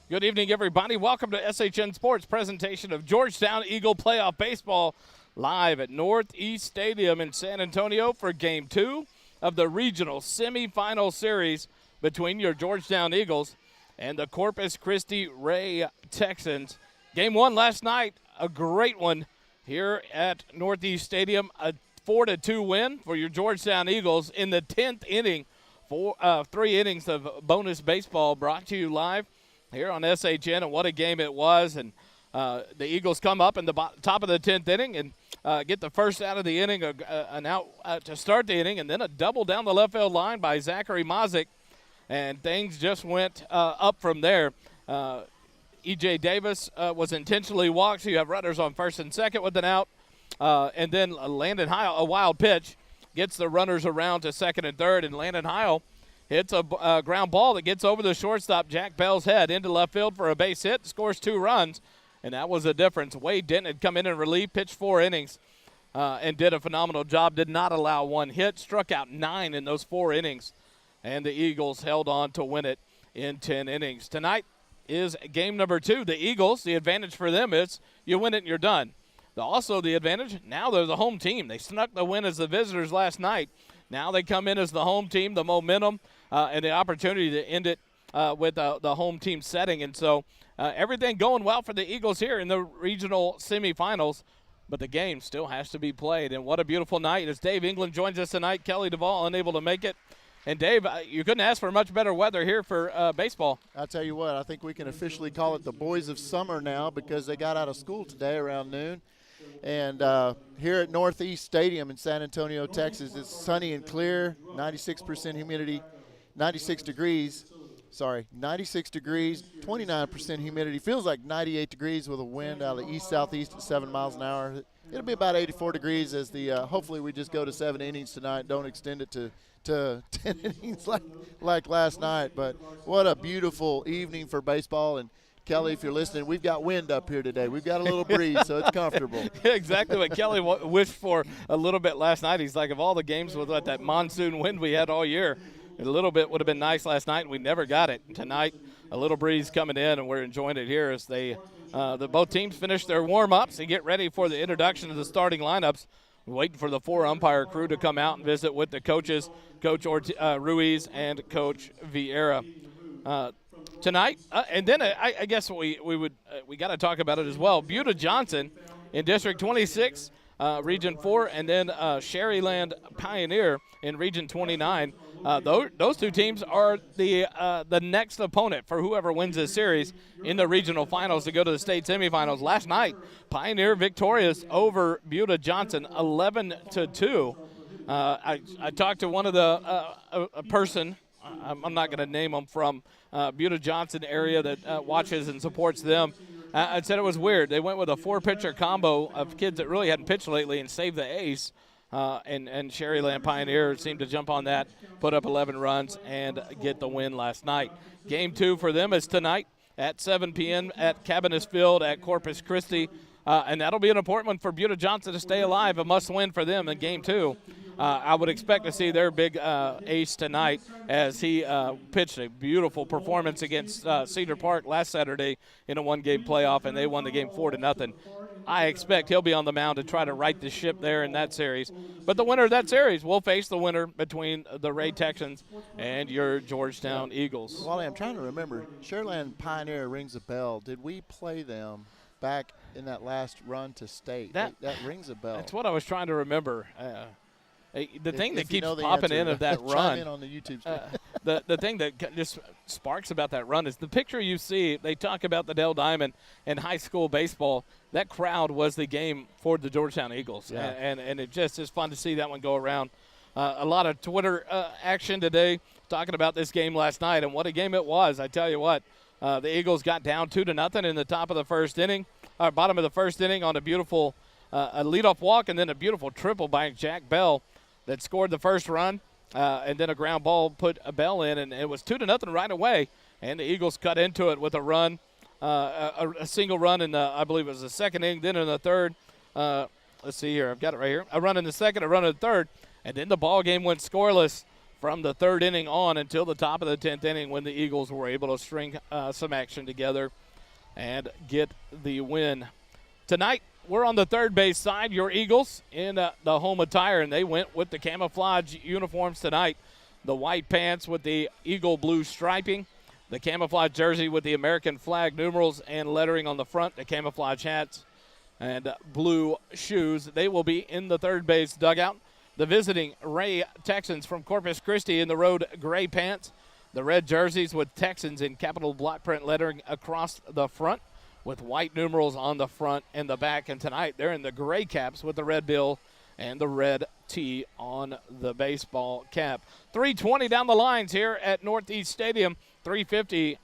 Good evening, everybody. Welcome to SHN Sports presentation of Georgetown Eagle Playoff Baseball live at Northeast Stadium in San Antonio for Game 2 of the regional semifinal series between your Georgetown Eagles and the Corpus Christi Ray Texans. Game 1 last night, a great one here at Northeast Stadium, a 4-2 win for your Georgetown Eagles in the 10th inning. 3 innings of bonus baseball brought to you live here on SHN, and what a game it was. And the Eagles come up in the top of the 10th inning and get the first out of the inning, an out to start the inning, and then a double down the left field line by Zachary Mazik, and things just went up from there. E.J. Davis was intentionally walked, so you have runners on first and second with an out, and then Landon Heil, a wild pitch, gets the runners around to second and third, and Landon Heil hits a ground ball that gets over the shortstop, Jack Bell's head, into left field for a base hit, scores 2 runs, and that was the difference. Wade Denton had come in relief, pitched 4 innings, and did a phenomenal job, did not allow 1 hit, struck out 9 in those 4 innings, and the Eagles held on to win it in 10 innings. Tonight is game number 2. The Eagles, the advantage for them is you win it and you're done. Also the advantage, now they're the home team. They snuck the win as the visitors last night. Now they come in as the home team, the momentum, and the opportunity to end it with the home team setting. And so everything going well for the Eagles here in the regional semifinals, but the game still has to be played. And what a beautiful night as Dave England joins us tonight. Kelly Duvall unable to make it. And, Dave, you couldn't ask for much better weather here for baseball. I'll tell you what, I think we can officially call it the boys of summer now because they got out of school today around noon. And here at Northeast Stadium in San Antonio, Texas, it's sunny and clear, 96% humidity, 96 degrees, 29% humidity. Feels like 98 degrees with a wind out of the east-southeast at 7 miles an hour. It'll be about 84 degrees as hopefully we just go to 7 innings tonight, don't extend it to 10 innings like last night. But what a beautiful evening for baseball. And Kelly, if you're listening, we've got wind up here today. We've got a little breeze, so it's comfortable. Exactly what Kelly wished for a little bit last night. He's like, of all the games with that monsoon wind we had all year, a little bit would have been nice last night, and we never got it. Tonight, a little breeze coming in, and we're enjoying it here as both teams finish their warm-ups and get ready for the introduction of the starting lineups. We're waiting for the 4 umpire crew to come out and visit with the coaches, Coach Ruiz and Coach Vieira. Tonight, and then I guess we got to talk about it as well. Buda Johnson in District 26, Region 4, and then Sherryland Pioneer in Region 29. Those 2 teams are the next opponent for whoever wins this series in the regional finals to go to the state semifinals. Last night, Pioneer victorious over Buda Johnson, 11-2. I talked to one of a person. I'm not going to name them, from Buda Johnson area that watches and supports them. I said it was weird. They went with a 4-pitcher combo of kids that really hadn't pitched lately and saved the ace. And Sherryland Pioneer seemed to jump on that, put up 11 runs, and get the win last night. Game 2 for them is tonight at 7 p.m. at Cabinets Field at Corpus Christi. And that'll be an important one for Buda Johnson to stay alive, a must-win for them in Game 2. I would expect to see their big ace tonight as he pitched a beautiful performance against Cedar Park last Saturday in a 1-game playoff, and they won the game 4-0. I expect he'll be on the mound to try to right the ship there in that series. But the winner of that series will face the winner between the Ray Texans and your Georgetown Eagles. Wally, I'm trying to remember. Sherryland Pioneer rings a bell. Did we play them back in that last run to state? That rings a bell. That's what I was trying to remember. The thing that keeps popping answer, in of that run, in on the YouTube screen. the thing that just sparks about that run is the picture you see. They talk about the Dell Diamond and high school baseball. That crowd was the game for the Georgetown Eagles, yeah. and it just is fun to see that one go around. A lot of Twitter action today talking about this game last night, and what a game it was. I tell you what, the Eagles got down 2-0 in the top of the first inning, bottom of the first inning on a beautiful a leadoff walk and then a beautiful triple by Jack Bell that scored the first run, and then a ground ball put a Bell in, and it was 2-0 right away. And the Eagles cut into it with a run, a single run in I believe it was the second inning. Then in the third, let's see here, I've got it right here. A run in the second, a run in the third, and then the ball game went scoreless from the 3rd inning on until the top of the 10th inning when the Eagles were able to string some action together and get the win. Tonight, we're on the third base side. Your Eagles in the home attire, and they went with the camouflage uniforms tonight. The white pants with the eagle blue striping, the camouflage jersey with the American flag numerals and lettering on the front, the camouflage hats, and blue shoes. They will be in the third base dugout. The visiting Ray Texans from Corpus Christi in the road gray pants, the red jerseys with Texans in capital block print lettering across the front with white numerals on the front and the back. And tonight they're in the gray caps with the red bill and the red T on the baseball cap. 320 down the lines here at Northeast Stadium. 350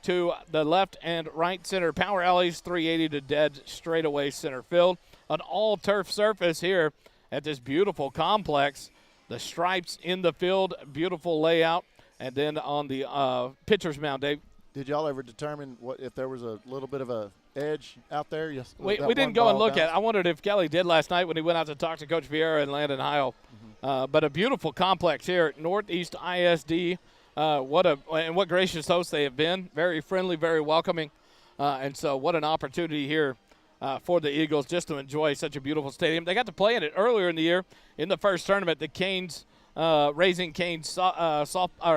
to the left and right center power alleys. 380 to dead straightaway center field. An all-turf surface here at this beautiful complex. The stripes in the field, beautiful layout. And then on the pitcher's mound, Dave. Did y'all ever determine what if there was a little bit of a edge out there? Yes. We didn't go and look at it. I wondered if Kelly did last night when he went out to talk to Coach Vieira and Landon Heil. But a beautiful complex here at Northeast ISD. What gracious hosts they have been. Very friendly, very welcoming. And so what an opportunity here for the Eagles just to enjoy such a beautiful stadium. They got to play in it earlier in the year in the first tournament, the Canes Raising Canes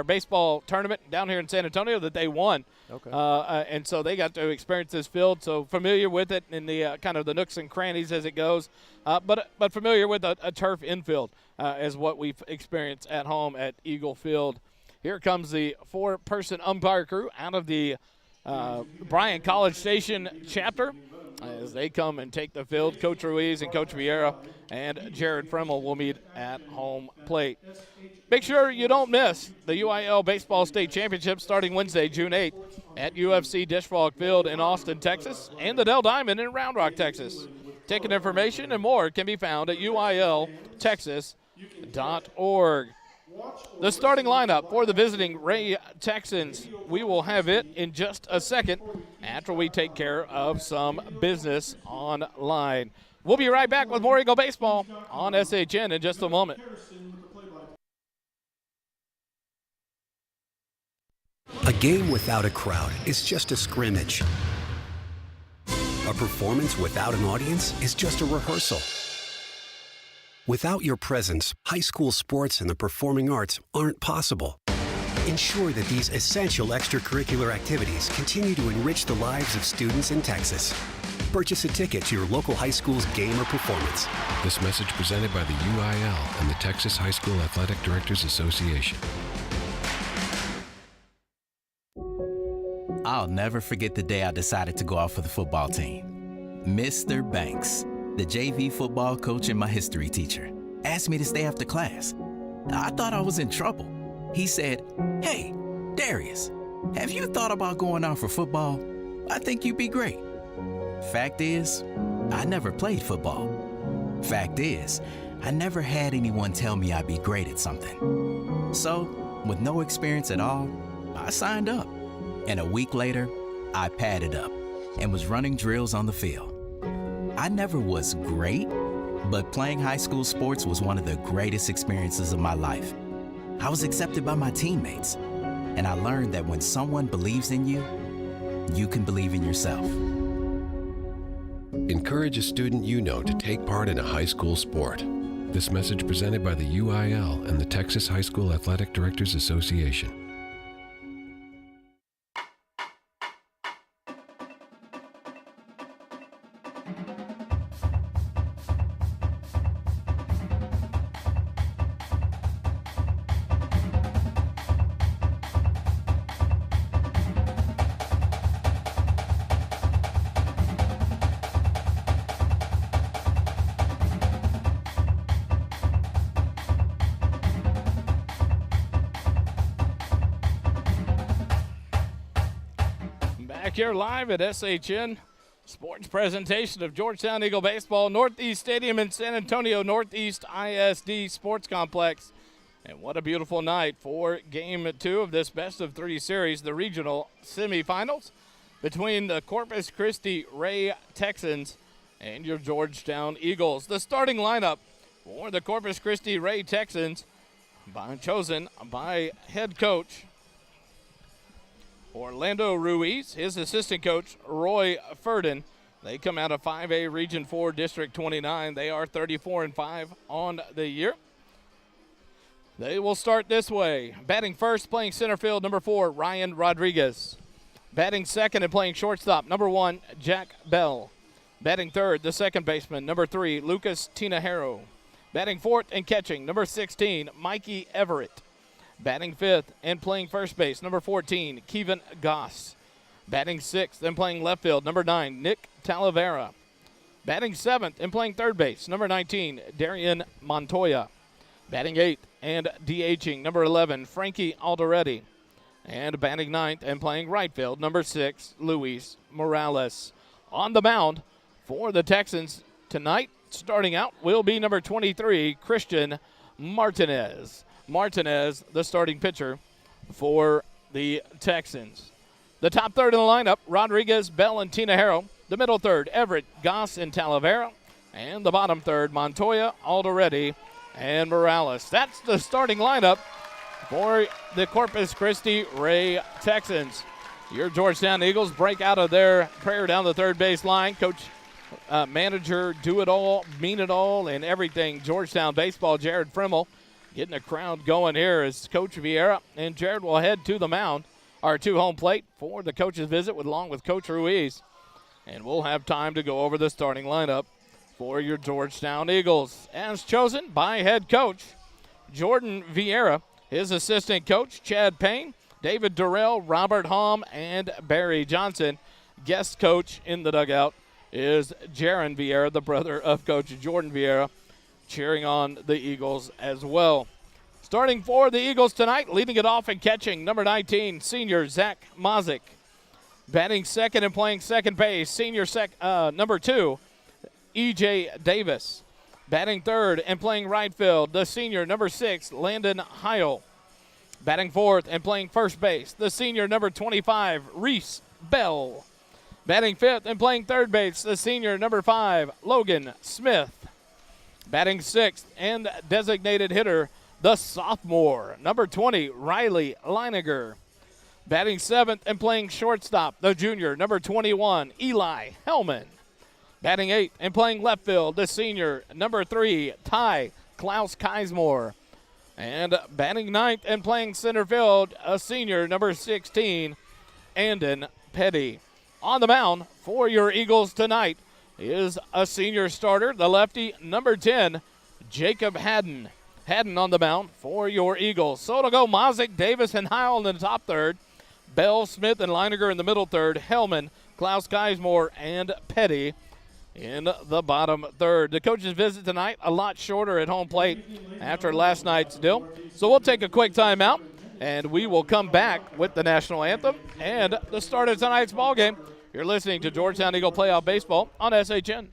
baseball tournament down here in San Antonio that they won. Okay. And so they got to experience this field, so familiar with it in the kind of the nooks and crannies as it goes, but familiar with a turf infield as what we've experienced at home at Eagle Field. Here comes the 4-person umpire crew out of the Bryan College Station chapter as they come and take the field. Coach Ruiz and Coach Vieira and Jared Fremmel will meet at home plate. Make sure you don't miss the UIL Baseball State Championship starting Wednesday, June 8th at UFC Dish Frog Field in Austin, Texas, and the Dell Diamond in Round Rock, Texas. Ticket information and more can be found at uiltexas.org. The starting lineup for the visiting Ray Texans, we will have it in just a second after we take care of some business online. We'll be right back with more Eagle Baseball on SHN in just a moment. A game without a crowd is just a scrimmage. A performance without an audience is just a rehearsal. Without your presence, high school sports and the performing arts aren't possible. Ensure that these essential extracurricular activities continue to enrich the lives of students in Texas. Purchase a ticket to your local high school's game or performance. This message presented by the UIL and the Texas High School Athletic Directors Association. I'll never forget the day I decided to go out for the football team. Mr. Banks, the JV football coach and my history teacher, asked me to stay after class. I thought I was in trouble. He said, "Hey, Darius, have you thought about going out for football? I think you'd be great." Fact is, I never played football. Fact is, I never had anyone tell me I'd be great at something. So, with no experience at all, I signed up. And a week later, I padded up and was running drills on the field. I never was great, but playing high school sports was one of the greatest experiences of my life. I was accepted by my teammates, and I learned that when someone believes in you, you can believe in yourself. Encourage a student you know to take part in a high school sport. This message presented by the UIL and the Texas High School Athletic Directors Association. Here live at SHN Sports presentation of Georgetown Eagle Baseball, Northeast Stadium in San Antonio, Northeast ISD Sports Complex. And what a beautiful night for Game 2 of this best-of-3 series, the regional semifinals between the Corpus Christi Ray Texans and your Georgetown Eagles. The starting lineup for the Corpus Christi Ray Texans, chosen by head coach Orlando Ruiz, his assistant coach Roy Furden. They come out of 5A Region 4 District 29. They are 34-5 on the year. They will start this way. Batting first, playing center field, number 4, Ryan Rodriguez. Batting second and playing shortstop, number 1, Jack Bell. Batting third, the second baseman, number 3, Lucas Tinajero. Batting fourth and catching, number 16, Mikey Everett. Batting fifth and playing first base, number 14, Kevin Goss. Batting sixth and playing left field, number 9, Nick Talavera. Batting seventh and playing third base, number 19, Darian Montoya. Batting eighth and DHing, number 11, Frankie Alderetti. And batting ninth and playing right field, number 6, Luis Morales. On the mound for the Texans tonight, starting out, will be number 23, Christian Martinez. Martinez, the starting pitcher for the Texans. The top third in the lineup, Rodriguez, Bell, and Tinajero. The middle third, Everett, Goss, and Talavera. And the bottom third, Montoya, Alderetti, and Morales. That's the starting lineup for the Corpus Christi Ray Texans. Your Georgetown Eagles break out of their prayer down the third base line. Coach, manager, do it all, mean it all, and everything. Georgetown baseball, Jared Frimmel, getting the crowd going here as Coach Vieira and Jared will head to the mound, or to home plate for the coach's visit along with Coach Ruiz. And we'll have time to go over the starting lineup for your Georgetown Eagles, as chosen by head coach Jordan Vieira, his assistant coach Chad Payne, David Durrell, Robert Hom, and Barry Johnson. Guest coach in the dugout is Jaron Vieira, the brother of Coach Jordan Vieira, cheering on the Eagles as well. Starting for the Eagles tonight, leading it off and catching, number 19, senior Zach Mazik. Batting second and playing second base, senior number 2, E.J. Davis. Batting third and playing right field, the senior number 6, Landon Heil. Batting fourth and playing first base, the senior number 25, Reese Bell. Batting fifth and playing third base, the senior number 5, Logan Smith. Batting sixth and designated hitter, the sophomore, number 20, Riley Leiniger. Batting seventh and playing shortstop, the junior, number 21, Eli Hellman. Batting eighth and playing left field, the senior, number 3, Ty Klaus Keismore. And batting ninth and playing center field, a senior, number 16, Andon Petty. On the mound for your Eagles tonight is a senior starter, the lefty, number 10, Jacob Haddon. Haddon on the mound for your Eagles. So it'll go Mazik, Davis, and Heil in the top third. Bell, Smith, and Leiniger in the middle third. Hellman, Klaus Keismore, and Petty in the bottom third. The coach's visit tonight a lot shorter at home plate after last night's deal. So we'll take a quick timeout, and we will come back with the national anthem and the start of tonight's ball game. You're listening to Georgetown Eagle Playoff Baseball on SHN.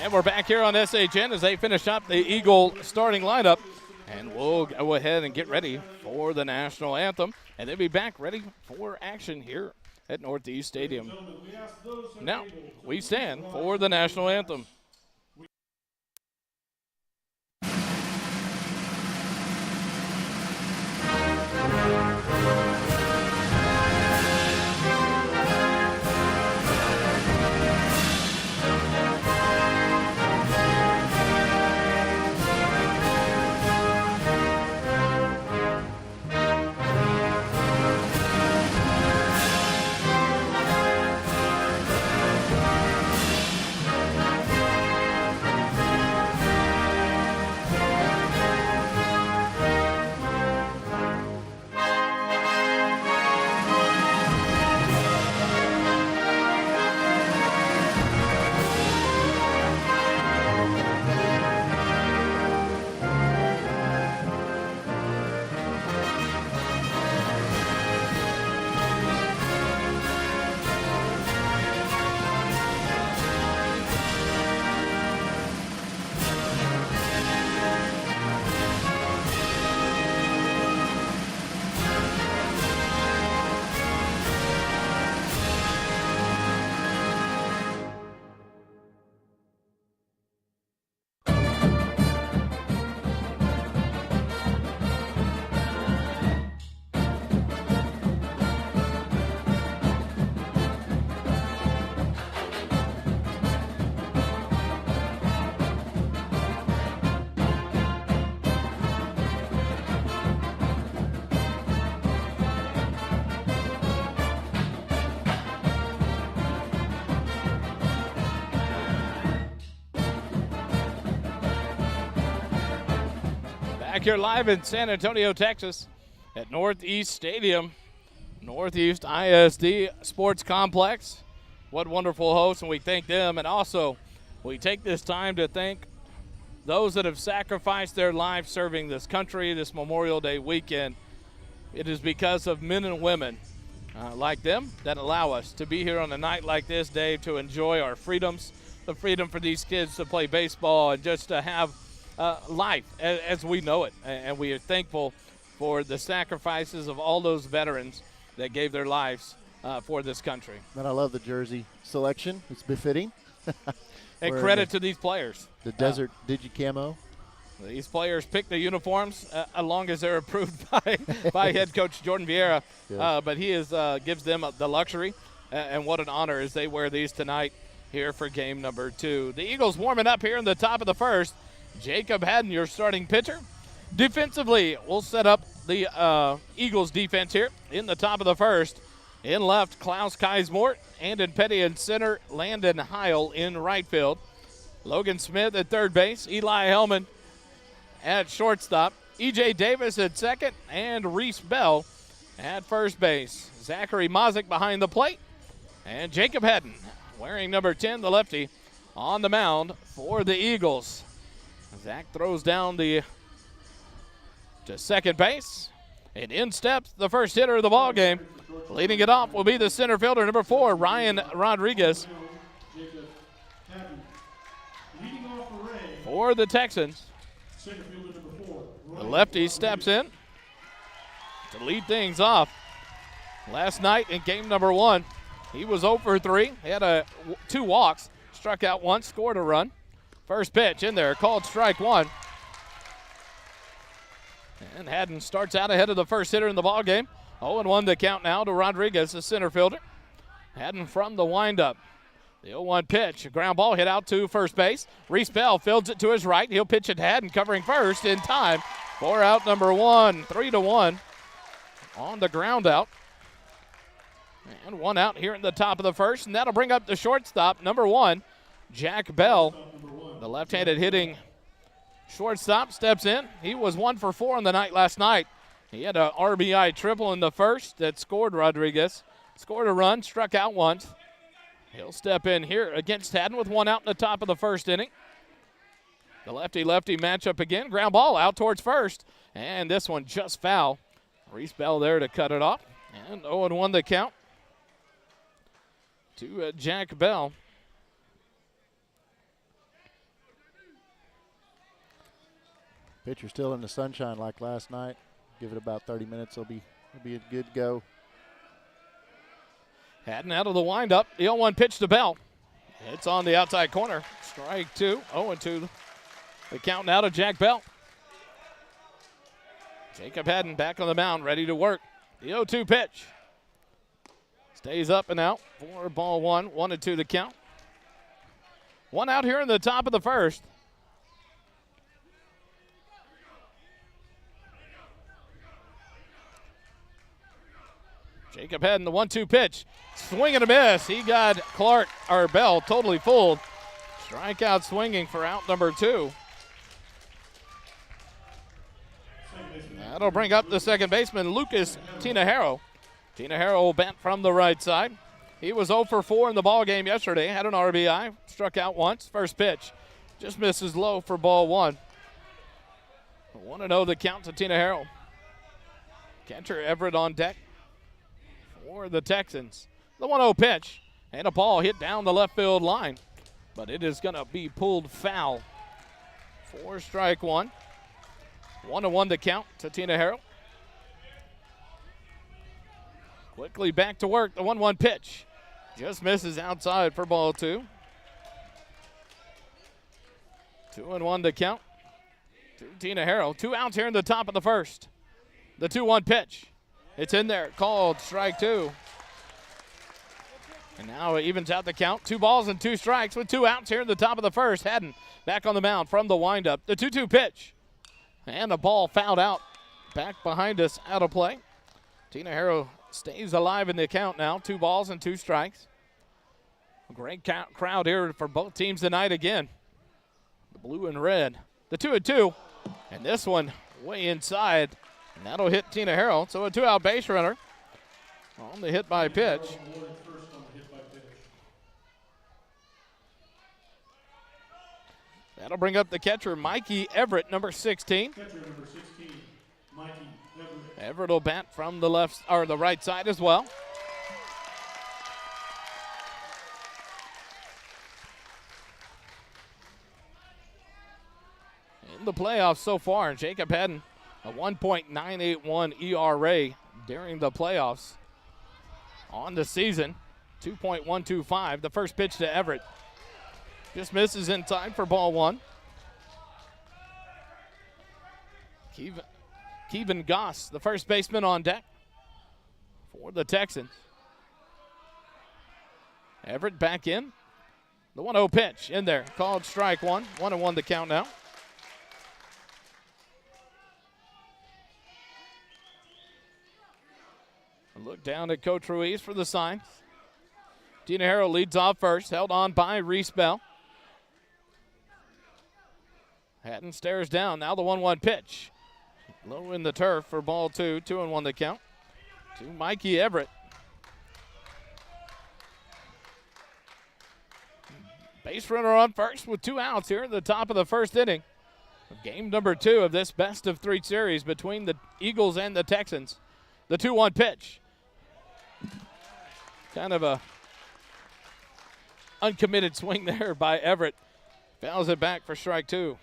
And we're back here on SHN as they finish up the Eagle starting lineup. And we'll go ahead and get ready for the national anthem. And they'll be back ready for action here at Northeast Stadium. Now, we stand for the national anthem. Back here live in San Antonio, Texas at Northeast Stadium, Northeast ISD Sports Complex. What wonderful hosts, and we thank them. And also, we take this time to thank those that have sacrificed their lives serving this country this Memorial Day weekend. It is because of men and women like them that allow us to be here on a night like this, Dave, to enjoy our freedoms, the freedom for these kids to play baseball and just to have life as we know it. And we are thankful for the sacrifices of all those veterans that gave their lives for this country. And I love the jersey selection. It's befitting. And credit to these players. The Desert Digi-Camo. These players pick the uniforms as long as they're approved by head coach Jordan Vieira. Yes. But he gives them the luxury, and what an honor as they wear these tonight here for game number 2. The Eagles warming up here in the top of the first. Jacob Haddon, your starting pitcher. Defensively, we'll set up the Eagles defense here in the top of the first. In left, Klaus Keismort. Andon Petty in center. Landon Heil in right field. Logan Smith at third base. Eli Hellman at shortstop. E.J. Davis at second. And Reese Bell at first base. Zachary Mazik behind the plate. And Jacob Haddon, wearing number 10, the lefty, on the mound for the Eagles. Zach throws down to second base. And in steps the first hitter of the ball game. Leading it off will be the center fielder, number 4, Ryan Rodriguez. For the Texans. The lefty steps in to lead things off. Last night in game number 1, he was 0 for 3. He had 2 walks, struck out once, scored a run. First pitch in there, called strike 1. And Haddon starts out ahead of the first hitter in the ball game. 0-1 the count now to Rodriguez, the center fielder. Haddon from the windup. The 0-1 pitch, a ground ball hit out to first base. Reese Bell fields it to his right. He'll pitch it to Haddon, covering first in time for out number 1. 3-1 on the ground out. And 1 out here in the top of the first, and that'll bring up the shortstop, number 1, Jack Bell. The left-handed hitting shortstop steps in. He was 1 for 4 on the night last night. He had a RBI triple in the first that scored Rodriguez. Scored a run, struck out once. He'll step in here against Haddon with 1 out in the top of the first inning. The lefty-lefty matchup again. Ground ball out towards first. And this one just foul. Reese Bell there to cut it off. And 0-1 the count to Jack Bell. Pitcher still in the sunshine like last night. Give it about 30 minutes. It'll be a good go. Haddon out of the windup. The 0-1 pitch to Bell. It's on the outside corner. Strike 2. 0-2. The count now to Jack Bell. Jacob Haddon back on the mound, ready to work. The 0-2 pitch. Stays up and out for ball 1. 1-2 the count. One out here in the top of the first. Jacob Haddon, the 1-2 pitch. Swing and a miss. He got Bell totally fooled. Strikeout swinging for out number 2. That'll bring up the second baseman, Lucas Tinajero. Tinajero will bat from the right side. He was 0 for 4 in the ball game yesterday. Had an RBI, struck out once. First pitch just misses low for ball 1. 1-0 the count to Tinajero. Catcher Everett on deck for the Texans. The 1-0 pitch and a ball hit down the left field line, but it is going to be pulled foul for strike 1. 1-1 the count to Tinajero. Quickly back to work. The 1-1 pitch just misses outside for ball 2. 2-1 the count to Tinajero. 2 outs here in the top of the first. The 2-1 pitch. It's in there. Called strike 2. And now it evens out the count. 2 balls and 2 strikes with 2 outs here in the top of the first. Haddon back on the mound from the windup. The 2-2 pitch. And the ball fouled out. Back behind us, out of play. Tinajero stays alive in the count now. 2 balls and 2 strikes. A great crowd here for both teams tonight again. The blue and red. The 2-2. And this one way inside. And that'll hit Tinajero. So a 2-out base runner on the hit by pitch. That'll bring up the catcher, Mikey Everett, number 16. Catcher number 16, Mikey Everett. Everett will bat from the left or the right side as well. In the playoffs so far, Jacob Haddon, a 1.981 ERA during the playoffs. On the season, 2.125. The first pitch to Everett just misses in time for ball 1. Kevin Goss, the first baseman on deck for the Texans. Everett back in. The 1-0 pitch in there. Called strike 1. 1-1 the count now. A look down at Coach Ruiz for the signs. Tinajero leads off first, held on by Reese Bell. Haddon stares down. Now the 1-1 pitch. Low in the turf for ball 2. 2-1 the count to Mikey Everett. Base runner on first with 2 outs here at the top of the first inning. Game number 2 of this best of 3 series between the Eagles and the Texans. The 2-1 pitch. Kind of a uncommitted swing there by Everett. Fouls it back for strike 2.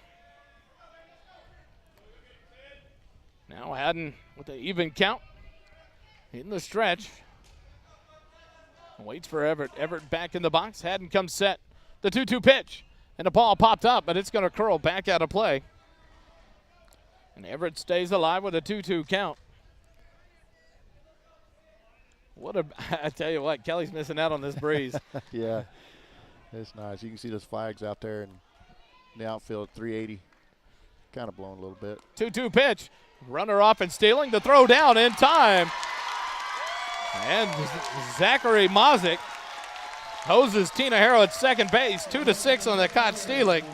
Now Haddon with an even count in the stretch. Waits for Everett. Everett back in the box. Haddon comes set. The 2-2 pitch. And the ball popped up, but it's going to curl back out of play. And Everett stays alive with a 2-2 count. I tell you what, Kelly's missing out on this breeze. Yeah, it's nice. You can see those flags out there in the outfield, 380. Kind of blowing a little bit. 2-2 pitch. Runner off and stealing. The throw down in time. And Zachary Mazik hoses Tinajero at second base. 2-6 on the caught stealing.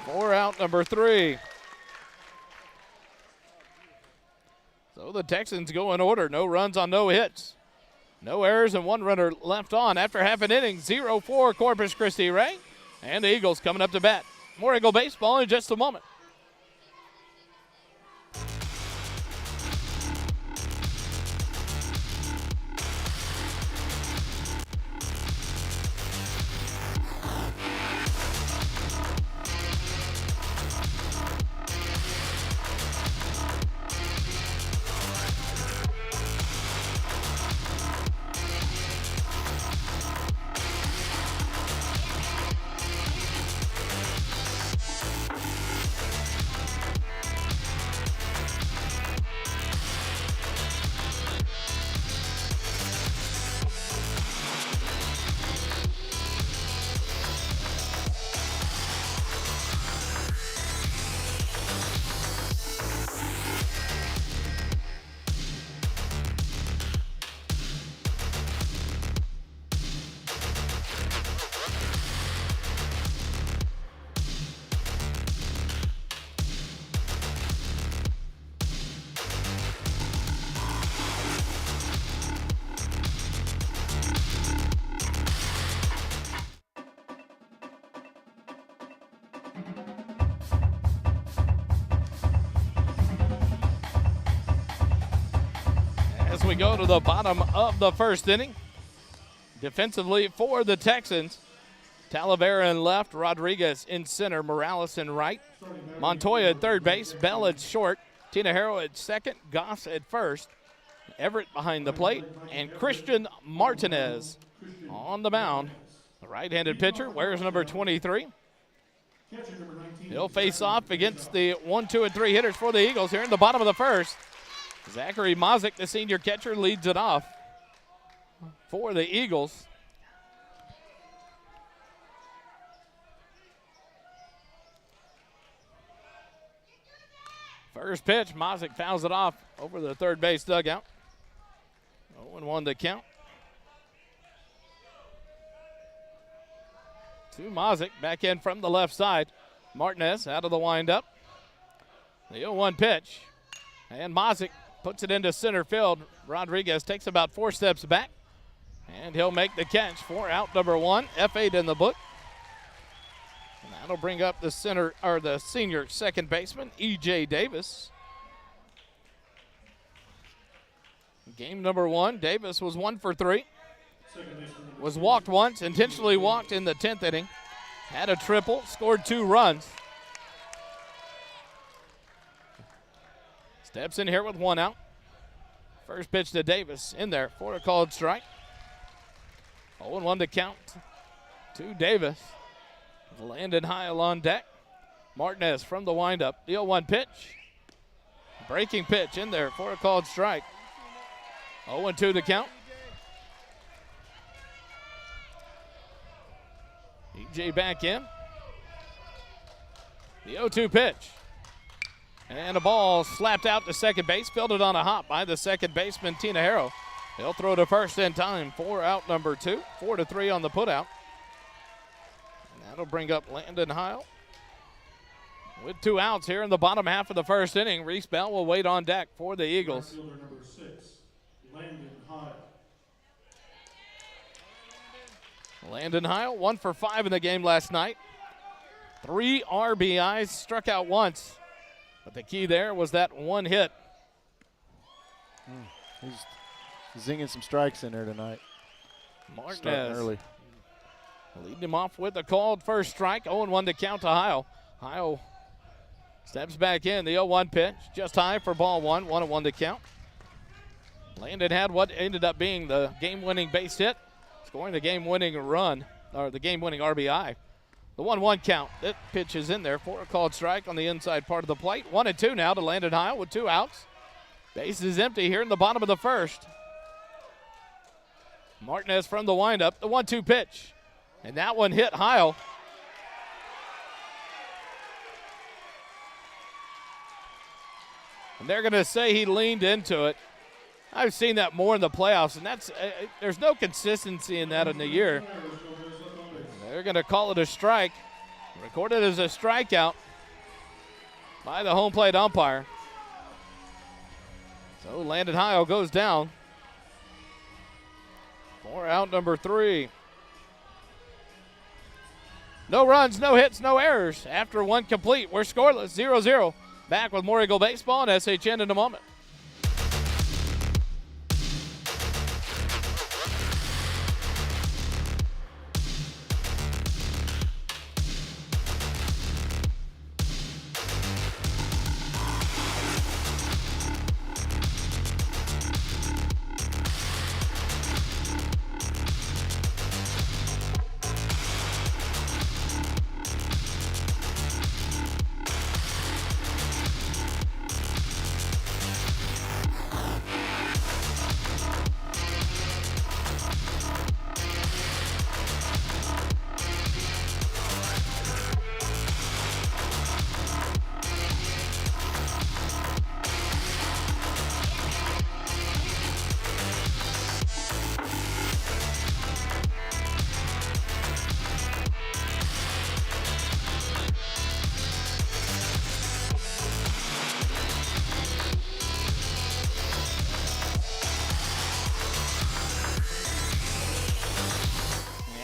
4 out number 3. So the Texans go in order. No runs on no hits. No errors and 1 runner left on after half an inning. 0-4 Corpus Christi Ray. And the Eagles coming up to bat. More Eagle baseball in just a moment. As we go to the bottom of the first inning, defensively for the Texans, Talavera in left, Rodriguez in center, Morales in right, Montoya at third base, Bell at short, Tina Harrow at second, Goss at first, Everett behind the plate, and Christian Martinez on the mound. The right-handed pitcher wears number 23. He'll face off against the 1, 2, and 3 hitters for the Eagles here in the bottom of the first. Zachary Mazik, the senior catcher, leads it off for the Eagles. First pitch, Mazik fouls it off over the third base dugout. 0-1 the count. To Mazik, back in from the left side. Martinez out of the windup. The 0-1 pitch. And Mazik puts it into center field. Rodriguez takes about 4 steps back. And he'll make the catch for out number 1. F8 in the book. And that'll bring up the senior second baseman, E.J. Davis. Game number 1, Davis was 1 for 3. Was walked once, intentionally walked in the 10th inning. Had a triple, scored 2 runs. Steps in here with 1 out. First pitch to Davis in there for a called strike. 0-1 to count to Davis. Landon Heil on deck. Martinez from the windup. The 0-1 pitch. Breaking pitch in there for a called strike. 0-2 the count. EJ back in. The 0-2 pitch. And a ball slapped out to second base. Filled it on a hop by the second baseman, Tina Harrow. They'll throw to first in time for out number 2. 4-3 on the putout. And that'll bring up Landon Heil. With 2 outs here in the bottom half of the first inning, Reese Bell will wait on deck for the Eagles. Fielder number 6, Landon Heil. Landon Heil, 1 for 5 in the game last night. 3 RBIs, struck out once. But the key there was that 1 hit. He's zinging some strikes in there tonight. Martinez starting early. leading him off with a called first strike. 0-1 to count to Heil. Heil steps back in. The 0-1 pitch, just high for ball 1. 1-1 to count. Landon had what ended up being the game-winning base hit, scoring the game-winning run, or the game-winning RBI. The 1-1 count. That pitch is in there for a called strike on the inside part of the plate. 1-2 now to Landon Heil with 2 outs. Base is empty here in the bottom of the first. Martinez from the windup. The 1-2 pitch. And that one hit Heil. And they're going to say he leaned into it. I've seen that more in the playoffs, and that's there's no consistency in that in the year. They're going to call it a strike. Recorded as a strikeout by the home plate umpire. So Landon Heil goes down for out number 3. No runs, no hits, no errors. After 1 complete, we're scoreless, 0-0. Back with more Eagle Baseball and SHN in a moment.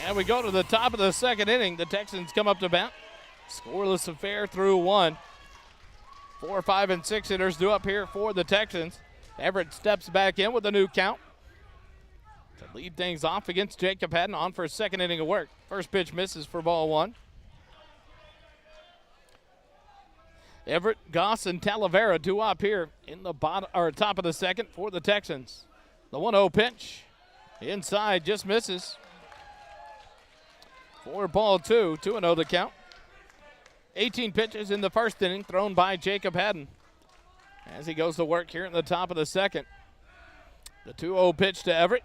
And we go to the top of the second inning. The Texans come up to bat. Scoreless affair through 1. 4, 5, and 6 hitters due up here for the Texans. Everett steps back in with a new count to lead things off against Jacob Haddon on for a second inning of work. First pitch misses for ball one. Everett, Goss, and Talavera due up here in the bottom or top of the second for the Texans. The 1-0 pitch inside just misses. For ball two, 2-0 the count. 18 pitches in the first inning thrown by Jacob Haddon as he goes to work here in the top of the second. The 2-0 pitch to Everett.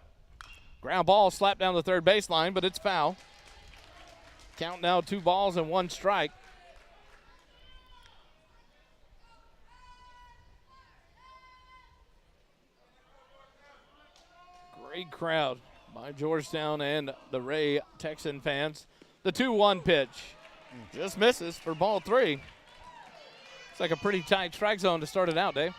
Ground ball slapped down the third baseline, but it's foul. Count now 2 balls and 1 strike. Great crowd by Georgetown and the Ray Texan fans. The 2-1 pitch just misses for ball 3. It's like a pretty tight strike zone to start it out, Dave.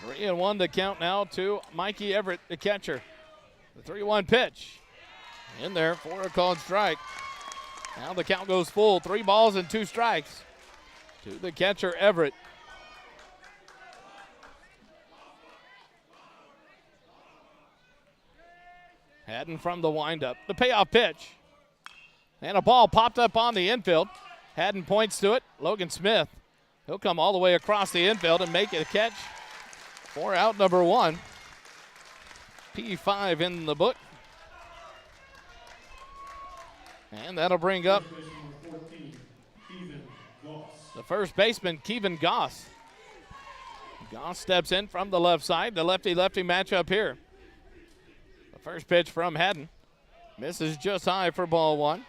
3-1 the count now to Mikey Everett, the catcher. The 3-1 pitch in there for a called strike. Now the count goes full. 3 balls and 2 strikes to the catcher, Everett. Haddon from the windup. The payoff pitch. And a ball popped up on the infield. Haddon points to it. Logan Smith. He'll come all the way across the infield and make it a catch for out number 1. P5 in the book. And that'll bring up the first baseman, Kevin Goss. Goss steps in from the left side. The lefty-lefty matchup here. First pitch from Haddon. Misses just high for ball 1.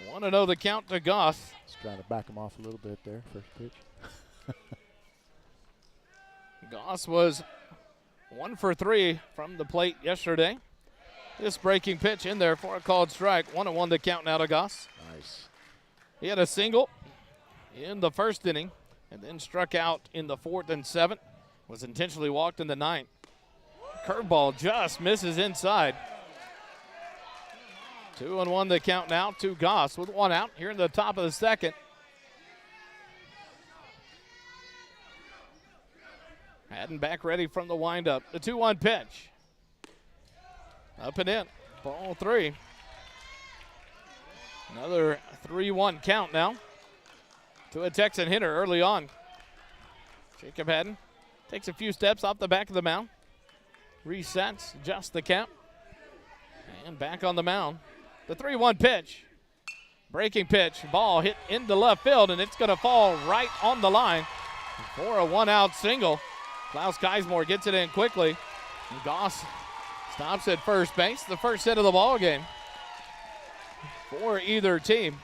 1-0 the count to Goss. Just trying to back him off a little bit there, first pitch. Goss was 1 for 3 from the plate yesterday. This breaking pitch in there for a called strike. 1-1 the count now to Goss. Nice. He had a single in the first inning and then struck out in the 4th and 7th. Was intentionally walked in the 9th. Curveball just misses inside. 2-1 the count now to Goss with 1 out here in the top of the second. Haddon back ready from the windup. The 2-1 pitch. Up and in. Ball 3. Another 3-1 count now to a Texan hitter early on. Jacob Haddon takes a few steps off the back of the mound. Resets just the count. And back on the mound. The 3-1 pitch. Breaking pitch. Ball hit into left field, and it's going to fall right on the line for a 1-out single. Klaus Geismore gets it in quickly. And Goss stops at first base. The first hit of the ball game for either team.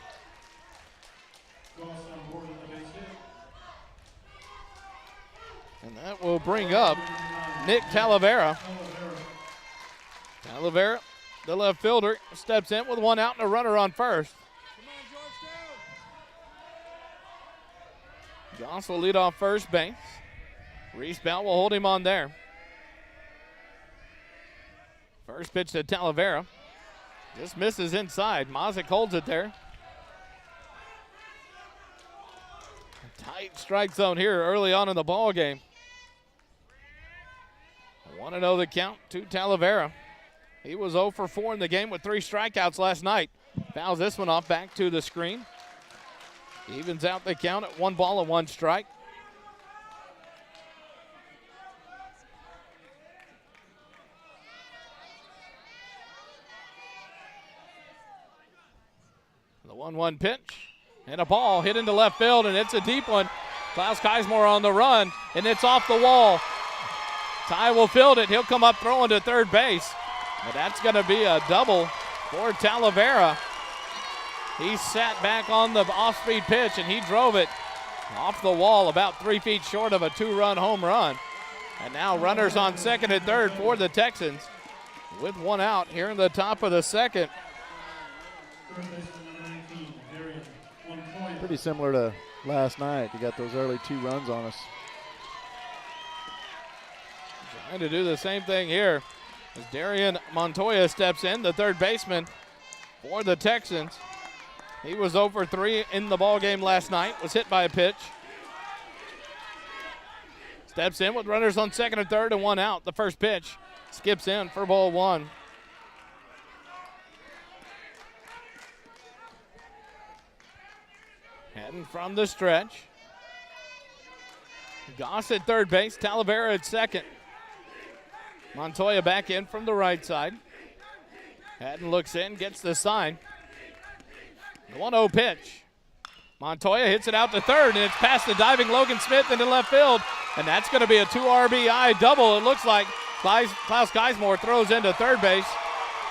And that will bring up Nick Talavera. Talavera, the left fielder, steps in with 1 out and a runner on first. Goss will lead off first base. Reese Bell will hold him on there. First pitch to Talavera. Just misses inside. Mazik holds it there. Tight strike zone here early on in the ball game. 1-0 the count to Talavera. He was 0 for 4 in the game with 3 strikeouts last night. Fouls this one off back to the screen. Evens out the count at 1 ball and 1 strike. The 1-1 pitch. And a ball hit into left field, and it's a deep one. Klaus Geismore on the run, and it's off the wall. Ty will field it. He'll come up throwing to third base. But that's going to be a double for Talavera. He sat back on the off-speed pitch, and he drove it off the wall about 3 feet short of a 2-run home run. And now runners on second and third for the Texans with 1 out here in the top of the second. Pretty similar to last night. You got those early 2 runs on us. Trying to do the same thing here as Darian Montoya steps in, the third baseman for the Texans. He was 0 for 3 in the ball game last night, was hit by a pitch. Steps in with runners on second and third and one out. The first pitch skips in for ball one. Heading from the stretch. Goss at third base, Talavera at second. Montoya back in from the right side. Hatton looks in, gets the sign. The 1-0 pitch. Montoya hits it out to third, and it's past the diving Logan Smith into left field, and that's going to be a 2 RBI double. It looks like Klaus Geismore throws into third base,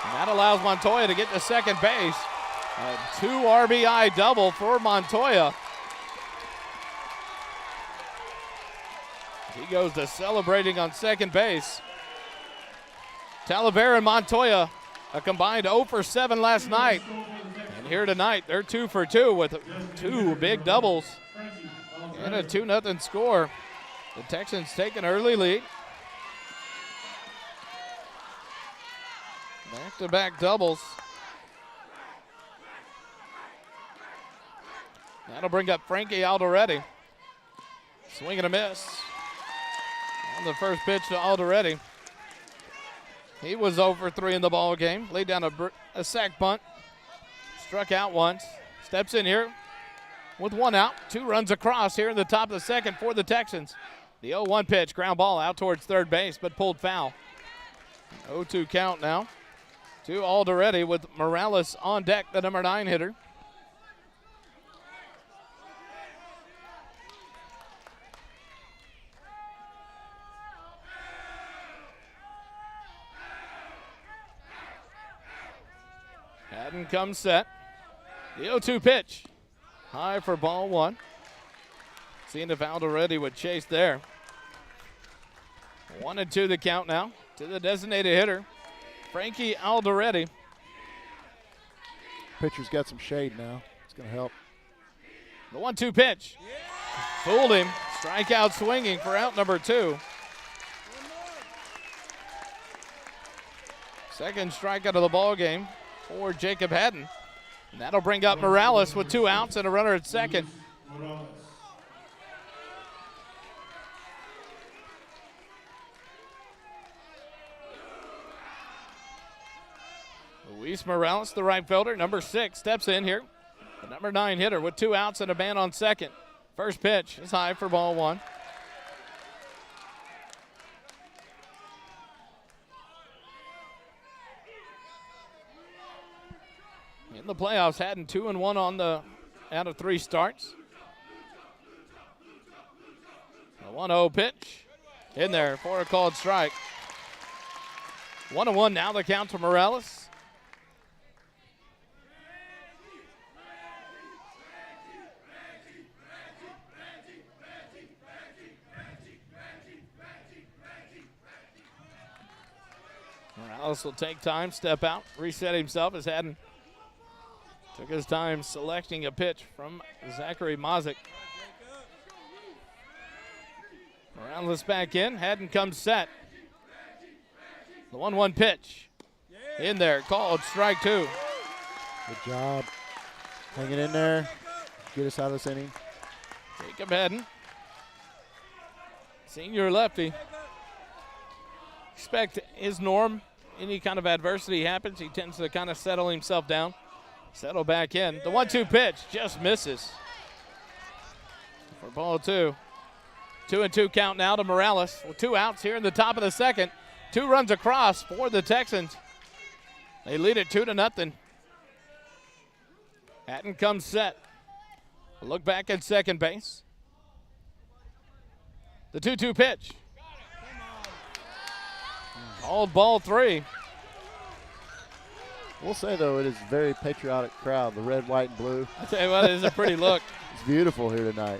and that allows Montoya to get to second base. A 2 RBI double for Montoya. He goes to celebrating on second base. Talavera and Montoya a combined 0 for 7 last night. And here tonight, they're 2 for 2 with 2 big doubles and a 2-0 score. The Texans take an early lead. Back-to-back doubles. That'll bring up Frankie Alderetti. Swing and a miss on the first pitch to Alderetti. He was 0 for 3 in the ball game. Laid down a sac bunt. Struck out once. Steps in here with 1 out. 2 runs across here in the top of the second for the Texans. The 0-1 pitch, ground ball out towards third base, but pulled foul. 0-2 count now to Alderetti with Morales on deck, the number 9 hitter. Haddon comes set. The 0-2 pitch. High for ball 1. Seeing if Alderetti would chase there. 1-2 the count now to the designated hitter, Frankie Alderetti. Pitcher's got some shade now. It's going to help. The 1-2 pitch. Fooled him. Strikeout swinging for out number 2. Second strikeout of the ball game for Jacob Haddon. And that'll bring up Morales with 2 outs and a runner at second. Luis Morales, the right fielder, number 6, steps in here. The number 9 hitter with 2 outs and a man on second. First pitch is high for ball 1. In the playoffs, Haddon 2-1 on the out of 3 starts. The 1-0 pitch in there for a called strike. 1-1 now the count to Morales. Morales will take time, step out, reset himself as Haddon took his time selecting a pitch from Zachary Mazik. Morales back in. Haddon comes set. The 1-1 pitch. In there. Called strike 2. Good job. Hanging in there. Get us out of this inning. Jacob Haddon. Senior lefty. Expect his norm. Any kind of adversity happens, he tends to kind of settle himself down. Settle back in. The 1-2 pitch just misses for ball 2. 2-2 count now to Morales with 2 outs here in the top of the second. 2 runs across for the Texans. They lead it 2-0. Hatton comes set. A look back at second base. The 2-2 pitch. Called ball 3. We'll say, though, it is a very patriotic crowd, the red, white, and blue. I tell you what, it is a pretty look. It's beautiful here tonight.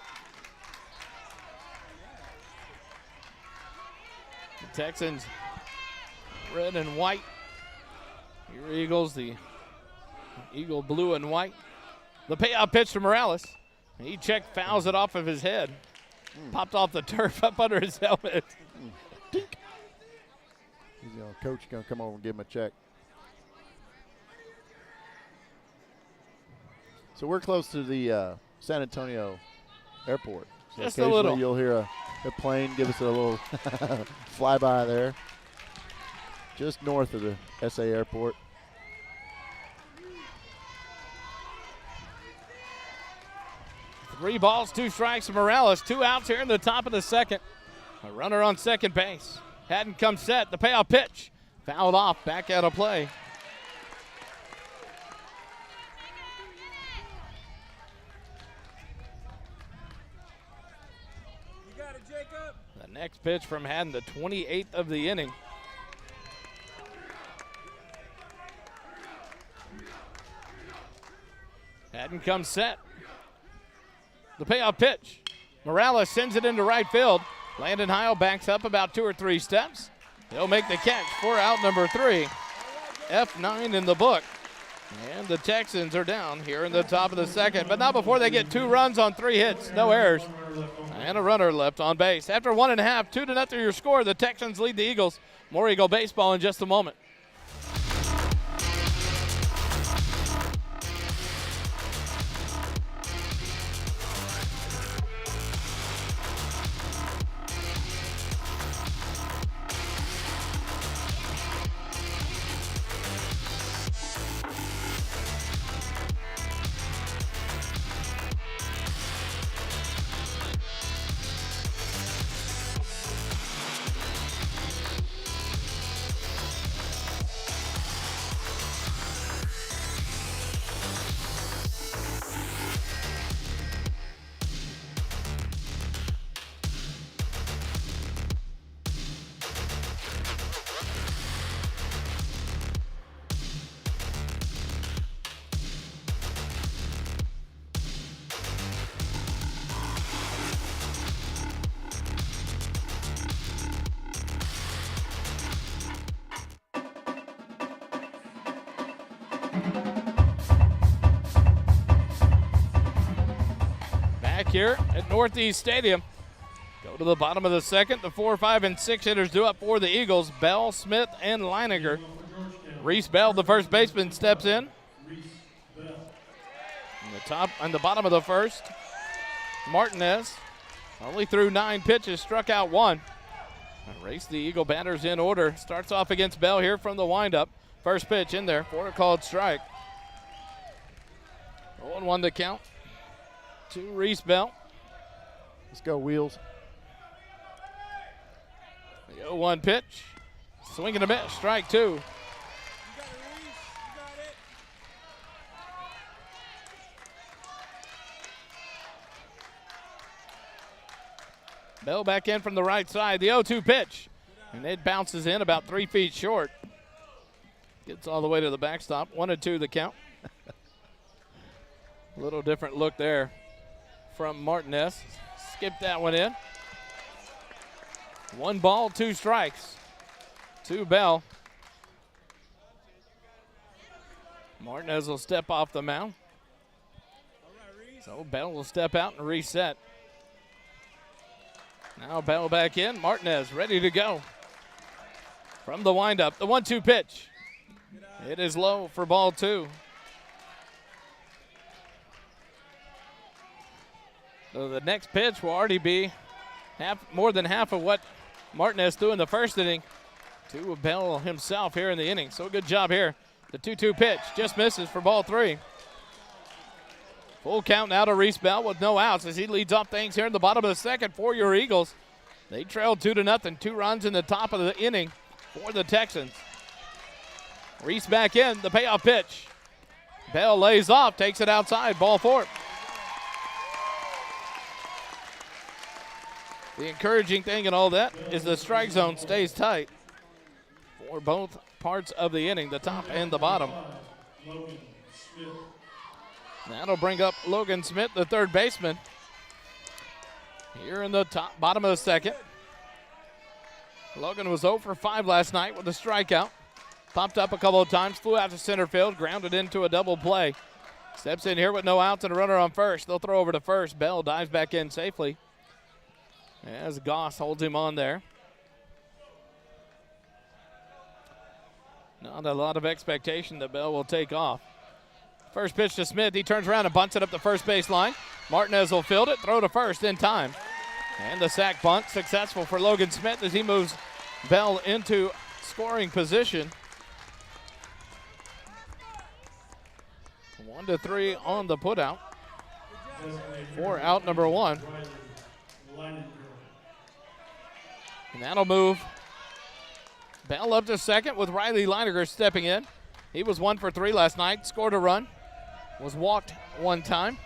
The Texans, red and white. Your Eagles, the Eagle blue and white. The payout pitch to Morales. He checked, fouls it off of his head. Popped off the turf up under his helmet. Dink. Coach is going to come over and give him a check. So we're close to the San Antonio airport. So Just a little. You'll hear a plane give us a little flyby there. Just north of the SA airport. Three balls, 2 strikes for Morales. 2 outs here in the top of the second. A runner on second base. Hadn't come set. The payoff pitch. Fouled off. Back out of play. You got it, Jacob. The next pitch from Haddon, the 28th of the inning. Haddon comes set. The payoff pitch. Morales sends it into right field. Landon Heil backs up about 2 or 3 steps. He'll make the catch for out number 3. F9 in the book. And the Texans are down here in the top of the second, but not before they get 2 runs on 3 hits, no errors, and a runner left on base. After 1.5, 2-0 your score. The Texans lead the Eagles. More Eagle baseball in just a moment. Back here at Northeast Stadium. Go to the bottom of the second. The 4, 5, and 6 hitters due up for the Eagles. Bell, Smith, and Leininger. Reese Bell, the first baseman, steps in. On the bottom of the first, Martinez only threw 9 pitches, struck out 1. Race the Eagle batters in order. Starts off against Bell here from the windup. First pitch in there for a called strike. 0-1 to count to Reese Bell. Let's go, Wheels. The 0-1 pitch. Swing and a miss. Strike 2. You got it, Reese. You got it. Bell back in from the right side. The 0-2 pitch. And it bounces in about 3 feet short. Gets all the way to the backstop. 1-2 the count. A little different look there from Martinez. Skipped that one in. 1 ball, 2 strikes to Bell. Martinez will step off the mound. So Bell will step out and reset. Now Bell back in. Martinez ready to go. From the windup, the 1-2 pitch. It is low for ball 2. So the next pitch will already be more than half of what Martinez threw in the first inning to Bell himself here in the inning. So good job here. The 2-2 pitch just misses for ball 3. Full count now to Reese Bell with no outs as he leads off things here in the bottom of the second for your Eagles. They trailed 2-0. 2 runs in the top of the inning for the Texans. Reese back in, the payoff pitch. Bell lays off, takes it outside, ball 4. The encouraging thing in all that is the strike zone stays tight for both parts of the inning, the top and the bottom. That'll bring up Logan Smith, the third baseman, here in the bottom of the second. Logan was 0 for 5 last night with a strikeout. Popped up a couple of times, flew out to center field, grounded into a double play. Steps in here with no outs and a runner on first. They'll throw over to first. Bell dives back in safely as Goss holds him on there. Not a lot of expectation that Bell will take off. First pitch to Smith. He turns around and bunts it up the first base line. Martinez will field it, throw to first in time. And the sack bunt successful for Logan Smith as he moves Bell into scoring position. 1-3 on the putout for out number one. And that'll move Bell up to second with Riley Leininger stepping in. He was 1 for 3 last night, scored a run, was walked one time.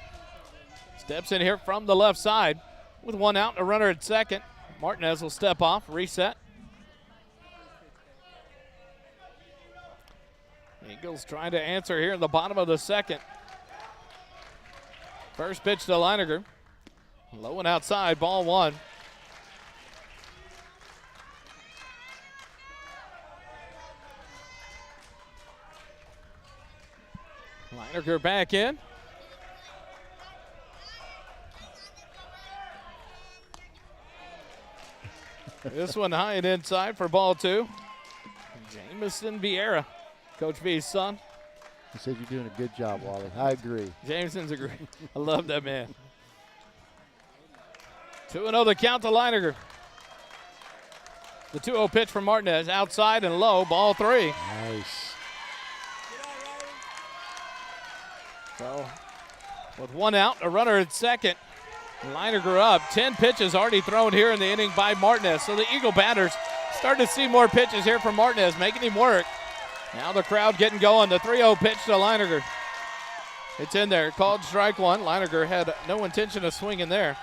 Steps in here from the left side with one out and a runner at second. Martinez will step off, reset. Eagles trying to answer here in the bottom of the second. First pitch to Leininger. Low and outside, ball one. Leininger back in. This one high and inside for ball two. Jamison Vieira, Coach V's son. He said you're doing a good job, Wally. I agree. Jameson's a great. I love that man. 2-0 the count to Leininger. The 2-0 pitch from Martinez, outside and low, ball three. Nice. So, with one out, a runner at second. Leininger up. 10 pitches already thrown here in the inning by Martinez. So the Eagle batters starting to see more pitches here from Martinez, making him work. Now the crowd getting going. The 3-0 pitch to Leininger. It's in there. Called strike one. Leininger had no intention of swinging there.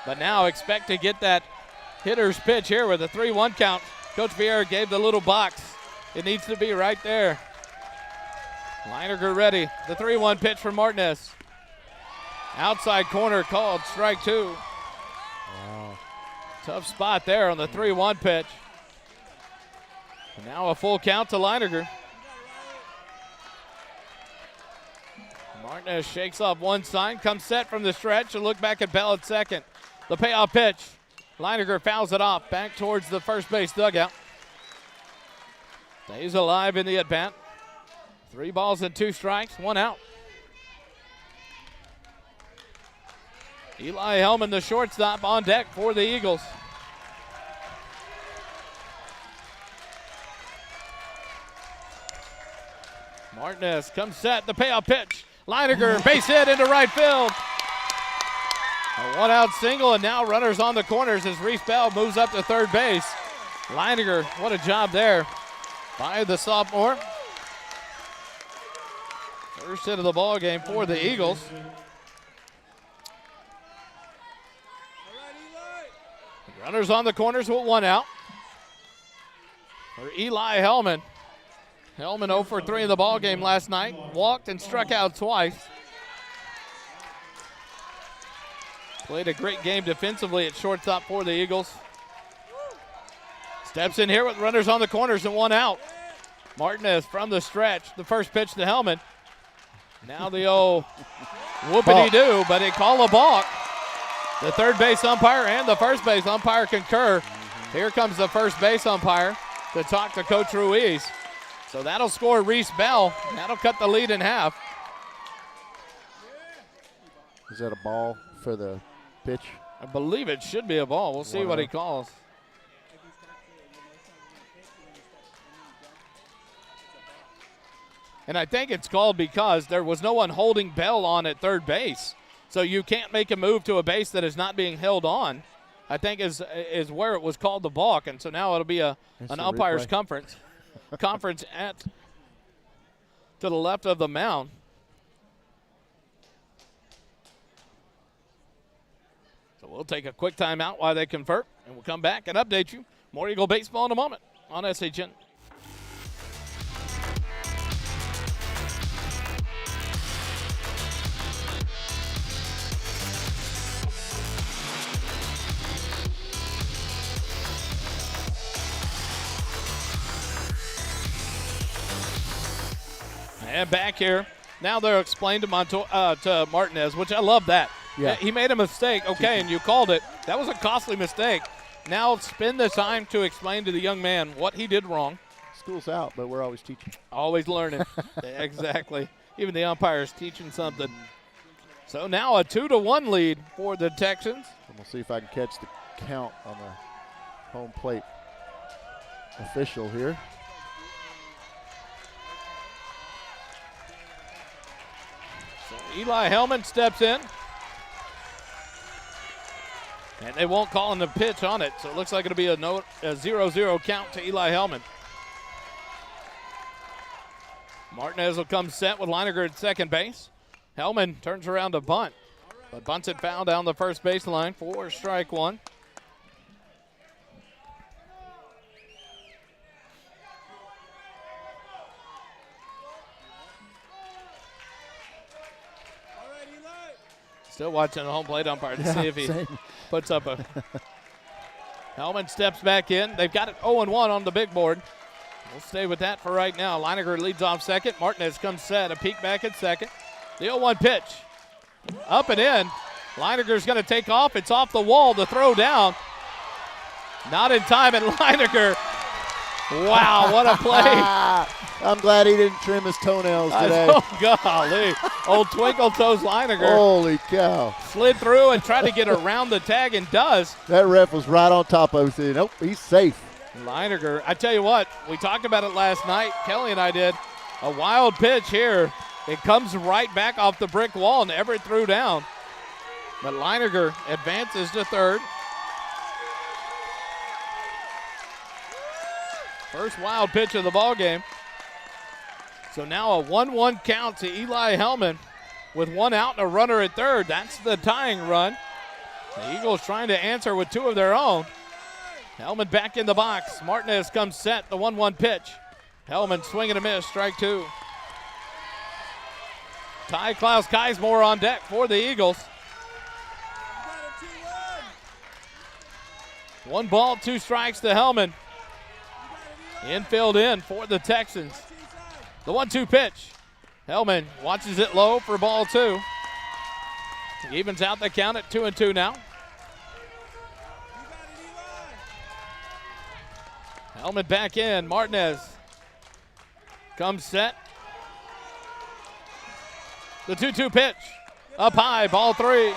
But now expect to get that hitter's pitch here with a 3-1 count. Coach Vieira gave the little box. It needs to be right there. Leininger ready. The 3-1 pitch for Martinez. Outside corner called strike two. Wow. Tough spot there on the 3-1 pitch. And now a full count to Leininger. Martinez shakes off one sign, comes set from the stretch, and look back at Bell at second. The payoff pitch. Leininger fouls it off back towards the first base dugout. Stays alive in the at-bat. 3 balls and 2 strikes, 1 out. Eli Hellman, the shortstop, on deck for the Eagles. Martinez comes set, the payoff pitch. Leininger, base hit into right field. A 1-out single, and now runners on the corners as Reese Bell moves up to third base. Leininger, what a job there by the sophomore. First hit of the ball game for the Eagles. Runners on the corners with 1 out. For Eli Hellman. Hellman 0 for 3 in the ball game last night. Walked and struck out twice. Played a great game defensively at shortstop for the Eagles. Steps in here with runners on the corners and 1 out. Martinez from the stretch. The first pitch to Hellman. Now the old whoopity-doo, but they call a balk. The third base umpire and the first base umpire concur. Here comes the first base umpire to talk to Coach Ruiz. So that'll score Reese Bell. That'll cut the lead in half. Is that a ball for the pitch? I believe it should be a ball. We'll see what he calls. And I think it's called because there was no one holding Bell on at third base. So you can't make a move to a base that is not being held on, I think is where it was called the balk. And so now it'll be an umpire's conference at to the left of the mound. So we'll take a quick timeout while they convert, and we'll come back and update you. More Eagle baseball in a moment on SHN. And back here, now they're explained to Martinez, which I love that. Yeah. He made a mistake, okay, and you called it. That was a costly mistake. Now spend the time to explain to the young man what he did wrong. School's out, but we're always teaching. Always learning. Exactly. Even the umpire's teaching something. So now a 2-1 lead for the Texans. And we'll see if I can catch the count on the home plate official here. So Eli Hellman steps in. And they won't call in the pitch on it, so it looks like it'll be a 0-0 count to Eli Hellman. Martinez will come set with Leininger at second base. Hellman turns around to bunt, but bunts it foul down the first baseline for strike one. Still watching the home plate umpire to see if he puts up a. Hellman steps back in. They've got it 0-1 on the big board. We'll stay with that for right now. Leininger leads off second. Martinez comes set. A peek back at second. The 0-1 pitch. Up and in. Leininger's going to take off. It's off the wall. The throw down. Not in time, and Leininger. Wow, what a play. I'm glad he didn't trim his toenails today. Oh, golly. Old Twinkle Toes Leininger. Holy cow. Slid through and tried to get around the tag and does. That ref was right on top of it. Nope, he's safe. Leininger, I tell you what, we talked about it last night. Kelly and I did. A wild pitch here. It comes right back off the brick wall, and Everett threw down. But Leininger advances to third. First wild pitch of the ball game. So now a 1-1 count to Eli Hellman with one out and a runner at third. That's the tying run. The Eagles trying to answer with two of their own. Hellman back in the box. Martinez comes set, the 1-1 pitch. Hellman swing and a miss, strike two. Ty Klaus Keismore on deck for the Eagles. 1 ball, 2 strikes to Hellman. Infield in for the Texans. The 1-2 pitch. Hellman watches it low for ball 2. He evens out the count at 2-2 now. Hellman back in. Martinez comes set. The 2-2 pitch. Up high, ball 3.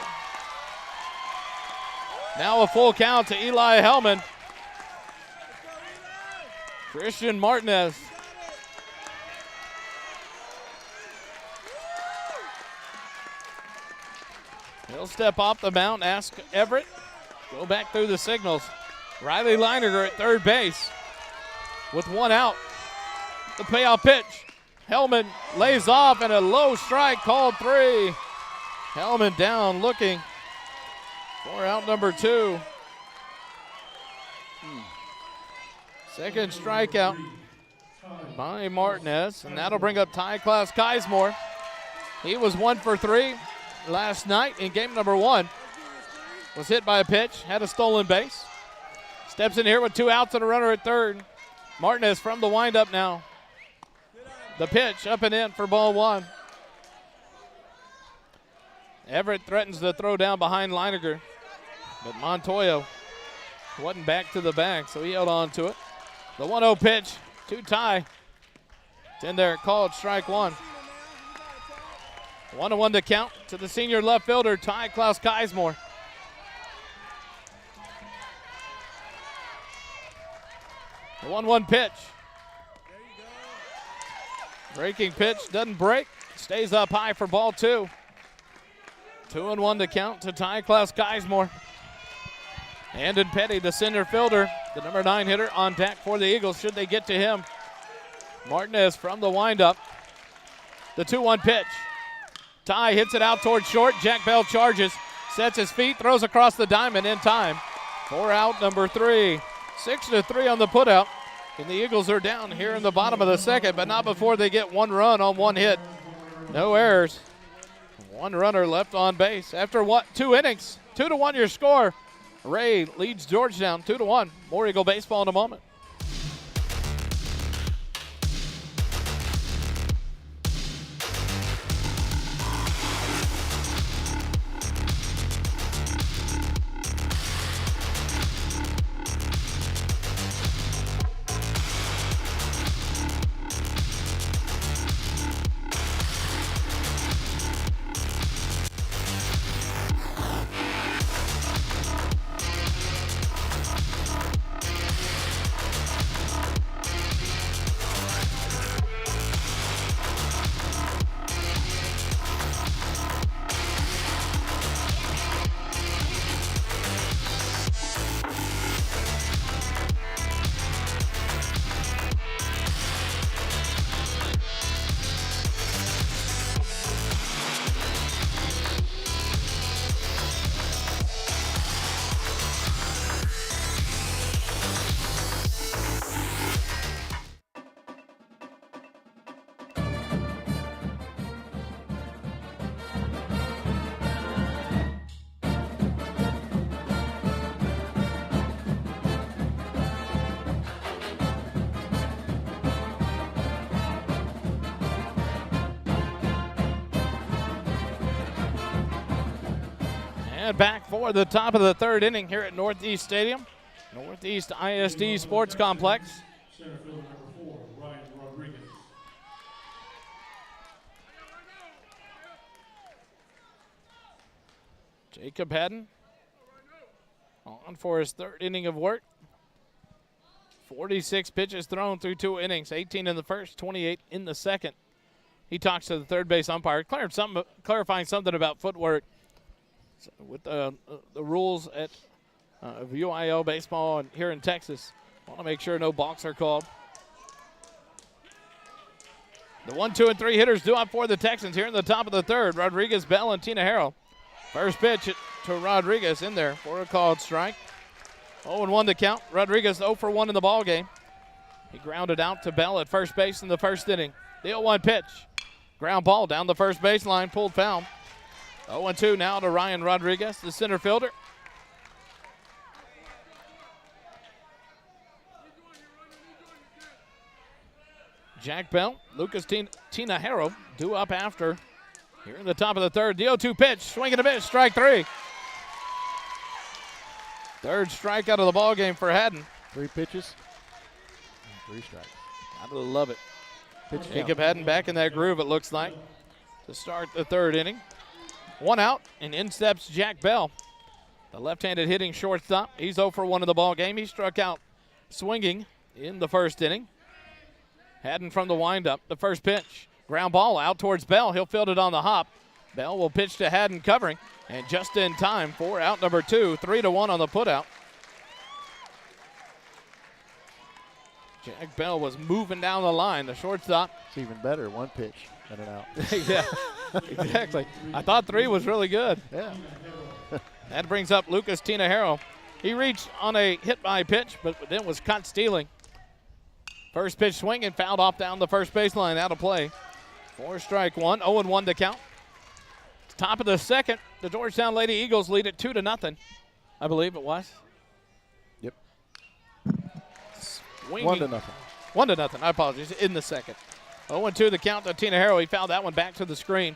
Now a full count to Eli Hellman. Christian Martinez. He'll step off the mound, ask Everett. Go back through the signals. Riley Leininger at third base with 1 out. The payoff pitch. Hellman lays off and a low strike called 3. Hellman down looking for out number 2. Second strikeout by Martinez, and that'll bring up Ty Klaus Keismore. He was 1 for 3 last night in game number 1. Was hit by a pitch, had a stolen base. Steps in here with 2 outs and a runner at third. Martinez from the windup now. The pitch up and in for ball 1. Everett threatens to throw down behind Leininger, but Montoya wasn't back to the bag, so he held on to it. The 1-0 pitch to Ty. It's in there, called strike 1. 1-1 to count to the senior left fielder, Ty Klaus Keismore. The 1-1 pitch. Breaking pitch doesn't break. Stays up high for ball 2. 2-1 to count to Ty Klaus Keismore. Andon Petty, the center fielder, the number 9 hitter on deck for the Eagles should they get to him. Martinez from the windup. The 2-1 pitch. Ty hits it out towards short. Jack Bell charges, sets his feet, throws across the diamond in time. 4 out, number 3. 6-3 on the putout. And the Eagles are down here in the bottom of the second, but not before they get 1 run on 1 hit. No errors. 1 runner left on base. After 2 innings, 2-1 your score. Ray leads Georgetown 2-1. More Eagle baseball in a moment. And back for the top of the third inning here at Northeast Stadium, Northeast ISD Sports Complex. Center fielder number 4, Ryan Rodriguez. Jacob Haddon on for his third inning of work. 46 pitches thrown through 2 innings, 18 in the first, 28 in the second. He talks to the third base umpire, clarifying something about footwork with the rules at UIL baseball and here in Texas. Want to make sure no balks are called. The 1, 2, and 3 hitters due up for the Texans here in the top of the third. Rodriguez, Bell, and Tina Harrell. First pitch to Rodriguez in there for a called strike. 0-1 to count. Rodriguez 0 for 1 in the ball game. He grounded out to Bell at first base in the first inning. The 0-1 pitch. Ground ball down the first baseline, pulled foul. 0-2 now to Ryan Rodriguez, the center fielder. Jack Bell, Lucas Tina Harrow due up after. Here in the top of the third, the 0-2 pitch, swing and a miss, strike 3. Third strikeout of the ball game for Haddon. 3 pitches, 3 strikes. Gotta love it. Pitch Jacob Haddon back in that groove, it looks like, to start the third inning. 1 out, and in steps Jack Bell, the left-handed hitting shortstop. He's 0 for 1 in the ball game. He struck out swinging in the first inning. Haddon from the windup, the first pitch. Ground ball out towards Bell. He'll field it on the hop. Bell will pitch to Haddon covering, and just in time for out number 2, 3-1 on the putout. Jack Bell was moving down the line, the shortstop. It's even better, 1 pitch and an out. Yeah, exactly. I thought 3 was really good. Yeah. That brings up Lucas Tina Harrell. He reached on a hit-by pitch, but then was caught stealing. First pitch swinging, fouled off down the first baseline, out of play. 4 strike 1, 0-1 to count. Top of the second, the Georgetown Lady Eagles lead it 2-0, I believe it was. Yep. Swinging. 1-0. 1-0, I apologize, in the second. 0-2 the count to Tina Harrell. He fouled that one back to the screen.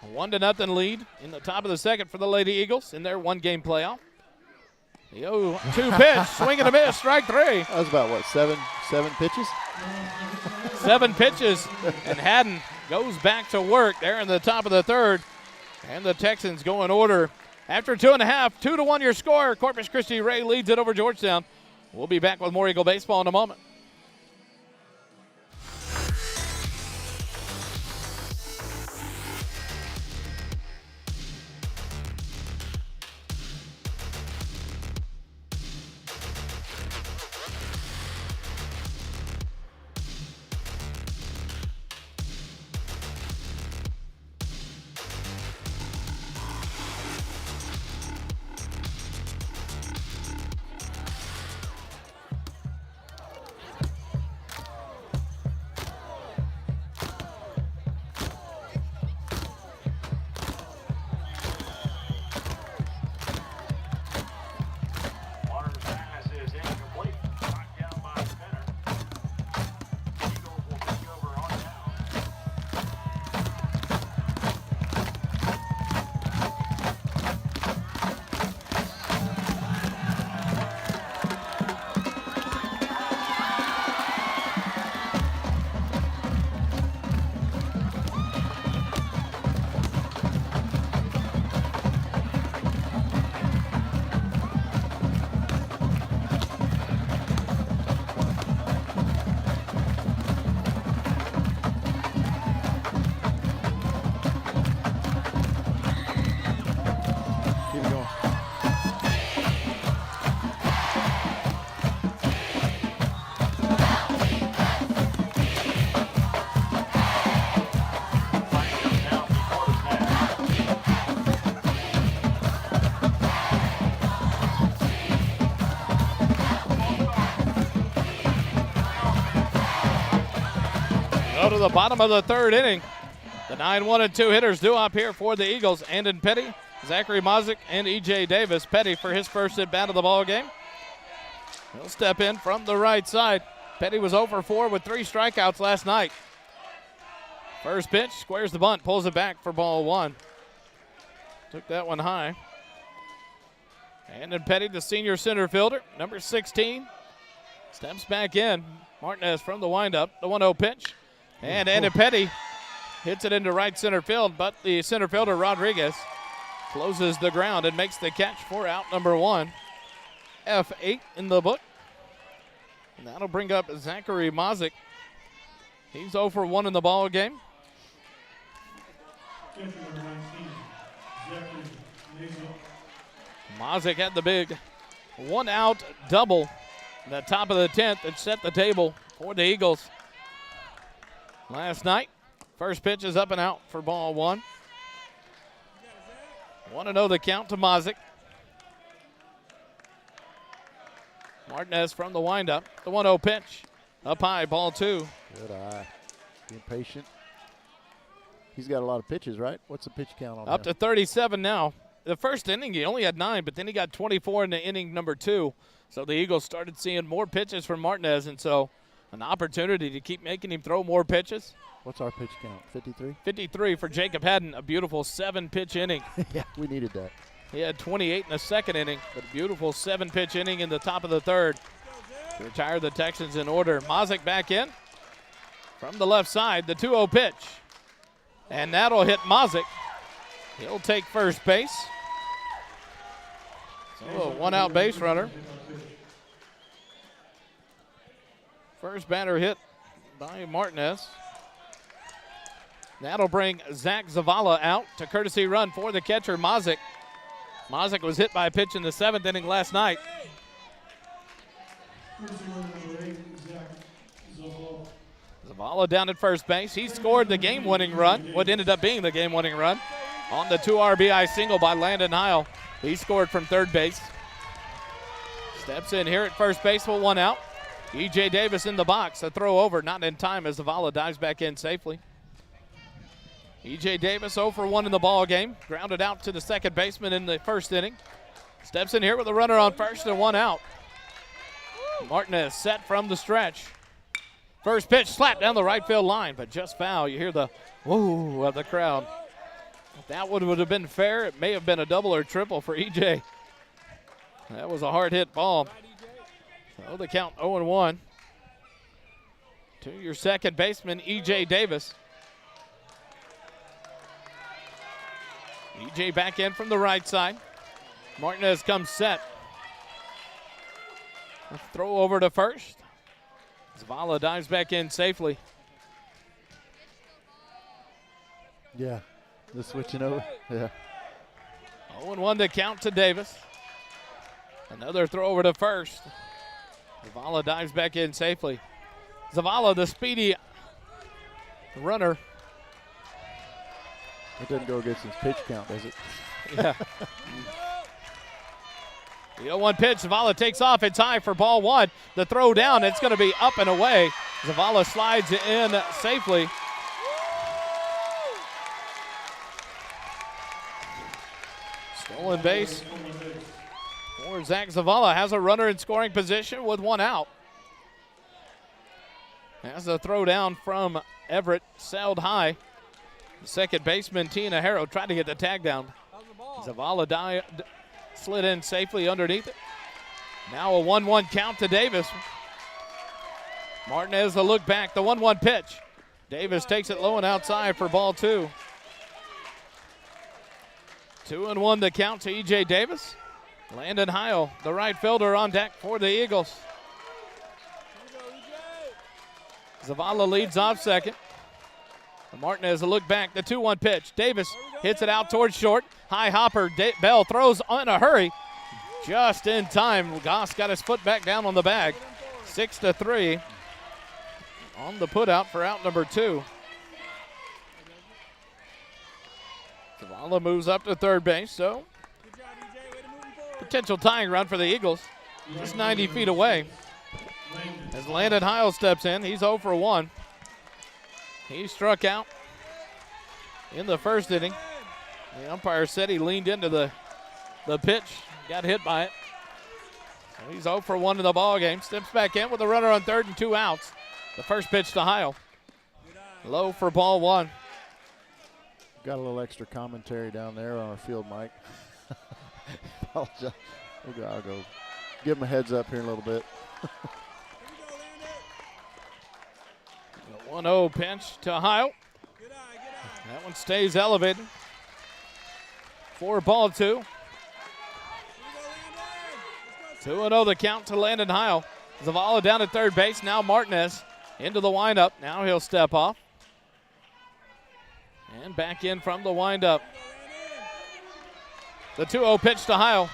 A 1-0 lead in the top of the second for the Lady Eagles in their 1-game playoff. The 0-2 pitch, swing and a miss, strike 3. That was about, what, 7 pitches? 7 pitches, and Haddon goes back to work there in the top of the third. And the Texans go in order. After 2.5, 2-1 your score. Corpus Christi Ray leads it over Georgetown. We'll be back with more Eagle baseball in a moment. Go to the bottom of the third inning. The 9-1 and 2 hitters due up here for the Eagles. Andon Petty, Zachary Mozick, and E.J. Davis. Petty for his first at-bat of the ball game. He'll step in from the right side. Petty was 0 for 4 with 3 strikeouts last night. First pitch, squares the bunt, pulls it back for ball 1. Took that one high. And Petty, the senior center fielder, number 16, steps back in. Martinez from the windup, the 1-0 pitch. And Andy Petty hits it into right center field, but the center fielder, Rodriguez, closes the ground and makes the catch for out number 1. F8 in the book. And that'll bring up Zachary Mazik. He's 0 for 1 in the ball game. Catcher number 19, Zachary Mazik. Mazik had the big 1-out double in the top of the 10th and set the table for the Eagles last night. First pitch is up and out for ball 1. 1-0 the count to Mazik. Martinez from the windup, the 1-0 pitch. Up high, ball 2. Good eye. Being patient. He's got a lot of pitches, right? What's the pitch count on Up him? to 37 now. The first inning, he only had 9, but then he got 24 in the inning number 2. So the Eagles started seeing more pitches from Martinez, and so an opportunity to keep making him throw more pitches. What's our pitch count? 53? 53 for Jacob Haddon, a beautiful 7-pitch inning. Yeah, we needed that. He had 28 in the second inning, but a beautiful 7-pitch inning in the top of the 3rd to retire the Texans in order. Mazik back in from the left side, the 2-0 pitch. And that'll hit Mazik. He'll take first base. So a 1-out base runner. First batter hit by Martinez. That'll bring Zach Zavala out to courtesy run for the catcher, Mazik. Mazik was hit by a pitch in the 7th inning last night. Zavala down at first base. He scored the game-winning run, what ended up being the game-winning run, on the 2 RBI single by Landon Heil. He scored from third base. Steps in here at first base with 1 out. E.J. Davis in the box. A throw over, not in time as Zavala dives back in safely. E.J. Davis 0 for 1 in the ball game. Grounded out to the second baseman in the first inning. Steps in here with a runner on first and 1 out. Martinez set from the stretch. First pitch slapped down the right field line, but just foul. You hear the whoa of the crowd. If that would have been fair, it may have been a double or triple for E.J. That was a hard hit ball. So the count 0-1 to your second baseman, E.J. Davis. E.J. back in from the right side. Martinez comes set. A throw over to first. Zavala dives back in safely. Yeah, the switching over. Yeah. 0-1 to count to Davis. Another throw over to first. Zavala dives back in safely. Zavala, the speedy runner. It doesn't go against his pitch count, does it? Yeah. The 0-1 pitch, Zavala takes off. It's high for ball 1. The throw down, it's going to be up and away. Zavala slides in safely. Stolen base for Zach Zavala. Has a runner in scoring position with 1 out. Has a throw down from Everett, sailed high. The second baseman, Tina Harrow, tried to get the tag down. Zavala slid in safely underneath it. Now a 1-1 count to Davis. Martinez a look back, the 1-1 pitch. Davis takes it low and outside for ball 2. 2-1 the count to E.J. Davis. Landon Heil, the right fielder, on deck for the Eagles. Zavala leads off second. Martinez a look back, the 2-1 pitch. Davis hits it out towards short. High hopper, Bell throws in a hurry. Just in time, Goss got his foot back down on the bag. 6-3 on the putout for out number 2. Zavala moves up to third base, so potential tying run for the Eagles. Just 90 feet away. As Landon Heil steps in, he's 0 for 1. He struck out in the first inning. The umpire said he leaned into the pitch, got hit by it. So he's 0 for 1 in the ball game. Steps back in with a runner on third and 2 outs. The first pitch to Heil. Low for ball 1. Got a little extra commentary down there on our field mic. Apologize. I'll go give him a heads up here in a little bit. The 1-0 pitch to Heil. That one stays elevated. 4-2. 2-0 the count to Landon Heil. Zavala down at third base. Now Martinez into the windup. Now he'll step off. And back in from the windup. The 2-0 pitch to Heil.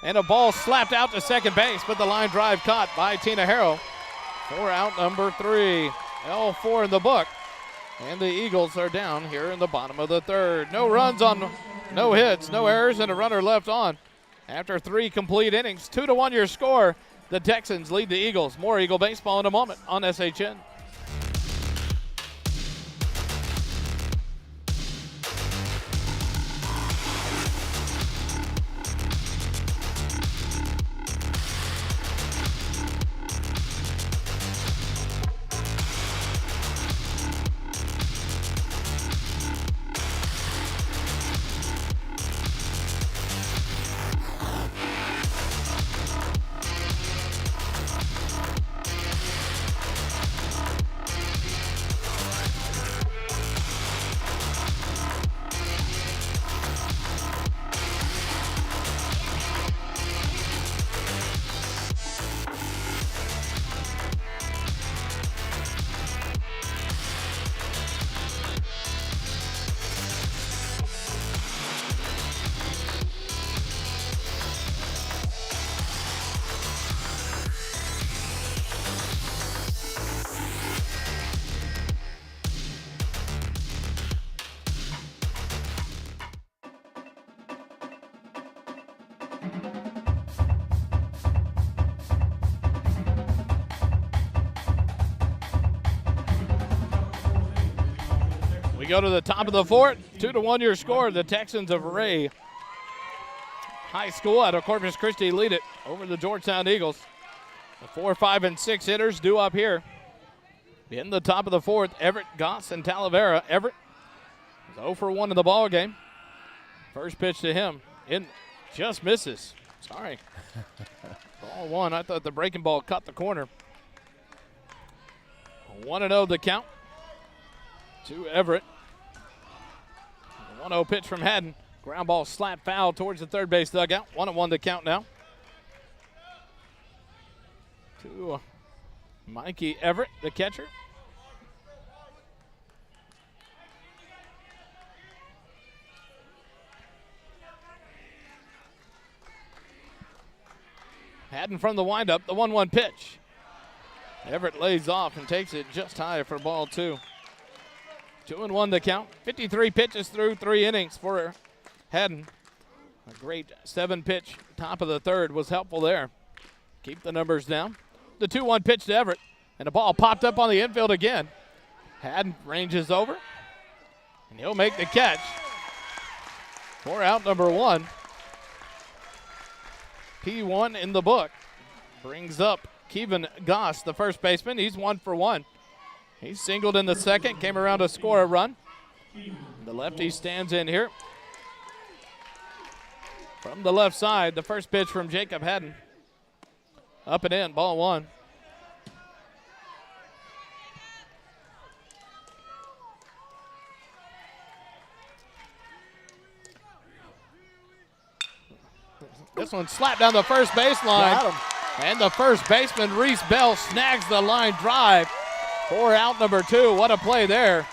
And a ball slapped out to second base, but the line drive caught by Tina Harrow for out number 3. L4 in the book. And the Eagles are down here in the bottom of the third. No runs on, no hits, no errors, and a runner left on. After 3 complete innings, 2-1 your score. The Texans lead the Eagles. More Eagle baseball in a moment on SHN. We go to the top of the fourth. 2-1 your score. The Texans of Ray High School out of Corpus Christi lead it over the Georgetown Eagles. The 4, 5, and 6 hitters due up here. In the top of the fourth, Everett, Goss, and Talavera. Everett is 0 for 1 in the ball game. First pitch to him. In just misses. Sorry. Ball 1. I thought the breaking ball cut the corner. 1-0 the count to Everett. 1-0 pitch from Haddon. Ground ball slap foul towards the third base dugout. 1-1 the count now. To Mikey Everett, the catcher. Haddon from the windup, the 1-1 pitch. Everett lays off and takes it just high for ball 2. 2-1 the count. 53 pitches through 3 innings for Haddon. A great 7-pitch top of the third was helpful there. Keep the numbers down. The 2-1 pitch to Everett, and the ball popped up on the infield again. Haddon ranges over, and he'll make the catch for out number 1. P1 in the book. Brings up Kevin Goss, the first baseman. He's 1 for 1. He singled in the second, came around to score a run. The lefty stands in here. From the left side, the first pitch from Jacob Haddon. Up and in, ball 1. This one slapped down the first baseline. And the first baseman, Reese Bell, snags the line drive for out number 2. What a play there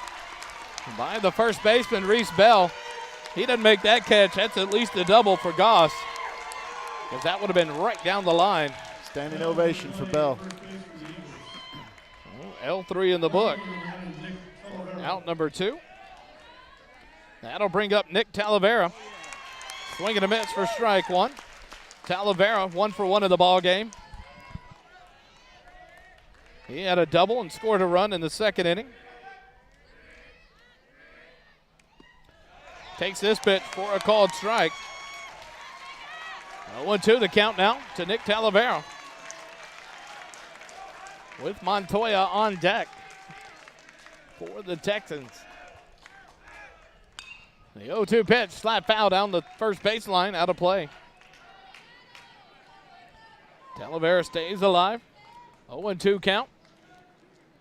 by the first baseman, Reese Bell. He doesn't make that catch. That's at least a double for Goss, because that would have been right down the line. Standing ovation for Bell. L3 in the book. Out number 2. That'll bring up Nick Talavera. Swing and a miss for strike 1. Talavera 1 for 1 in the ball game. He had a double and scored a run in the second inning. Takes this pitch for a called strike. 0-2 the count now to Nick Talavera, with Montoya on deck for the Texans. The 0-2 pitch, slap foul down the first baseline, out of play. Talavera stays alive. 0-2 count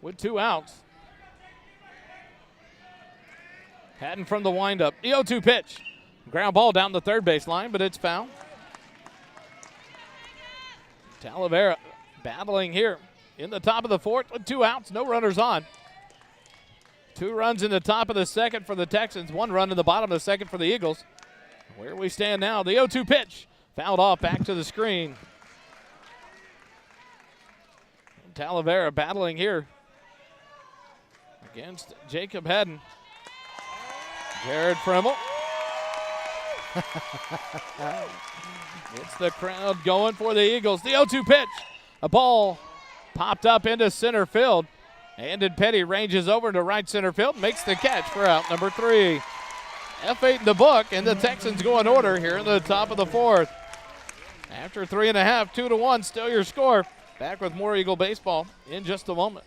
with 2 outs. Hatton from the windup. The 0-2 pitch. Ground ball down the third baseline, but it's foul. Talavera battling here in the top of the fourth with 2 outs, no runners on. 2 runs in the top of the second for the Texans, 1 run in the bottom of the second for the Eagles. Where we stand now, the 0-2 pitch. Fouled off back to the screen. Talavera battling here against Jacob Hatton. Jared Fremmel. It's the crowd going for the Eagles. The 0-2 pitch. A ball popped up into center field. Andon Petty ranges over to right center field, makes the catch for out number 3. F8 in the book, and the Texans go in order here in the top of the fourth. After 3.5, 2-1, still your score. Back with more Eagle baseball in just a moment.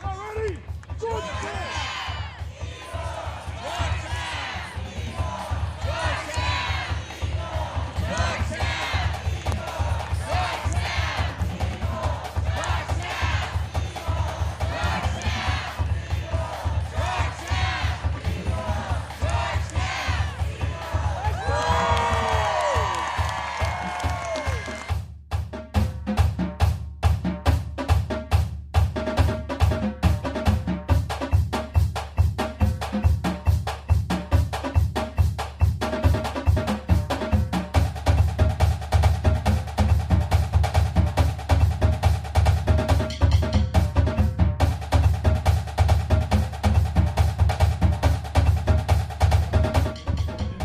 Already! Georgetown!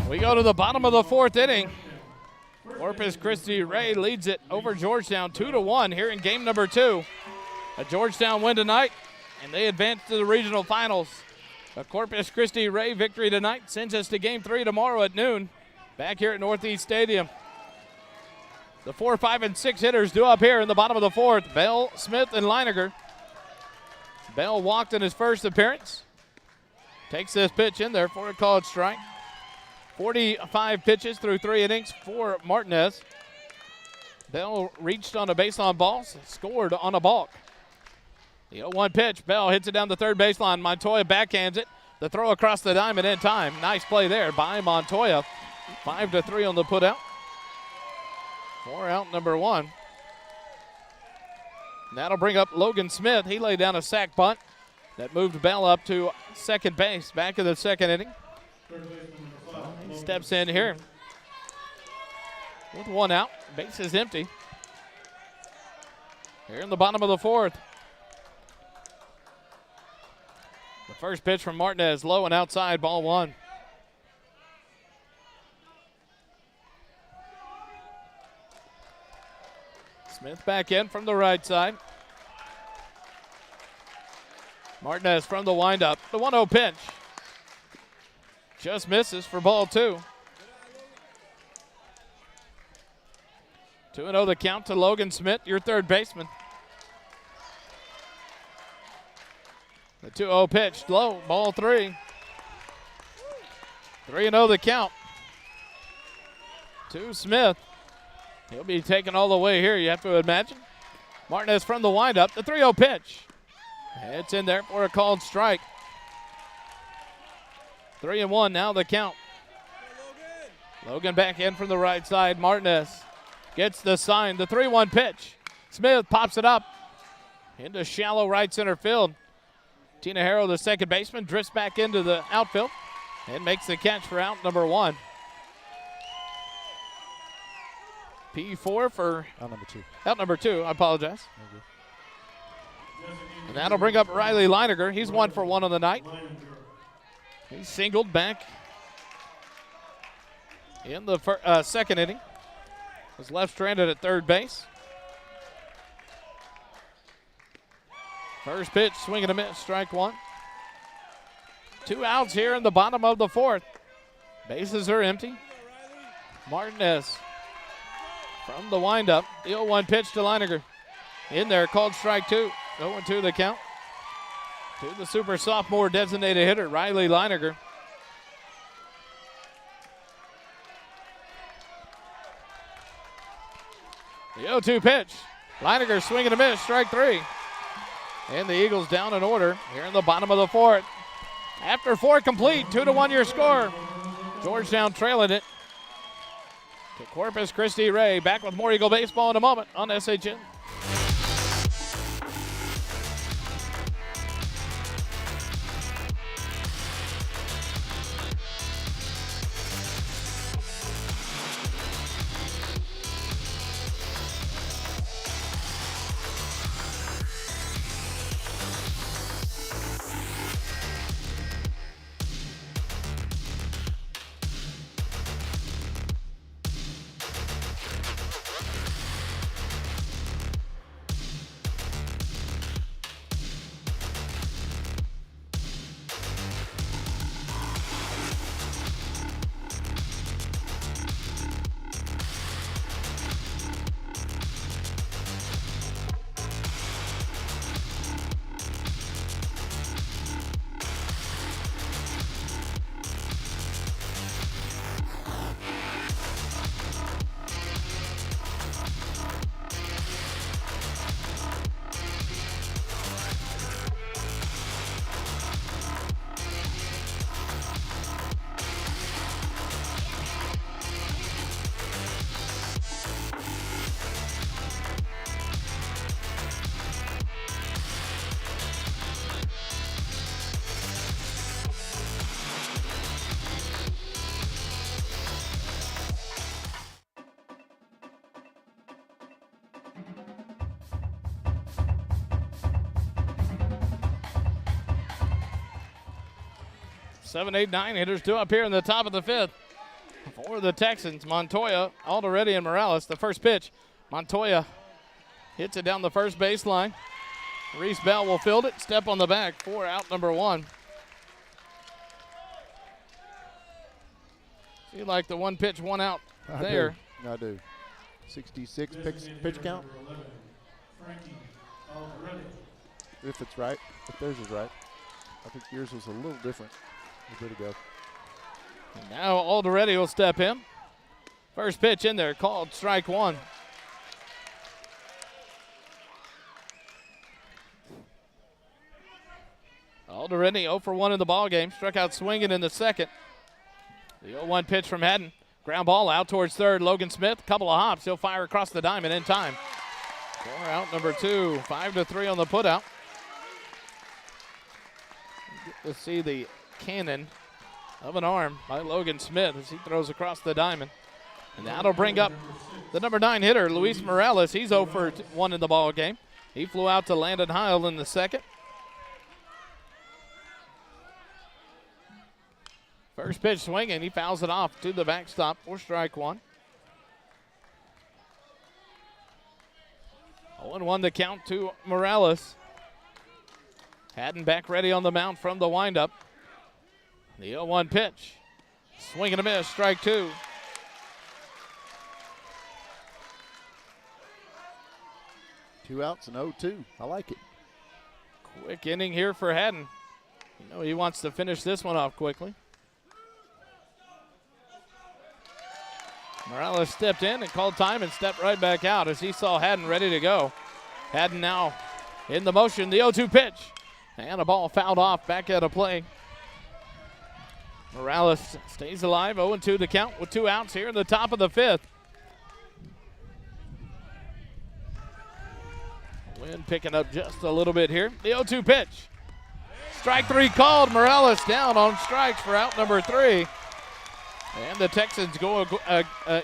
We go to the bottom of the fourth inning. Corpus Christi Ray leads it over Georgetown 2-1 here in game number 2. A Georgetown win tonight, and they advance to the regional finals. A Corpus Christi Ray victory tonight sends us to game 3 tomorrow at noon back here at Northeast Stadium. The 4, 5, and 6 hitters due up here in the bottom of the fourth. Bell, Smith, and Leiniger. Bell walked in his first appearance. Takes this pitch in there for a called strike. 45 pitches through 3 innings for Martinez. Bell reached on a base on balls, scored on a balk. The 0-1 pitch, Bell hits it down the third baseline. Montoya backhands it. The throw across the diamond in time. Nice play there by Montoya. 5-3 on the putout. 4 out number 1. That'll bring up Logan Smith. He laid down a sac bunt that moved Bell up to second base back in the second inning. He steps in here with 1 out. Base is empty. Here in the bottom of the fourth. The first pitch from Martinez, low and outside, ball 1. Smith back in from the right side. Martinez from the windup. The 1-0 pitch. Just misses for ball 2. 2-0 the count to Logan Smith, your third baseman. The 2-0 pitch, low, ball 3. 3-0 the count to Smith. He'll be taken all the way here, you have to imagine. Martinez from the windup, the 3-0 pitch. It's in there for a called strike. 3-1 now the count. Logan back in from the right side. Martinez gets the sign. The 3-1 pitch. Smith pops it up into shallow right center field. Tina Harrow, the second baseman, drifts back into the outfield and makes the catch for out number 1. P4 for Out number 2. out number 2. I apologize. And that'll bring up Riley Leininger. He's 1 for 1 on the night. He singled back in the second inning. Was left stranded at third base. First pitch, swing and a miss, strike 1. 2 outs here in the bottom of the 4th. Bases are empty. Martinez from the windup. The 0-1 pitch to Leininger. In there, called strike 2. 0-2 the count. To the super sophomore designated hitter, Riley Leininger. The 0-2 pitch. Leininger swinging a miss, strike 3. And the Eagles down in order here in the bottom of the 4th. After 4 complete, 2-1 your score. Georgetown trailing it to Corpus Christi Ray. Back with more Eagle baseball in a moment on SHN. Seven, 8, 9 hitters due up here in the top of the 5th. For the Texans, Montoya, Alderete, and Morales. The first pitch, Montoya hits it down the first baseline. Reese Bell will field it, step on the back for out number 1. See like the 1 pitch, 1 out there. I do. 66 pitch count. If it's right, if theirs is right. I think yours was a little different a bit ago. And now Alderete will step in. First pitch in there, called strike 1. Alderete 0 for 1 in the ball game. Struck out swinging in the second. The 0-1 pitch from Haddon. Ground ball out towards third. Logan Smith, couple of hops. He'll fire across the diamond in time. For out number 2. 5-3 on the putout. Get to see the cannon of an arm by Logan Smith as he throws across the diamond. And that'll bring up the number 9 hitter, Luis Morales. He's 0 for 1 in the ball game. He flew out to Landon Heil in the second. First pitch swinging, he fouls it off to the backstop for strike 1. 0-1 the count to Morales. Haddon back ready on the mound from the windup. The 0-1 pitch. Swing and a miss, strike 2. Two outs and 0-2. I like it. Quick inning here for Haddon. You know he wants to finish this one off quickly. Morales stepped in and called time and stepped right back out as he saw Haddon ready to go. Haddon now in the motion, the 0-2 pitch. And a ball fouled off back out of play. Morales stays alive, 0-2 the count with 2 outs here in the top of the 5th. Wind picking up just a little bit here. The 0-2 pitch. Strike 3 called. Morales down on strikes for out number 3. And the Texans go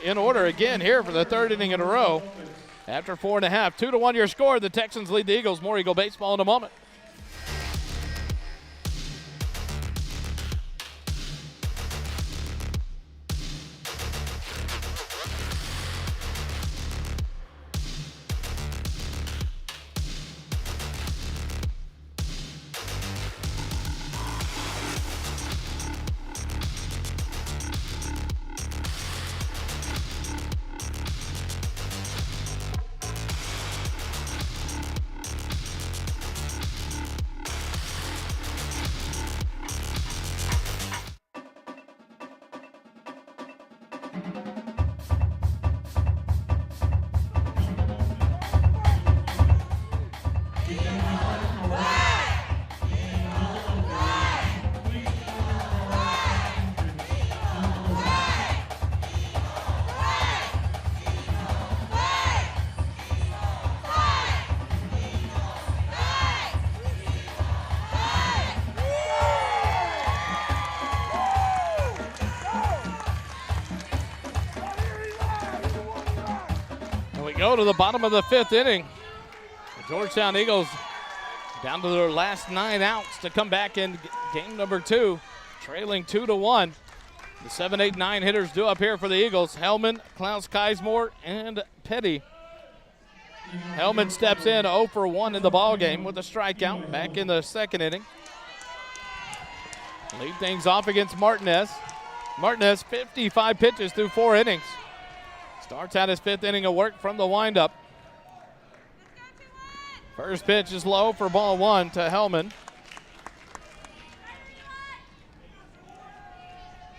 in order again here for the third inning in a row. After 4.5, 2-1 your score. The Texans lead the Eagles. More Eagle baseball in a moment. Go to the bottom of the fifth inning. The Georgetown Eagles down to their last 9 outs to come back in game number 2, trailing 2-1. The 7, 8, 9 hitters due up here for the Eagles. Hellman, Klaus Keismore, and Petty. Hellman steps in 0 for 1 in the ball game with a strikeout back in the second inning. Lead things off against Martinez. Martinez 55 pitches through 4 innings. Starts out his 5th inning of work from the windup. First pitch is low for ball 1 to Hellman.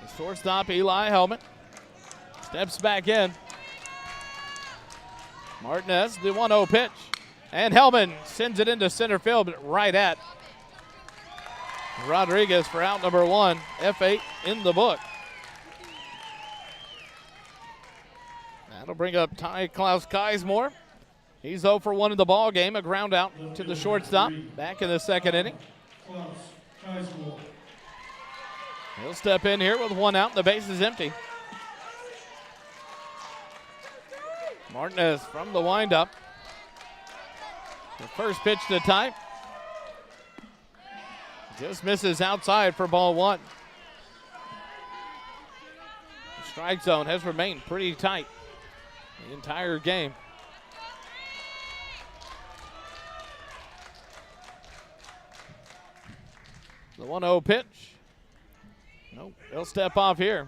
The shortstop, Eli Hellman, steps back in. Martinez, the 1-0 pitch. And Hellman sends it into center field, but right at Rodriguez for out number 1, F8 in the book. That'll bring up Klaus Keismore. He's 0 for 1 in the ball game. A ground out to the shortstop back in the second inning. He'll step in here with 1 out. The base is empty. Martinez from the windup. The first pitch to Ty. Just misses outside for ball 1. The strike zone has remained pretty tight the entire game. The 1-0 pitch. Nope, he'll step off here.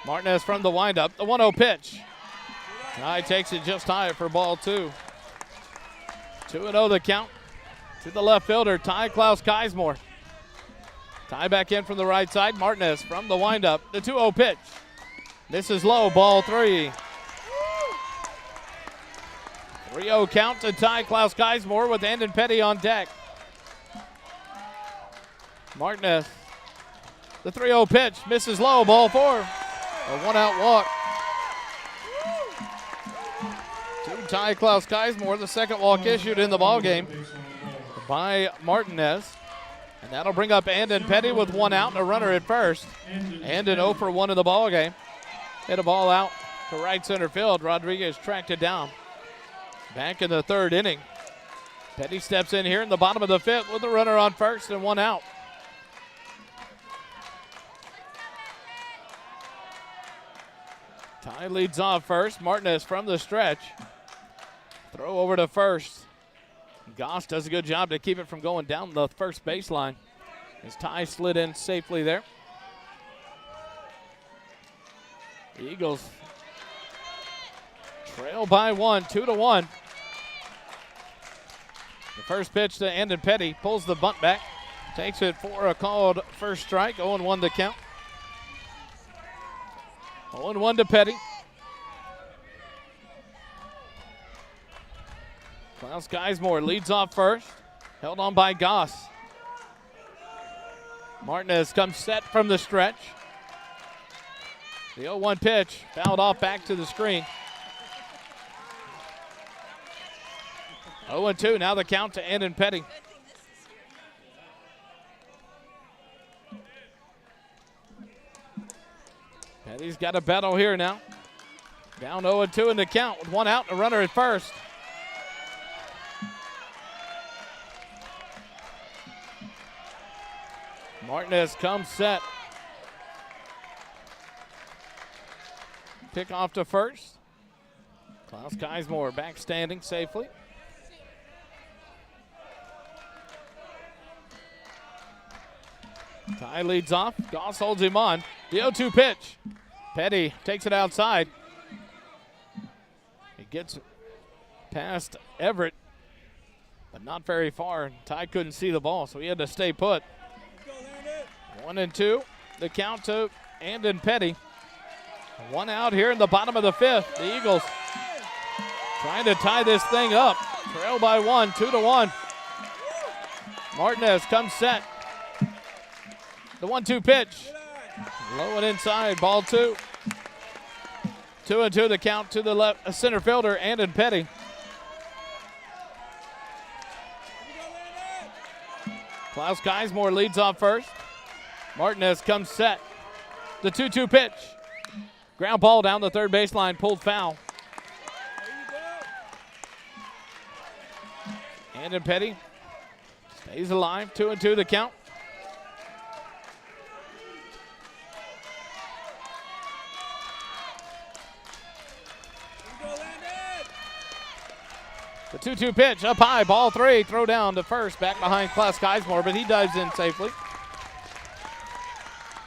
Martinez from the windup. The 1-0 pitch. Ty takes it just high for ball 2. 2-0 the count to the left fielder, Klaus Keismore. Ty back in from the right side. Martinez from the windup. The 2-0 pitch. This is low, ball 3. 3-0 count to Klaus Keismore with Andon Petty on deck. Martinez. The 3-0 pitch misses low, ball 4. A 1-out walk to Klaus Keismore. The second walk issued in the ball game by Martinez. And that'll bring up Andon Petty with 1 out and a runner at first. Andon 0 for 1 in the ball game. Hit a ball out to right center field. Rodriguez tracked it down. Back in the third inning. Petty steps in here in the bottom of the 5th with a runner on first and 1 out. Ty leads off first. Martinez from the stretch. Throw over to first. Goss does a good job to keep it from going down the first baseline. As Ty slid in safely there. The Eagles trail by 1, 2-1. The first pitch to Andon Petty, pulls the bunt back, takes it for a called first strike, 0-1 to count. 0-1 to Petty. Klaus Keismore leads off first, held on by Goss. Martinez comes set from the stretch. The 0-1 pitch fouled off back to the screen. 0-2, now the count to Andon Petty. He's got a battle here now. Down 0-2 in the count with one out and a runner at first. Martinez comes set. Pick off to first. Klaus Geismore back standing safely. Ty leads off. Goss holds him on. The 0-2 pitch. Petty takes it outside. He gets past Everett, but not very far. Ty couldn't see the ball, so he had to stay put. 1-2. The count to Andon Petty. One out here in the bottom of the fifth. The Eagles trying to tie this thing up. Trail by one, 2-1. Martinez comes set. The 1-2 pitch. Low and inside, ball two. 2-2 the count to the left center fielder, Andon Petty. Klaus Geismore leads off first. Martinez comes set. The 2-2 pitch. Ground ball down the third baseline, pulled foul. Andon Petty stays alive, 2-2 the count. The 2-2 pitch up high, ball three, throw down to first, back behind Klaus Geismore, but he dives in safely.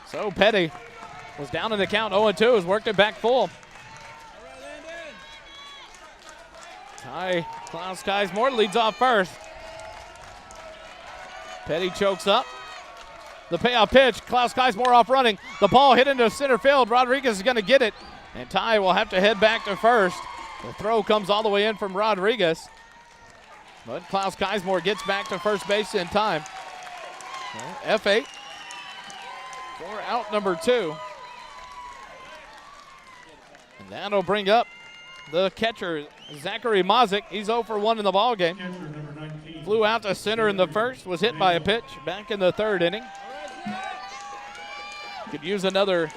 So Petty was down in the count, 0-2, has worked it back full. Klaus Geismore leads off first. Petty chokes up. The payoff pitch, Klaus Geismore off running. The ball hit into center field. Rodriguez is going to get it, and Ty will have to head back to first. The throw comes all the way in from Rodriguez, but Klaus Geismore gets back to first base in time. Well, F8 for out number two. And that'll bring up the catcher, Zachary Mazik. He's 0 for 1 in the ball game. Flew out to center in the first, was hit by a pitch back in the third inning. Could use another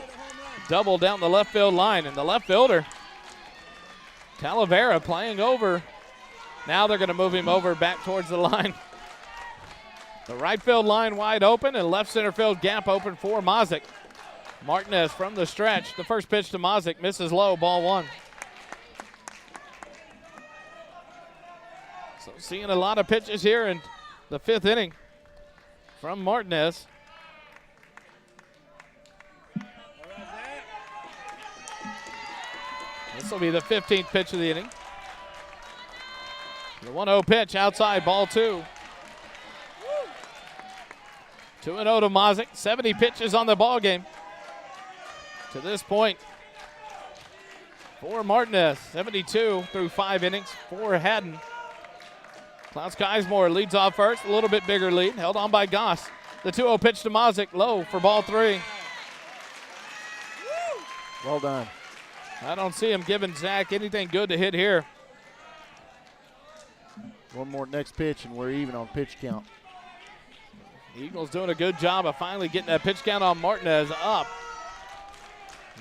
double down the left field line, and the left fielder, Talavera, playing over. Now they're going to move him over back towards the line. The right field line wide open and left center field gap open for Mazik. Martinez from the stretch. The first pitch to Mazik misses low, ball one. So seeing a lot of pitches here in the fifth inning from Martinez. This will be the 15th pitch of the inning. The 1-0 pitch outside, ball two. 2-0 to Mazik. 70 pitches on the ball game to this point for Martinez. 72 through 5 innings for Haddon. Klaus Geismore leads off first. A little bit bigger lead, held on by Goss. The 2-0 pitch to Mazik, low for ball three. Well done. I don't see him giving Zach anything good to hit here. One more next pitch, and we're even on pitch count. The Eagles doing a good job of finally getting that pitch count on Martinez up.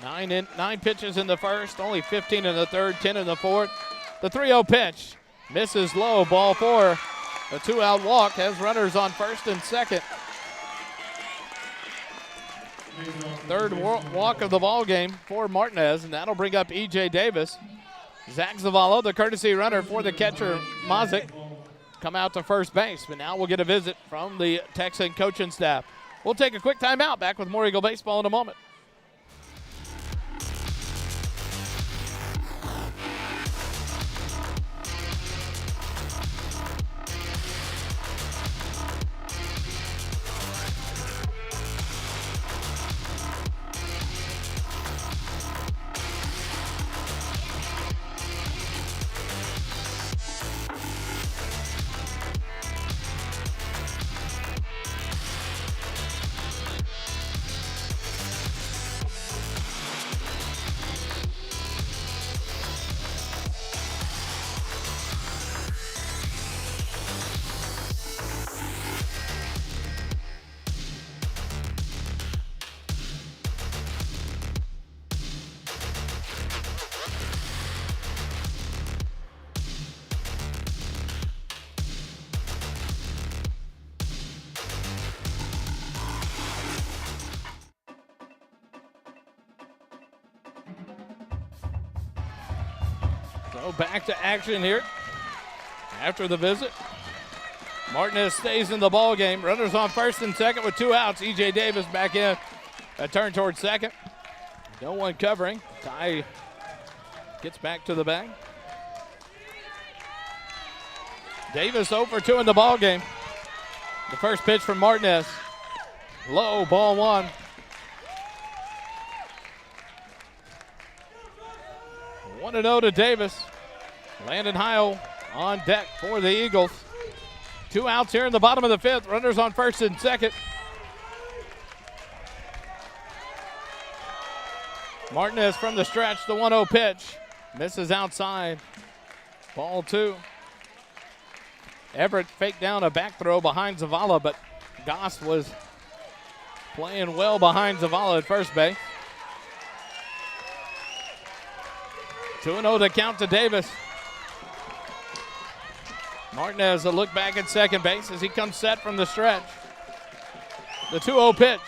9 pitches in the first, only 15 in the third, 10 in the fourth. The 3-0 pitch misses low, ball four. A 2-out walk has runners on first and second. Third walk of the ball game for Martinez, and that'll bring up E.J. Davis. Zach Zavallo, the courtesy runner for the catcher, Mazik, come out to first base. But now we'll get a visit from the Texan coaching staff. We'll take a quick timeout. Back with more Eagle baseball in a moment. So back to action here after the visit. Martinez stays in the ball game. Runners on first and second with 2 outs. E.J. Davis back in. A turn towards second. No one covering. Ty gets back to the bag. Davis 0 for 2 in the ball game. The first pitch from Martinez. Low, ball 1. 1-0 to Davis. Landon Heil on deck for the Eagles. 2 outs here in the bottom of the 5th. Runners on first and second. Martinez from the stretch, the 1-0 pitch. Misses outside. Ball 2. Everett faked down a back throw behind Zavala, but Goss was playing well behind Zavala at first base. 2-0 to count to Davis. Martinez a look back at second base as he comes set from the stretch. The 2-0 pitch.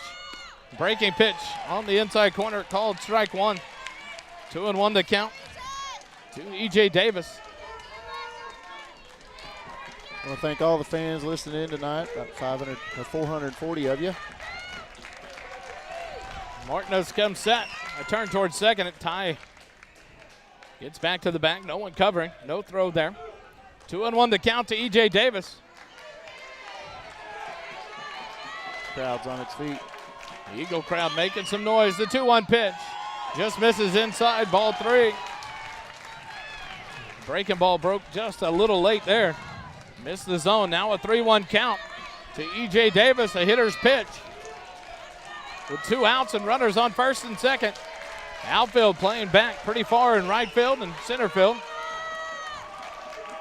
Breaking pitch on the inside corner, called strike 1. 2-1 to count to E.J. Davis. I want to thank all the fans listening in tonight, about 500 or 440 of you. Martinez comes set. A turn towards second. Ty gets back to the back. No one covering. No throw there. 2-1 to count to E.J. Davis. Crowd's on its feet. The Eagle crowd making some noise. The 2-1 pitch just misses inside. Ball 3. Breaking ball broke just a little late there. Missed the zone. Now a 3-1 count to E.J. Davis, a hitter's pitch. With 2 outs and runners on first and second. Outfield playing back pretty far in right field and center field.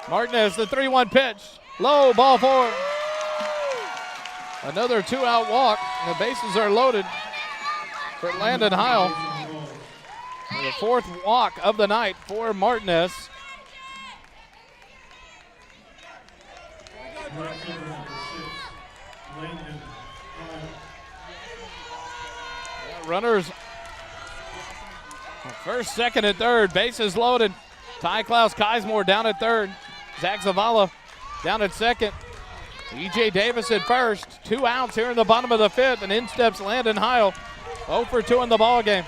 Martinez, the 3-1 pitch. Low, ball 4. Another 2-out walk. The bases are loaded for Landon Heil. The 4th walk of the night for Martinez. Runners first, second, and third. Bases loaded. Ty Klaus Keismore down at third. Zach Zavala down at second. E.J. Davis at first. 2 outs here in the bottom of the 5th, and in steps Landon Heil. 0 for 2 in the ball game.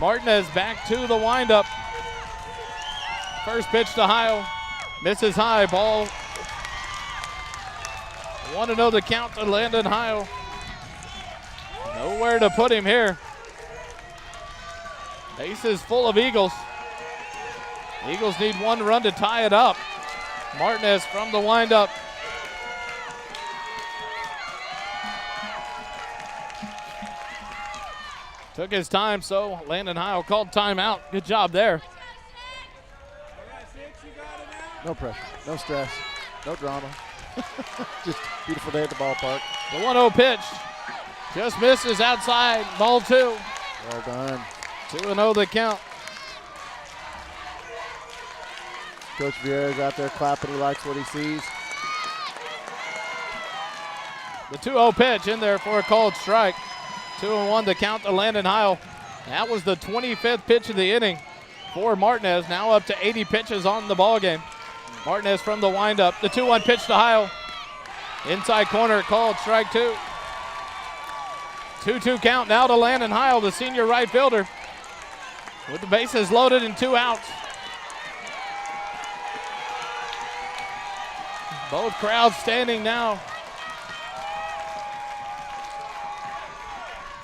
Martinez back to the windup. First pitch to Heil. Misses high. Ball 1-0 the count to Landon Heil. Nowhere to put him here. Bases full of Eagles. Eagles need 1 run to tie it up. Martinez from the windup. Took his time, so Landon Heil called timeout. Good job there. No pressure, no stress, no drama. Just beautiful day at the ballpark. The 1-0 pitch just misses outside. Ball 2. Well done. 2-0 the count. Coach Vieira's out there clapping. He likes what he sees. The 2-0 pitch in there for a called strike. 2-1 to count to Landon Heil. That was the 25th pitch of the inning for Martinez. Now up to 80 pitches on the ball game. Martinez from the windup. The 2-1 pitch to Heil. Inside corner, called strike 2. 2-2 count now to Landon Heil, the senior right fielder, with the bases loaded and 2 outs. Both crowds standing now.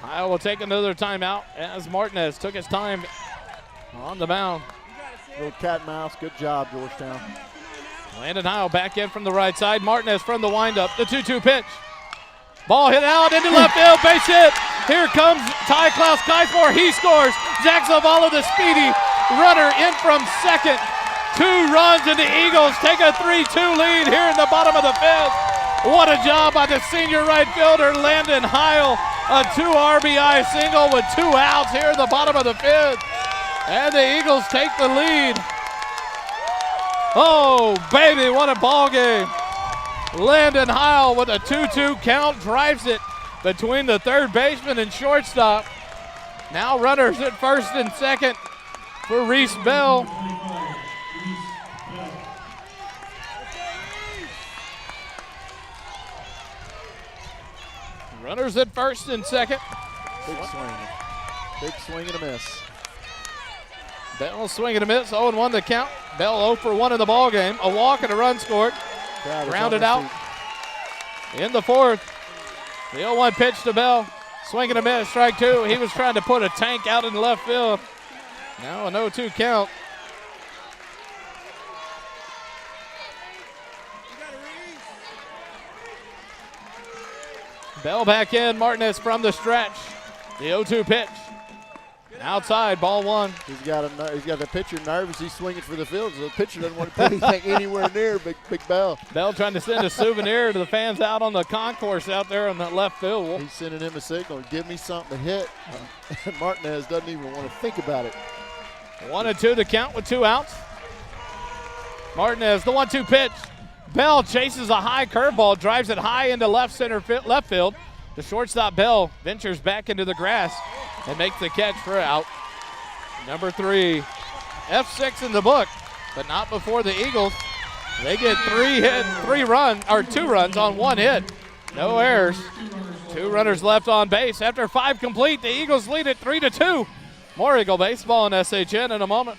Heil will take another timeout as Martinez took his time on the mound. Little cat and mouse. Good job, Georgetown. Landon Heil back in from the right side. Martinez from the windup. The 2-2 pitch. Ball hit out into left field. Base hit. Here comes Ty Klaus Keismore. He scores. Zach Zavala, the speedy runner, in from second. 2 runs, and the Eagles take a 3-2 lead here in the bottom of the 5th. What a job by the senior right fielder, Landon Heil. A 2 RBI single with 2 outs here in the bottom of the 5th. And the Eagles take the lead. Oh, baby, what a ball game. Landon Heil with a 2-2 count drives it between the third baseman and shortstop. Now runners at first and second for Reese Bell. Runners at first and second. Big swing. Big swing and a miss. Bell swinging a miss, 0-1 the count. Bell 0 for 1 in the ball game. A walk and a run scored. Grounded out in the fourth. The 0-1 pitch to Bell. Swinging a miss, strike 2. He was trying to put a tank out in left field. Now an 0-2 count. Bell back in. Martinez from the stretch. The 0-2 pitch. Outside, ball 1. He's got the pitcher nervous. He's swinging for the field, so the pitcher doesn't want to put anything anywhere near Big Bell. Bell trying to send a souvenir to the fans out on the concourse out there on the left field. He's sending him a signal. Give me something to hit. And Martinez doesn't even want to think about it. 1-2 to count with 2 outs. Martinez, the 1-2 pitch. Bell chases a high curveball, drives it high into left field. The shortstop Bell ventures back into the grass and makes the catch for out. Number 3, F6 in the book, but not before the Eagles. They get 2 runs on 1 hit. No errors. 2 runners left on base. After 5 complete, the Eagles lead it 3-2. More Eagle baseball and SHN in a moment.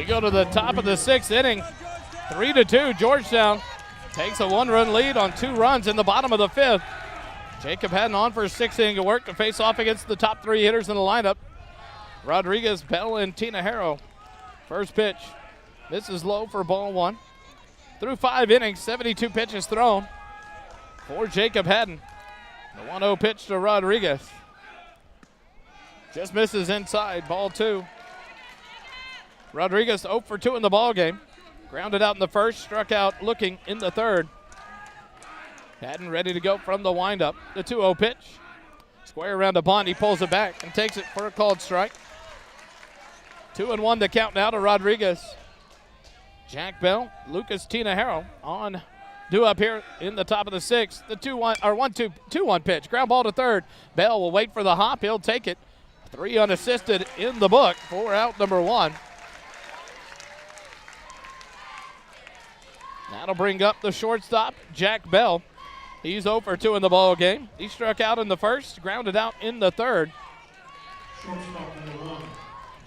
Go to the top of the 6th inning. 3-2, Georgetown takes a 1-run lead on 2 runs in the bottom of the 5th. Jacob Haddon on for his 6th inning of work to face off against the top 3 hitters in the lineup. Rodriguez, Bell, and Tina Harrow. First pitch misses low for ball 1. Through 5 innings, 72 pitches thrown for Jacob Haddon. The 1-0 pitch to Rodriguez. Just misses inside, ball 2. Rodriguez 0 for 2 in the ball game. Grounded out in the first, struck out looking in the third. Haddon ready to go from the windup. The 2-0 pitch. Square around to Bond. He pulls it back and takes it for a called strike. 2-1 to count now to Rodriguez. Jack Bell, Lucas Tina Harrow on due up here in the top of the 6th. The 2-1 pitch. Ground ball to third. Bell will wait for the hop. He'll take it. 3 unassisted in the book for out number 1. That'll bring up the shortstop, Jack Bell. He's 0 for 2 in the ball game. He struck out in the first, grounded out in the third. Shortstop number 1,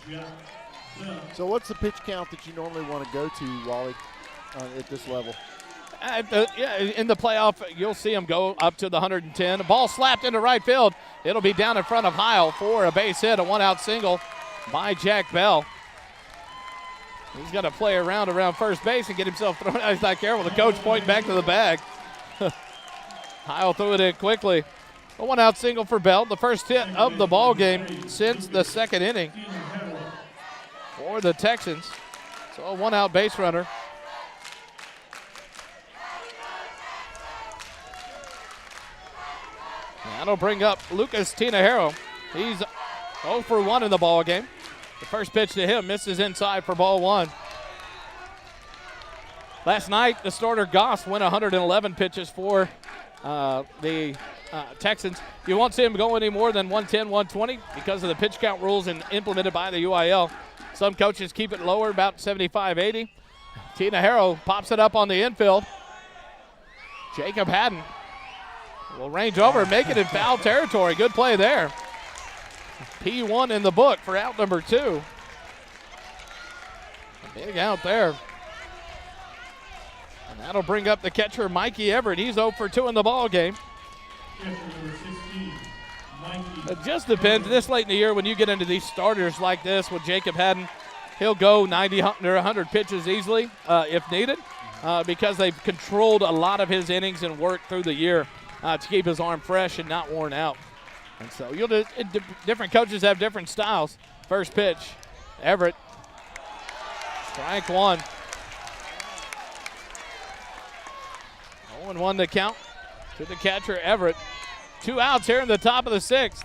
Jack Bell. So what's the pitch count that you normally want to go to, Wally, at this level? In the playoff, you'll see him go up to the 110. The ball slapped into right field. It'll be down in front of Heil for a base hit, a 1-out single by Jack Bell. He's got to play around first base and get himself thrown out. He's not careful. The coach pointing back to the bag. Heil threw it in quickly. A 1-out single for Bell. The first hit of the ball game since the 2nd inning for the Texans. So a 1-out base runner. That'll bring up Lucas Tina Harrow. He's 0 for 1 in the ball game. The first pitch to him misses inside for ball 1. Last night, the starter Goss went 111 pitches for the Texans. You won't see him go any more than 110, 120 because of the pitch count rules implemented by the UIL. Some coaches keep it lower, about 75, 80. Tina Harrow pops it up on the infield. Jacob Haddon will range over and make it in foul territory. Good play there. P1 in the book for out number 2. Big out there. And that'll bring up the catcher, Mikey Everett. He's 0 for 2 in the ball game. It just depends. This late in the year, when you get into these starters like this with Jacob Haddon, he'll go 90 or 100 pitches easily if needed because they've controlled a lot of his innings and worked through the year to keep his arm fresh and not worn out. And so different coaches have different styles. First pitch, Everett. Strike 1. 0-1 to count to the catcher, Everett. 2 outs here in the top of the 6th.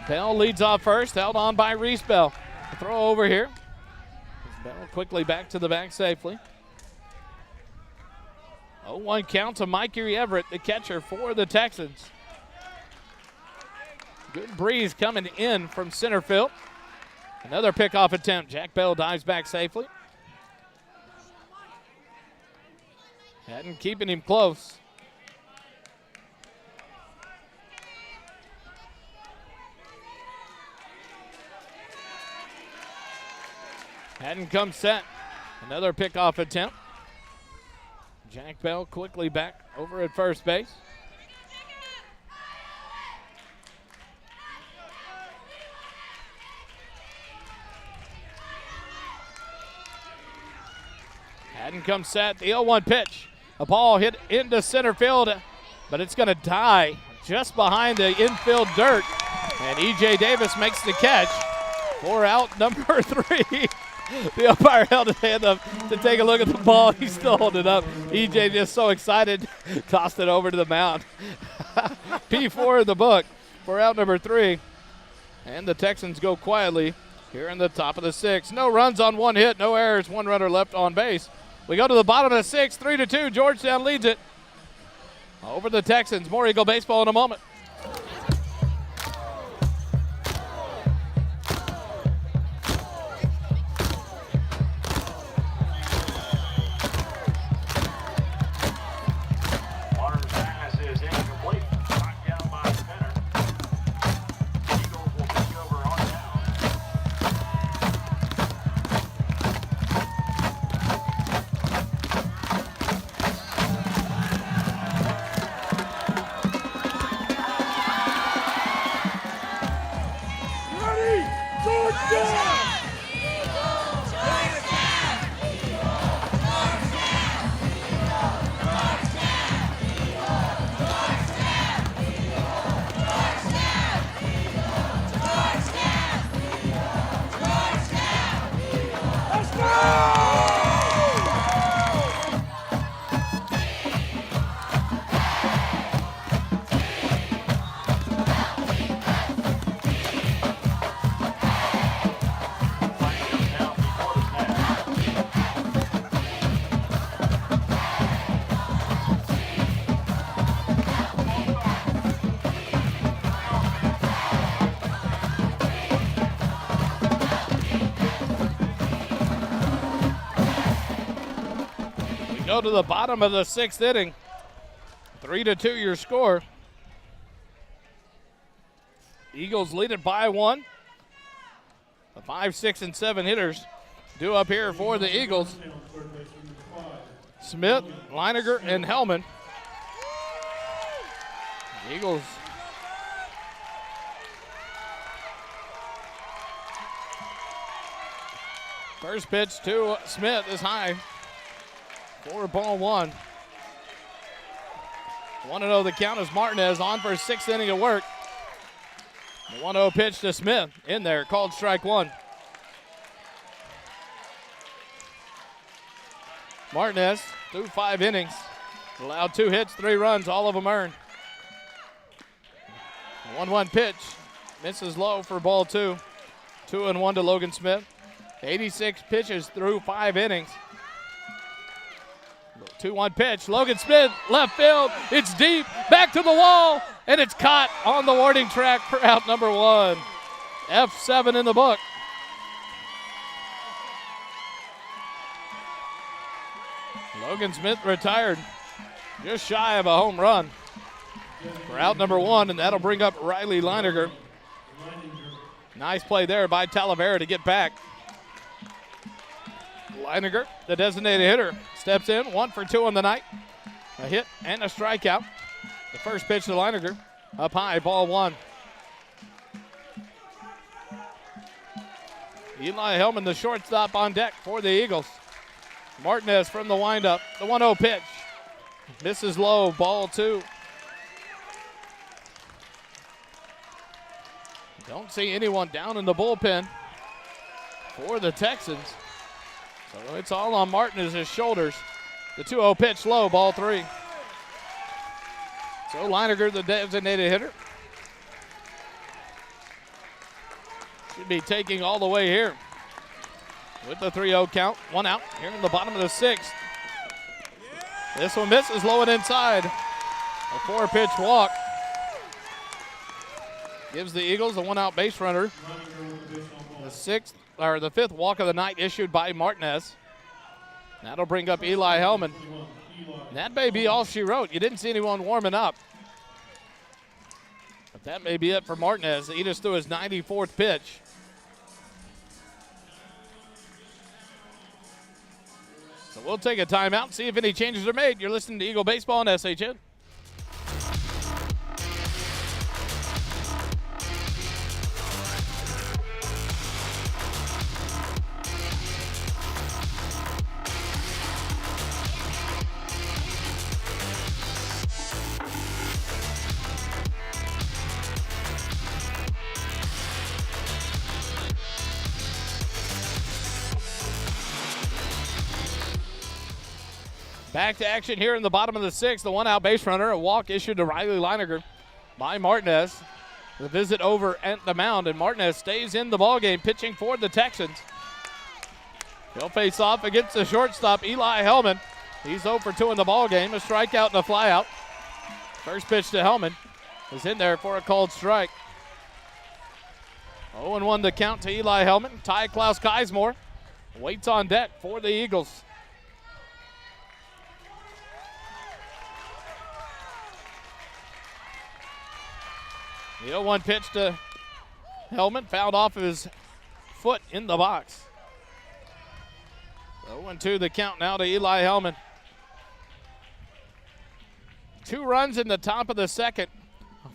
Bell leads off first, held on by Reese Bell. The throw over here. Bell quickly back to the back safely. 0-1 count to Mikey Everett, the catcher for the Texans. Good breeze coming in from center field. Another pickoff attempt. Jack Bell dives back safely. Haddon keeping him close. Haddon comes set. Another pickoff attempt. Jack Bell quickly back over at first base. Haddon comes set. The 0-1 pitch. A ball hit into center field, but it's going to die just behind the infield dirt. And E.J. Davis makes the catch for out number 3. The umpire held his hand up to take a look at the ball. He's still holding it up. E.J. just so excited, tossed it over to the mound. P4 in the book for out number 3. And the Texans go quietly here in the top of the 6th. No runs on 1 hit, no errors, 1 runner left on base. We go to the bottom of the 6th, 3-2. Georgetown leads it over the Texans. More Eagle baseball in a moment. Go to the bottom of the 6th inning. 3-2 your score. Eagles lead it by 1. The 5, 6, and 7 hitters due up here for the Eagles. Smith, Leiniger, and Hellman. Eagles first pitch to Smith is high. 4-1. 1-0 the count as Martinez on for his 6th inning of work. The 1-0 pitch to Smith in there, called strike 1. Martinez through 5 innings, allowed 2 hits, 3 runs, all of them earned. 1-1 pitch, misses low for ball 2. 2-1 to Logan Smith. 86 pitches through 5 innings. 2-1 pitch. Logan Smith, left field. It's deep. Back to the wall. And it's caught on the warning track for out number 1. F7 in the book. Logan Smith retired. Just shy of a home run for out number 1, and that'll bring up Riley Leininger. Nice play there by Talavera to get back. Leininger, the designated hitter, steps in, 1 for 2 on the night. A hit and a strikeout. The first pitch to Leininger, up high, ball 1. Eli Hellman, the shortstop, on deck for the Eagles. Martinez from the windup, the 1-0 pitch. Misses low, ball 2. Don't see anyone down in the bullpen for the Texans. So it's all on Martinez's shoulders. The 2-0 pitch low, ball 3. So Leininger, the designated hitter, should be taking all the way here with the 3-0 count. 1 out here in the bottom of the 6th. This one misses low and inside. A 4-pitch walk gives the Eagles a 1-out base runner. The 5th walk of the night issued by Martinez. That'll bring up Eli Hellman. That may be all she wrote. You didn't see anyone warming up. But that may be it for Martinez. He just threw his 94th pitch. So we'll take a timeout and see if any changes are made. You're listening to Eagle Baseball on SHN. Back to action here in the bottom of the 6th. The 1-out base runner, a walk issued to Riley Leininger by Martinez. The visit over at the mound, and Martinez stays in the ballgame, pitching for the Texans. He'll face off against the shortstop, Eli Hellman. He's 0 for 2 in the ballgame, a strikeout and a flyout. First pitch to Hellman is in there for a called strike. 0-1 the count to Eli Hellman. Ty Klaus Keismore waits on deck for the Eagles. The 0-1 pitch to Hellman, fouled off of his foot in the box. 0-2 the count now to Eli Hellman. 2 runs in the top of the 2nd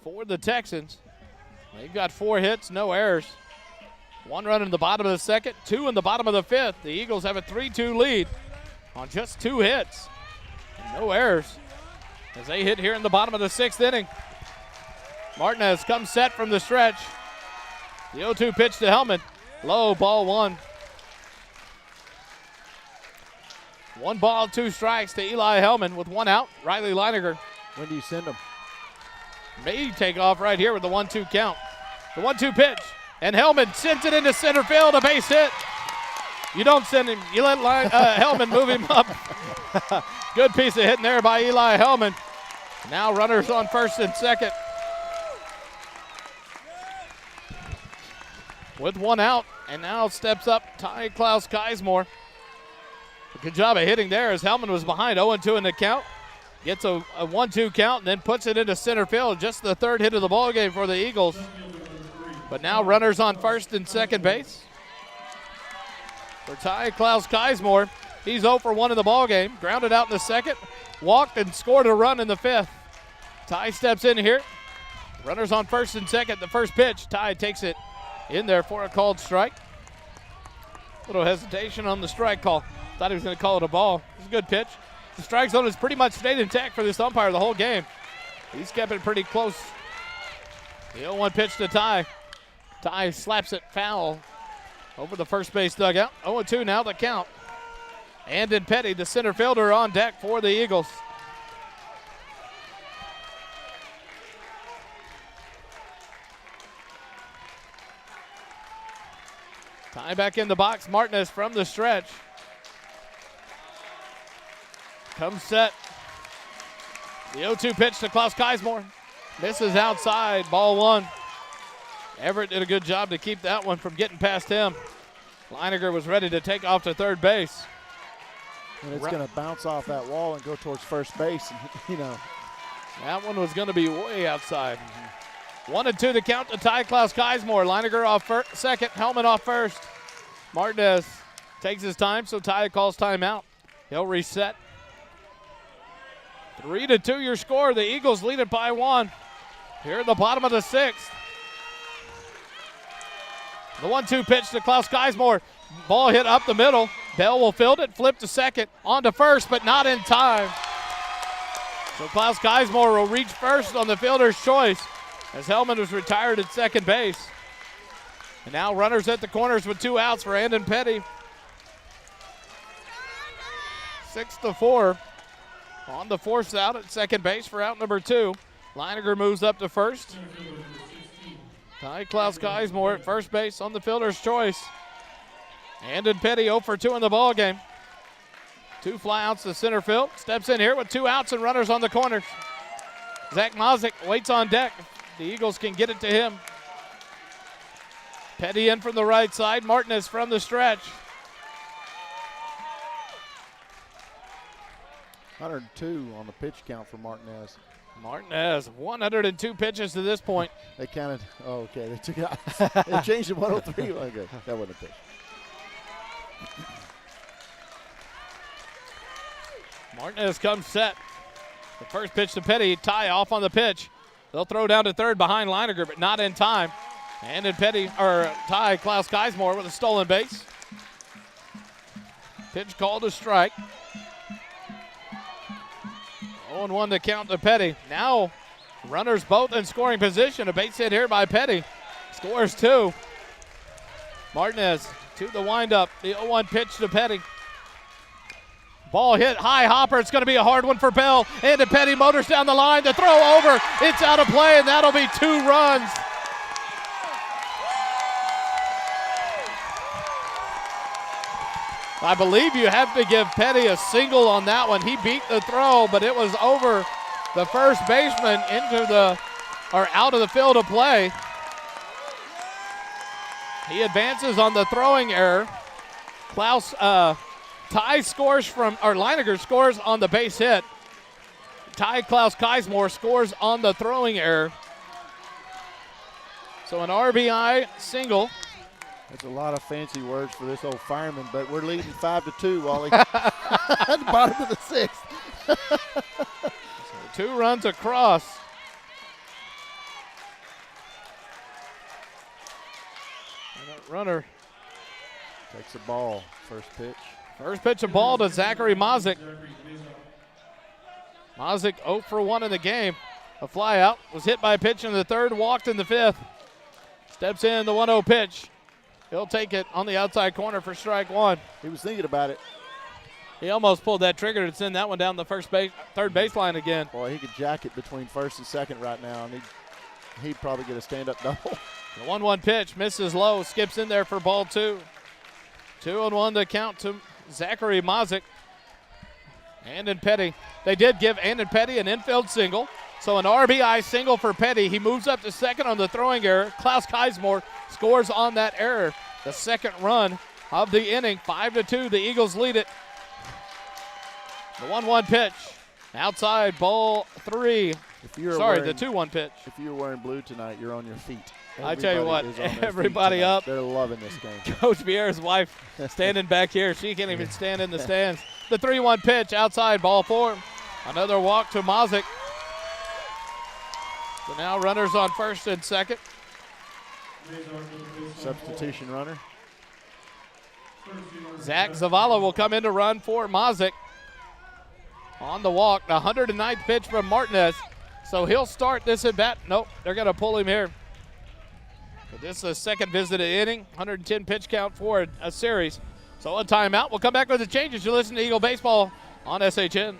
for the Texans. They've got 4 hits, no errors. 1 run in the bottom of the 2nd, 2 in the bottom of the 5th. The Eagles have a 3-2 lead on just 2 hits. And no errors as they hit here in the bottom of the 6th inning. Martinez comes set from the stretch. The 0-2 pitch to Hellman. Low, ball 1. 1 ball, 2 strikes to Eli Hellman with 1 out. Riley Leininger. When do you send him? May take off right here with the 1-2 count. The 1-2 pitch. And Hellman sends it into center field, a base hit. You don't send him. You let Hellman move him up. Good piece of hitting there by Eli Hellman. Now runners on first and second. With 1 out, and now steps up Ty Klaus Keismore. Good job of hitting there as Hellman was behind 0-2 in the count. Gets a 1-2 count and then puts it into center field. Just the 3rd hit of the ballgame for the Eagles. But now runners on first and second base. For Ty Klaus Keismore, he's 0 for 1 in the ballgame. Grounded out in the 2nd, walked and scored a run in the 5th. Ty steps in here. Runners on first and second. The first pitch, Ty takes it in there for a called strike. Little hesitation on the strike call. Thought he was going to call it a ball. It was a good pitch. The strike zone has pretty much stayed intact for this umpire the whole game. He's kept it pretty close. The 0-1 pitch to Ty. Ty slaps it foul over the first base dugout. 0-2 now the count. Andon Petty, the center fielder, on deck for the Eagles. Ty back in the box. Martinez from the stretch. Comes set. The 0-2 pitch to Klaus Keismore. Misses outside. Ball 1. Everett did a good job to keep that one from getting past him. Leininger was ready to take off to third base. And it's going to bounce off that wall and go towards first base. And, you know. That one was going to be way outside. 1-2 to count to Ty Klaus Geismore. Leininger off second, Hellman off first. Martinez takes his time, so Ty calls timeout. He'll reset. 3-2 your score. The Eagles lead it by 1. Here at the bottom of the 6th. The 1-2 pitch to Klaus Geismore. Ball hit up the middle. Bell will field it, flip to second, on to first, but not in time. So Klaus Geismore will reach first on the fielder's choice as Hellman was retired at second base. And now runners at the corners with 2 outs for Andon Petty. 6-4. On the 4th out at second base for out number 2. Leininger moves up to first. Ty Klaus Geismore at first base on the fielder's choice. Andon Petty 0 for 2 in the ball game. 2 flyouts to center field. Steps in here with 2 outs and runners on the corners. Zach Mazik waits on deck. The Eagles can get it to him. Petty in from the right side. Martinez from the stretch. 102 on the pitch count for Martinez. Martinez, 102 pitches to this point. They counted. Oh, okay. They took it out. They changed to 103. Okay, that wasn't a pitch. Martinez comes set. The first pitch to Petty. Ty off on the pitch. They'll throw down to third behind Leininger, but not in time. And in Ty Klaus Geismore with a stolen base. Pitch called to strike. 0-1 to count to Petty. Now runners both in scoring position. A base hit here by Petty. Scores 2. Martinez to the windup. The 0-1 pitch to Petty. Ball hit high hopper. It's going to be a hard one for Bell. And to Petty motors down the line. The throw over. It's out of play, and that'll be 2 runs. I believe you have to give Petty a single on that one. He beat the throw, but it was over the first baseman out of the field of play. He advances on the throwing error. Leininger scores on the base hit. Ty Klaus Geismore scores on the throwing error. So an RBI single. That's a lot of fancy words for this old fireman, but we're leading 5-2, Wally. At the bottom of the 6th. So 2 runs across. And that runner takes the ball. First pitch. First pitch of ball to Zachary Mazik. Mazik 0 for 1 in the game. A fly out. Was hit by a pitch in the 3rd, walked in the 5th. Steps in the 1-0 pitch. He'll take it on the outside corner for strike 1. He was thinking about it. He almost pulled that trigger to send that one down the third baseline again. Boy, he could jack it between first and second right now, and he'd probably get a stand-up double. The 1-1 pitch misses low, skips in there for ball 2. 2-1 to count to Zachary Mazik. Andon Petty. They did give Andon Petty an infield single. So an RBI single for Petty. He moves up to second on the throwing error. Klaus Geismore scores on that error. The second run of the inning. 5-2. The Eagles lead it. The 1-1 pitch. Outside, ball 3. The 2-1 pitch. If you're wearing blue tonight, you're on your feet. I tell you what, everybody up. They're loving this game. Coach Bierre's wife standing back here. She can't even stand in the stands. The 3-1 pitch outside, ball 4. Another walk to Mazik. So now runners on first and second. Substitution runner. Zach Zavala will come in to run for Mazik. On the walk, the 109th pitch from Martinez. So he'll start this at bat. Nope, they're going to pull him here. But this is a second visit at inning. 110 pitch count for a series. So a timeout. We'll come back with the changes. You're listening to Eagle Baseball on SHN.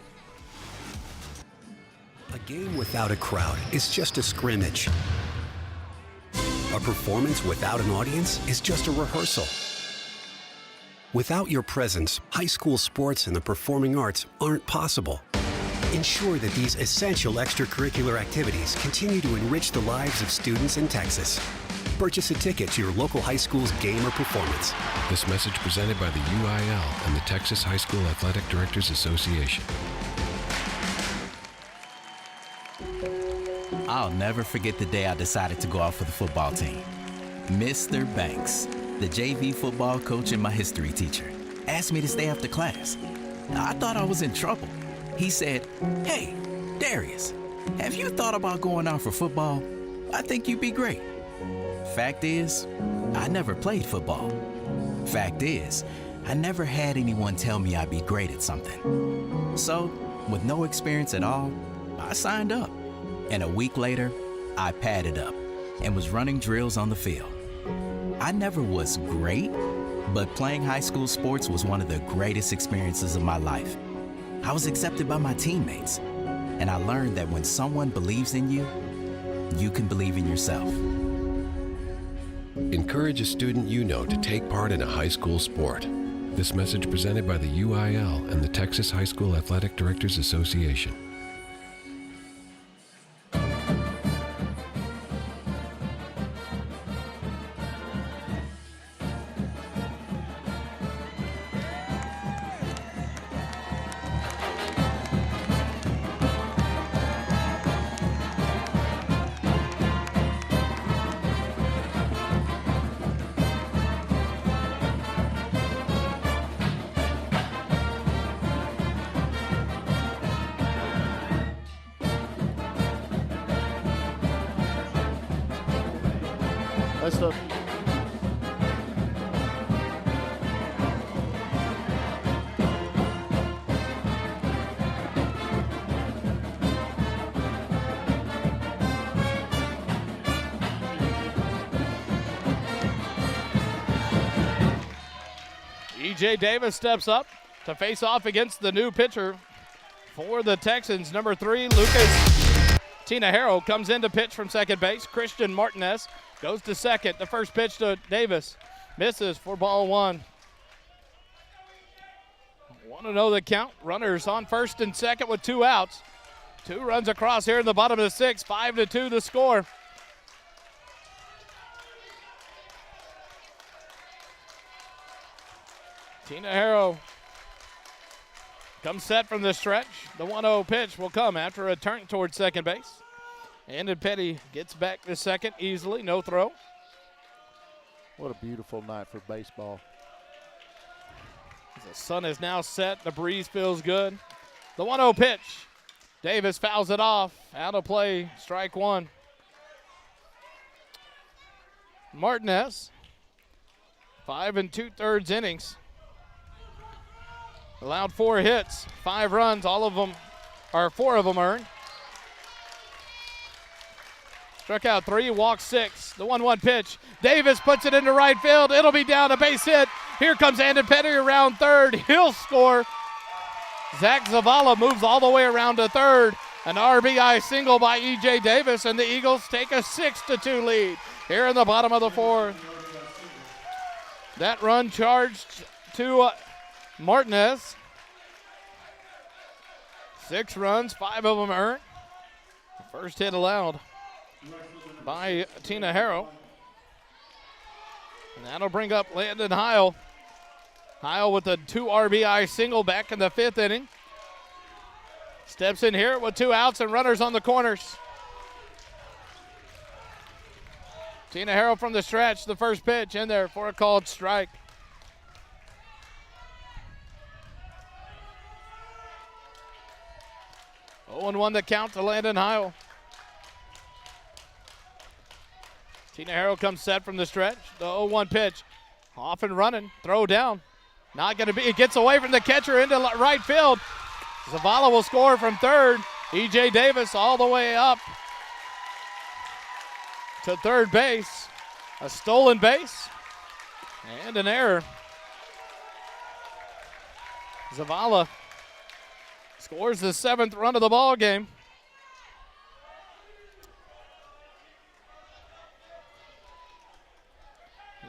A game without a crowd is just a scrimmage. A performance without an audience is just a rehearsal. Without your presence, high school sports and the performing arts aren't possible. Ensure that these essential extracurricular activities continue to enrich the lives of students in Texas. Purchase a ticket to your local high school's game or performance. This message presented by the UIL and the Texas High School Athletic Directors Association. I'll never forget the day I decided to go out for the football team. Mr. Banks, the JV football coach and my history teacher, asked me to stay after class. I thought I was in trouble. He said, "Hey, Darius, have you thought about going out for football? I think you'd be great." Fact is, I never played football. Fact is, I never had anyone tell me I'd be great at something. So, with no experience at all, I signed up. And a week later, I padded up and was running drills on the field. I never was great, but playing high school sports was one of the greatest experiences of my life. I was accepted by my teammates, and I learned that when someone believes in you, you can believe in yourself. Encourage a student you know to take part in a high school sport. This message presented by the UIL and the Texas High School Athletic Directors Association. Let's look. E.J. Davis steps up to face off against the new pitcher for the Texans, number 3, Lucas Tinajero comes in to pitch from second base. Christian Martinez goes to second. The first pitch to Davis misses for ball 1. 1-0 the count. Runners on first and second with 2 outs. 2 runs across here in the bottom of the 6th. 5-2 the score. Tinajero comes set from the stretch. The 1-0 pitch will come after a turn towards second base. And Petty gets back to second easily, no throw. What a beautiful night for baseball. The sun is now set, the breeze feels good. The 1-0 pitch. Davis fouls it off, out of play, strike 1. Martinez, 5 2/3 innings. Allowed 4 hits, 5 runs, 4 of them earned. Struck out 3, walked 6. The 1-1 pitch. Davis puts it into right field. It'll be down, a base hit. Here comes Andon Petty around third. He'll score. Zach Zavala moves all the way around to third. An RBI single by E.J. Davis, and the Eagles take a 6-2 lead here in the bottom of the 4th. That run charged to Martinez. 6 runs, 5 of them earned. First hit allowed by Tinajero. And that'll bring up Landon Heil. Heil with a 2 RBI single back in the 5th inning. Steps in here with 2 outs and runners on the corners. Tinajero from the stretch, the first pitch in there for a called strike. Oh, 0-1 the count to Landon Heil. Tinajero comes set from the stretch. The 0-1 pitch. Off and running. Throw down. Not going to be. It gets away from the catcher into right field. Zavala will score from third. E.J. Davis all the way up to third base. A stolen base and an error. Zavala scores the 7th run of the ball game.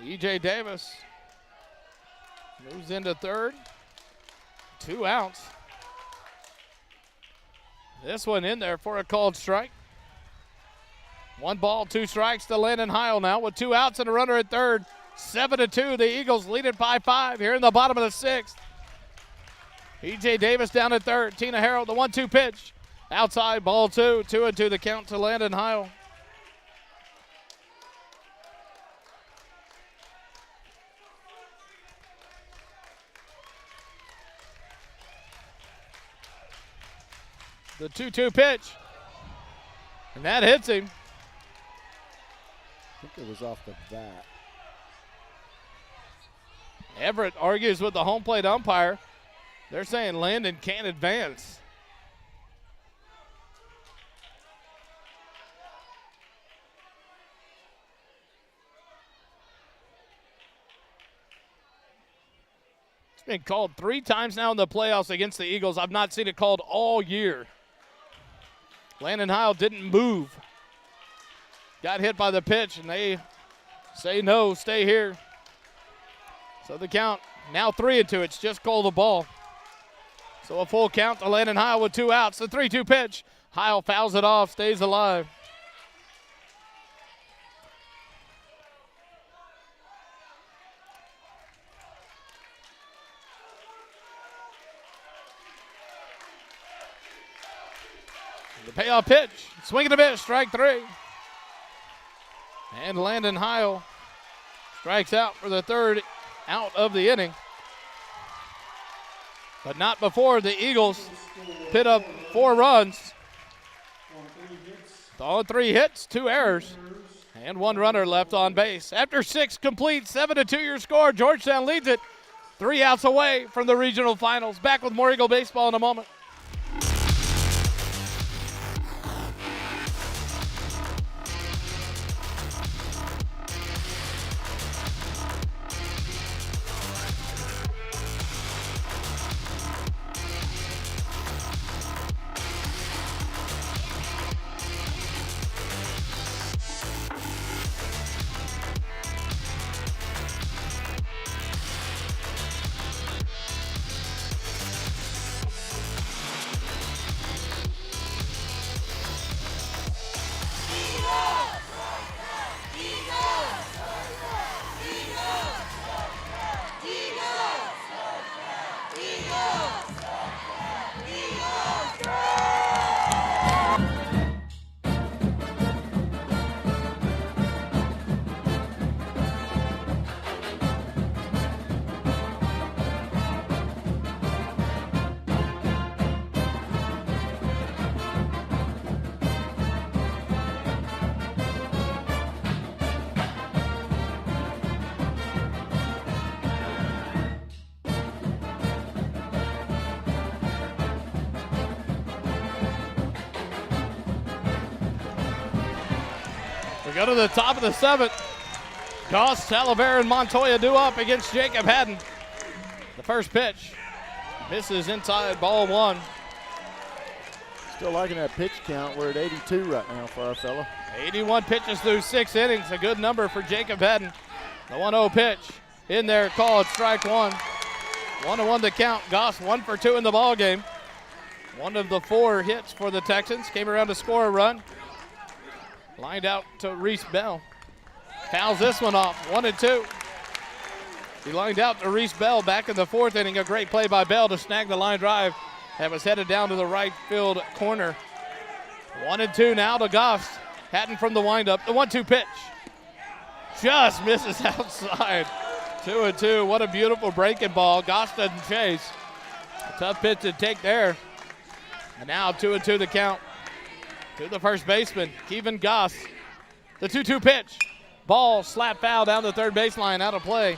E.J. Davis moves into third. 2 outs. This one in there for a called strike. 1 ball, 2 strikes to Landon Heil now with 2 outs and a runner at third. 7-2, the Eagles lead it by 5 here in the bottom of the 6th. E.J. Davis down at third. Tina Harrell, the 1-2 pitch. Outside, ball 2. 2-2 the count to Landon Heil. The 2-2 pitch. And that hits him. I think it was off the bat. Everett argues with the home plate umpire. They're saying Landon can't advance. It's been called 3 times now in the playoffs against the Eagles. I've not seen it called all year. Landon Heil didn't move. Got hit by the pitch, and they say no, stay here. So the count now 3-2. It's just called the ball. So a full count to Landon Heil with 2 outs. The 3-2 pitch. Heil fouls it off, stays alive. The payoff pitch. Swing and a miss, strike 3. And Landon Heil strikes out for the 3rd out of the inning. But not before the Eagles put up 4 runs. On 3 hits, 2 errors, and 1 runner left on base. After 6 complete, 7-2 your score. Georgetown leads it 3 outs away from the regional finals. Back with more Eagle baseball in a moment. Go to the top of the 7th. Goss, Talavera, and Montoya due up against Jacob Haddon. The first pitch misses inside, ball 1. Still liking that pitch count. We're at 82 right now for our fella. 81 pitches through 6 innings. A good number for Jacob Haddon. The 1-0 pitch in there, called strike 1. 1-1 the count. Goss 1 for 2 in the ball game. One of the 4 hits for the Texans came around to score a run. Lined out to Reese Bell. Fouls this one off, 1-2. He lined out to Reese Bell back in the 4th inning. A great play by Bell to snag the line drive that was headed down to the right field corner. 1-2 now to Goss. Hatton from the windup. The 1-2 pitch. Just misses outside. 2-2. What a beautiful breaking ball. Goss doesn't chase. A tough pitch to take there. And now 2-2 the count. To the first baseman, Kevin Goss. The 2-2 pitch. Ball slap foul down the 3rd baseline, out of play.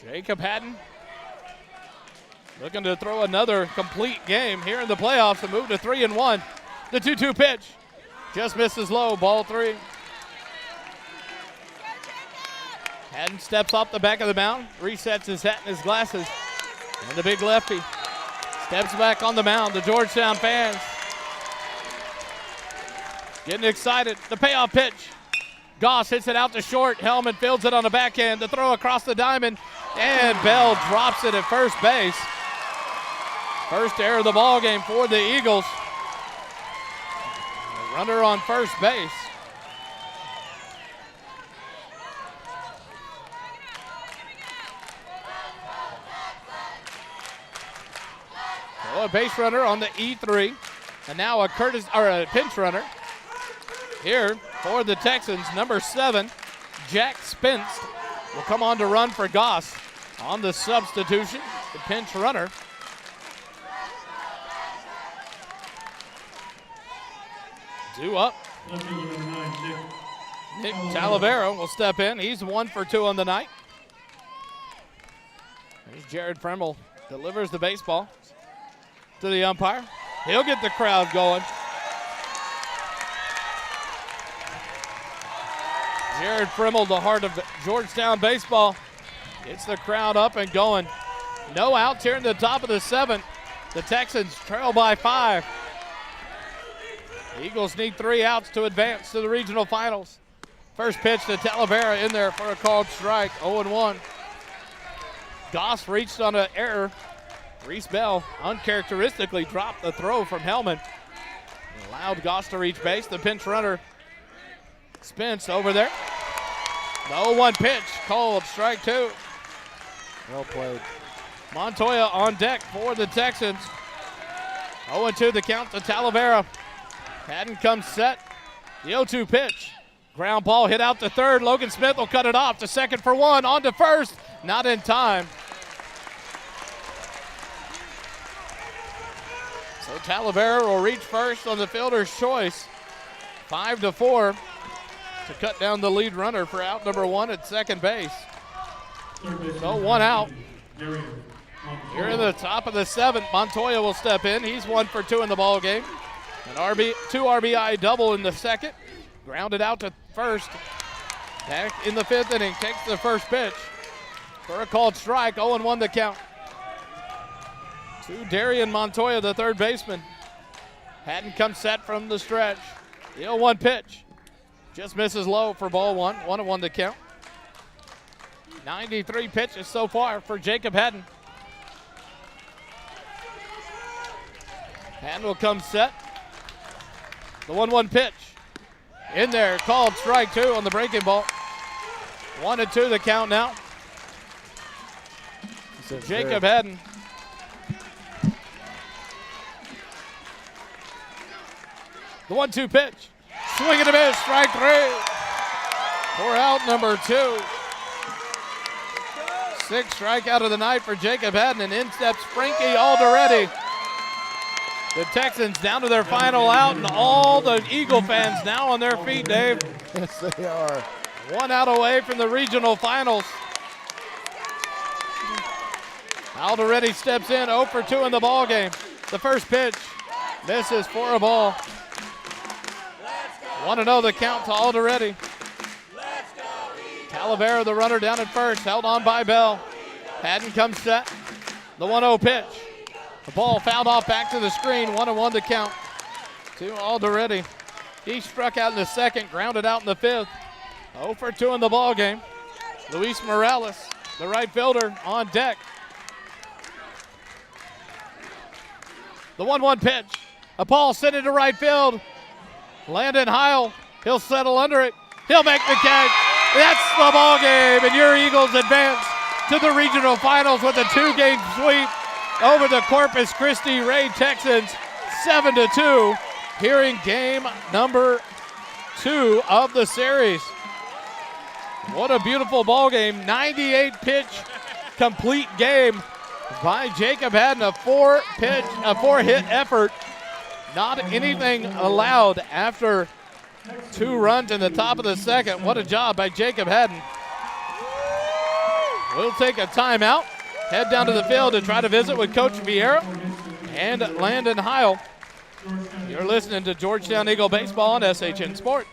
Jacob Haddon looking to throw another complete game here in the playoffs and move to 3-1. The 2-2 pitch just misses low, ball 3. Haddon steps off the back of the mound, resets his hat and his glasses, and the big lefty steps back on the mound. The Georgetown fans getting excited. The payoff pitch. Goss hits it out to short. Hellman fields it on the backhand. The throw across the diamond. And Bell drops it at first base. First error of the ball game for the Eagles. A runner on first base. So a base runner on the E3, and now a pinch runner here for the Texans. Number 7, Jack Spence, will come on to run for Goss on the substitution, the pinch runner. Two up. Nick Talavera will step in. He's 1 for 2 on the night. Here's Jared Fremel, delivers the baseball to the umpire. He'll get the crowd going. Jared Fremel, the heart of Georgetown baseball, gets the crowd up and going. No outs here in the top of the 7th. The Texans trail by 5. The Eagles need 3 outs to advance to the regional finals. First pitch to Talavera in there for a called strike, 0-1. Goss reached on an error. Reese Bell uncharacteristically dropped the throw from Hellman. Allowed Goss to reach base. The pinch runner, Spence, over there. The 0-1 pitch, called strike 2. Well played. Montoya on deck for the Texans. 0-2 the count to Talavera. Hadden comes set. The 0-2 pitch. Ground ball hit out to third. Logan Smith will cut it off to second for 1. On to first. Not in time. So Talavera will reach first on the fielder's choice. 5-4 to cut down the lead runner for out number 1 at second base. So 1 out. Here in the top of the 7th, Montoya will step in. He's 1 for 2 in the ball game. An 2 RBI double in the second. Grounded out to first. Back in the 5th inning, takes the first pitch for a called strike. 0-1 the count to Darian Montoya, the third baseman. Hadden comes set from the stretch. The 0-1 pitch just misses low for ball 1. 1-1 the count. 93 pitches so far for Jacob Hadden. Hadden will come set. The 1-1 pitch in there, called strike 2 on the breaking ball. 1-2 the count now. Jacob Hadden. The 1-2 pitch. Swing and a miss, strike 3. For out number 2. 6th strikeout of the night for Jacob Hadden, and in steps Frankie Alderetti. The Texans down to their final out, and all the Eagle fans now on their feet, Dave. Yes, they are. 1 out away from the regional finals. Alderetti steps in, 0 for 2 in the ball game. The first pitch misses for a ball. 1-0 the count to Alderetti. Talavera, the runner, down at first, held on by Bell. Hadden comes set. The 1-0 pitch. The ball fouled off back to the screen. 1-1 to count to Alderetti. He struck out in the second, grounded out in the 5th. 0 for 2 in the ball game. Luis Morales, the right fielder, on deck. The 1-1 pitch. A ball sent into right field. Landon Heil, he'll settle under it. He'll make the catch. That's the ball game, and your Eagles advance to the regional finals with a 2-game sweep over the Corpus Christi Ray Texans, 7-2, here in game number 2 of the series. What a beautiful ball game. 98-pitch complete game by Jacob Hadden. A 4-hit effort. Not anything allowed after 2 runs in the top of the 2nd. What a job by Jacob Hadden. We'll take a timeout, head down to the field to try to visit with Coach Vieira and Landon Heil. You're listening to Georgetown Eagle Baseball on SHN Sports.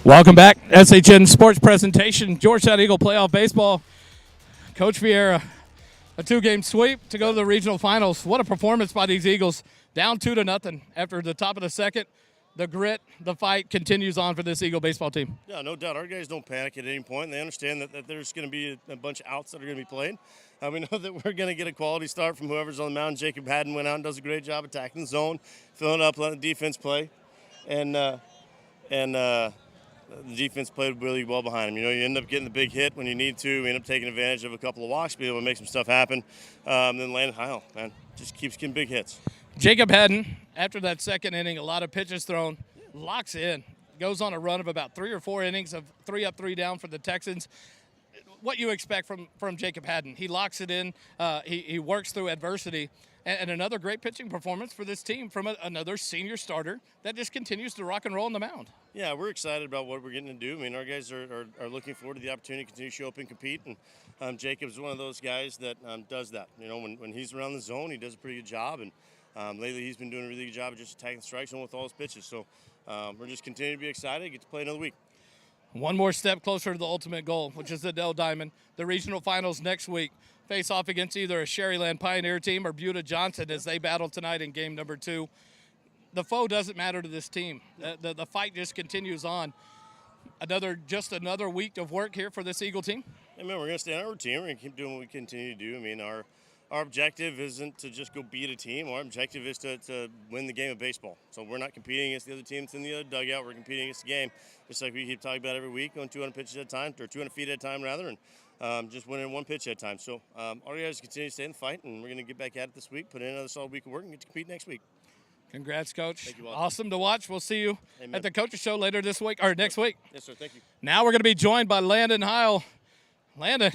Welcome back. SHN Sports Presentation, Georgetown Eagle Playoff Baseball. Coach Vieira, a 2-game sweep to go to the regional finals. What a performance by these Eagles. Down 2-0 after the top of the second. The grit, the fight continues on for this Eagle baseball team. Yeah, no doubt. Our guys don't panic at any point. They understand that there's going to be a bunch of outs that are going to be played. We know that we're going to get a quality start from whoever's on the mound. Jacob Haddon went out and does a great job attacking the zone, filling up, letting the defense play. And the defense played really well behind him. You know, you end up getting the big hit when you need to. We end up taking advantage of a couple of walks, be able to make some stuff happen. Then Landon Heil, man, just keeps getting big hits. Jacob Haddon, after that second inning, a lot of pitches thrown, locks in, goes on a run of about 3 or 4 innings of 3 up, 3 down for the Texans. What you expect from Jacob Haddon? He locks it in. He works through adversity. And another great pitching performance for this team from another senior starter that just continues to rock and roll on the mound. Yeah, we're excited about what we're getting to do. I mean, our guys are looking forward to the opportunity to continue to show up and compete. And Jacob's one of those guys that does that. You know, when he's around the zone, he does a pretty good job. And lately he's been doing a really good job of just attacking the strike zone with all his pitches. So we're just continuing to be excited, get to play another week. One more step closer to the ultimate goal, which is the Dell Diamond. The regional finals next week face off against either a Sherryland Pioneer team or Buda Johnson as they battle tonight in game number 2. The foe doesn't matter to this team. The fight just continues on. Just another week of work here for this Eagle team. I mean, we're going to stay on our routine. We're going to keep doing what we continue to do. I mean, our objective isn't to just go beat a team. Our objective is to win the game of baseball. So we're not competing against the other team that's in the other dugout. We're competing against the game, just like we keep talking about every week, going 200 pitches at a time, or 200 feet at a time, rather, and just winning 1 pitch at a time. So our guys continue to stay in the fight, and we're going to get back at it this week, put in another solid week of work, and get to compete next week. Congrats, Coach. Thank you, awesome to watch. We'll see you Amen. at the Coaches Show later this week, or next week. Yes, sir. Thank you. Now we're going to be joined by Landon Heil. Landon,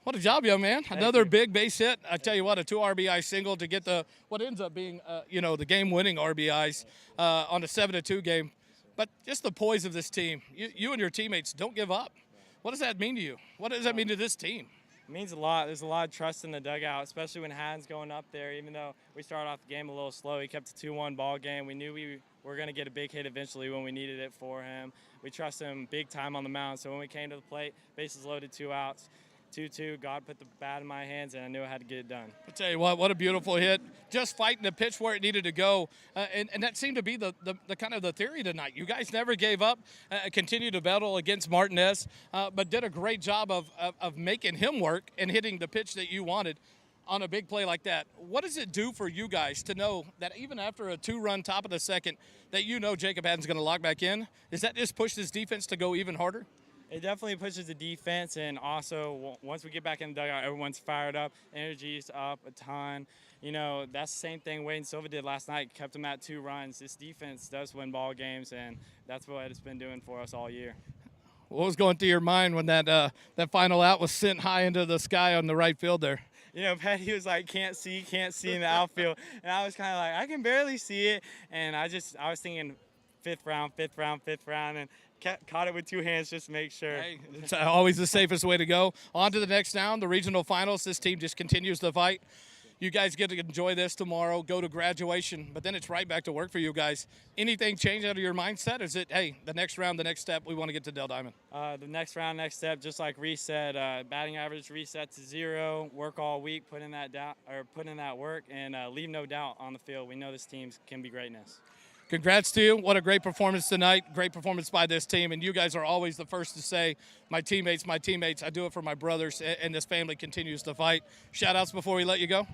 what a job, young man. Another big base hit. I tell you what, a 2 RBI single to get what ends up being, the game-winning RBIs on a 7-2 game. But just the poise of this team. You and your teammates don't give up. What does that mean to you? What does that mean to this team? It means a lot. There's a lot of trust in the dugout, especially when Haddon's going up there. Even though we started off the game a little slow, he kept a 2-1 ball game. We knew we were going to get a big hit eventually when we needed it for him. We trust him big time on the mound. So when we came to the plate, bases loaded, 2 outs. 2-2, God put the bat in my hands, and I knew I had to get it done. I'll tell you what a beautiful hit. Just fighting the pitch where it needed to go. And that seemed to be the kind of the theory tonight. You guys never gave up, continued to battle against Martinez, but did a great job of making him work and hitting the pitch that you wanted on a big play like that. What does it do for you guys to know that even after a 2-run top of the second that you know Jacob Haddon's going to lock back in? Does that just push this defense to go even harder? It definitely pushes the defense, and also once we get back in the dugout, everyone's fired up, energy's up a ton. You know, that's the same thing Wade and Silva did last night, kept them at 2 runs. This defense does win ball games, and that's what it's been doing for us all year. What was going through your mind when that final out was sent high into the sky on the right field there? You know, Petty was like, can't see in the outfield. And I was kind of like, I can barely see it. And I was thinking fifth round, and caught it with 2 hands just to make sure. Hey, it's always the safest way to go. On to the next round, the regional finals. This team just continues to fight. You guys get to enjoy this tomorrow, go to graduation, but then it's right back to work for you guys. Anything change out of your mindset? Is it, hey, the next round, the next step, we want to get to Dell Diamond? The next round, next step, just like Reese said, batting average reset to 0, work all week, put in that work, and leave no doubt on the field. We know this team can be greatness. Congrats to you. What a great performance tonight. Great performance by this team. And you guys are always the first to say, my teammates. I do it for my brothers, and this family continues to fight. Shout-outs before we let you go?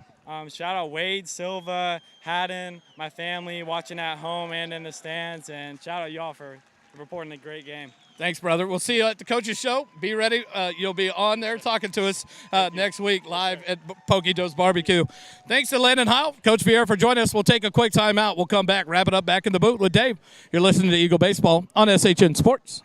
Shout out Wade, Silva, Haddon, my family watching at home and in the stands. And shout out y'all for reporting a great game. Thanks, brother. We'll see you at the Coaches Show. Be ready. You'll be on there talking to us next week live at Pokey Doe's Barbecue. Thanks to Landon Heil, Coach Vieira, for joining us. We'll take a quick time out. We'll come back, wrap it up back in the booth with Dave. You're listening to Eagle Baseball on SHN Sports.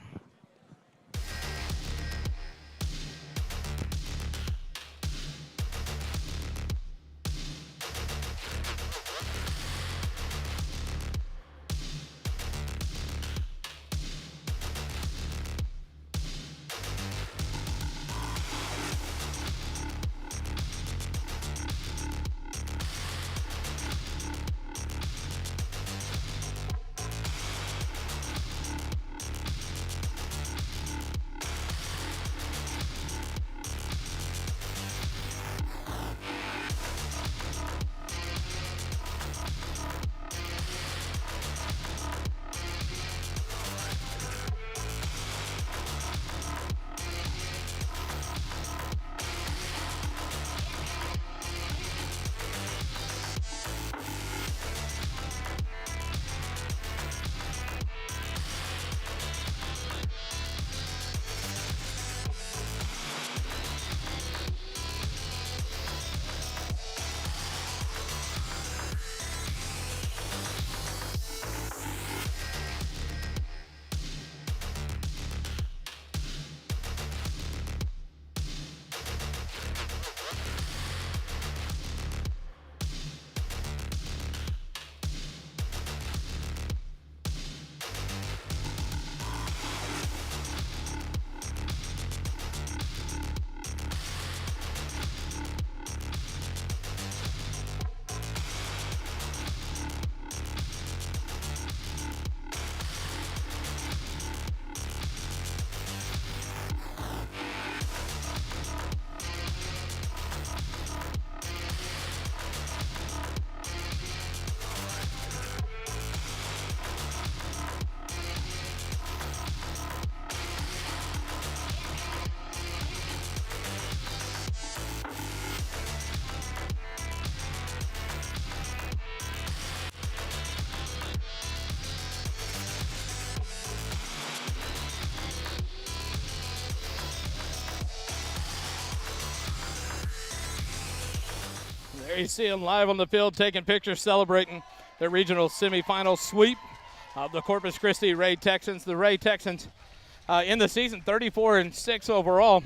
There you see them live on the field taking pictures celebrating the regional semifinal sweep of the Corpus Christi Ray Texans. The Ray Texans in the season 34-6 overall.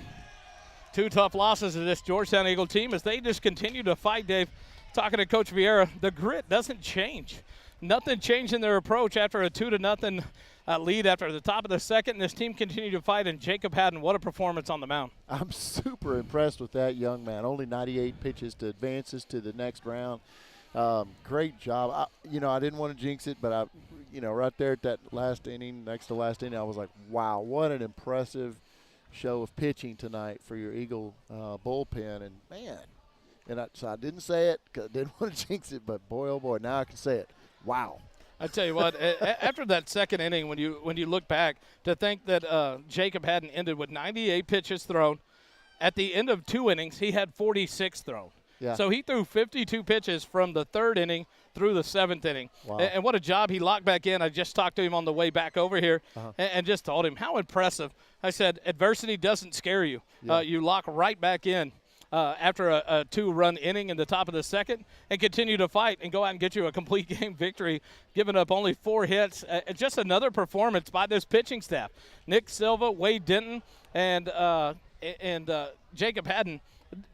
2 tough losses to this Georgetown Eagle team as they just continue to fight, Dave. Talking to Coach Vieira, the grit doesn't change. Nothing changed in their approach after a 2-0 lead after the top of the second, and this team continued to fight, and Jacob Haddon, what a performance on the mound. I'm super impressed with that young man. Only 98 pitches to advances to the next round. Great job. I didn't want to jinx it, but right there at that last inning, next to last inning, I was like, wow, what an impressive show of pitching tonight for your Eagle bullpen. And, man, so I didn't say it because I didn't want to jinx it, but boy, oh boy, now I can say it. Wow. I tell you what, after that second inning, when you look back, to think that Jacob Haddon ended with 98 pitches thrown. At the end of 2 innings, he had 46 thrown. Yeah. So he threw 52 pitches from the 3rd inning through the 7th inning. Wow. And what a job he locked back in. I just talked to him on the way back over here and just told him how impressive. I said, adversity doesn't scare you. Yeah. You lock right back in after a 2-run inning in the top of the second and continue to fight and go out and get you a complete game victory, giving up only 4 hits. Just another performance by this pitching staff. Nick Silva, Wade Denton, and Jacob Haddon.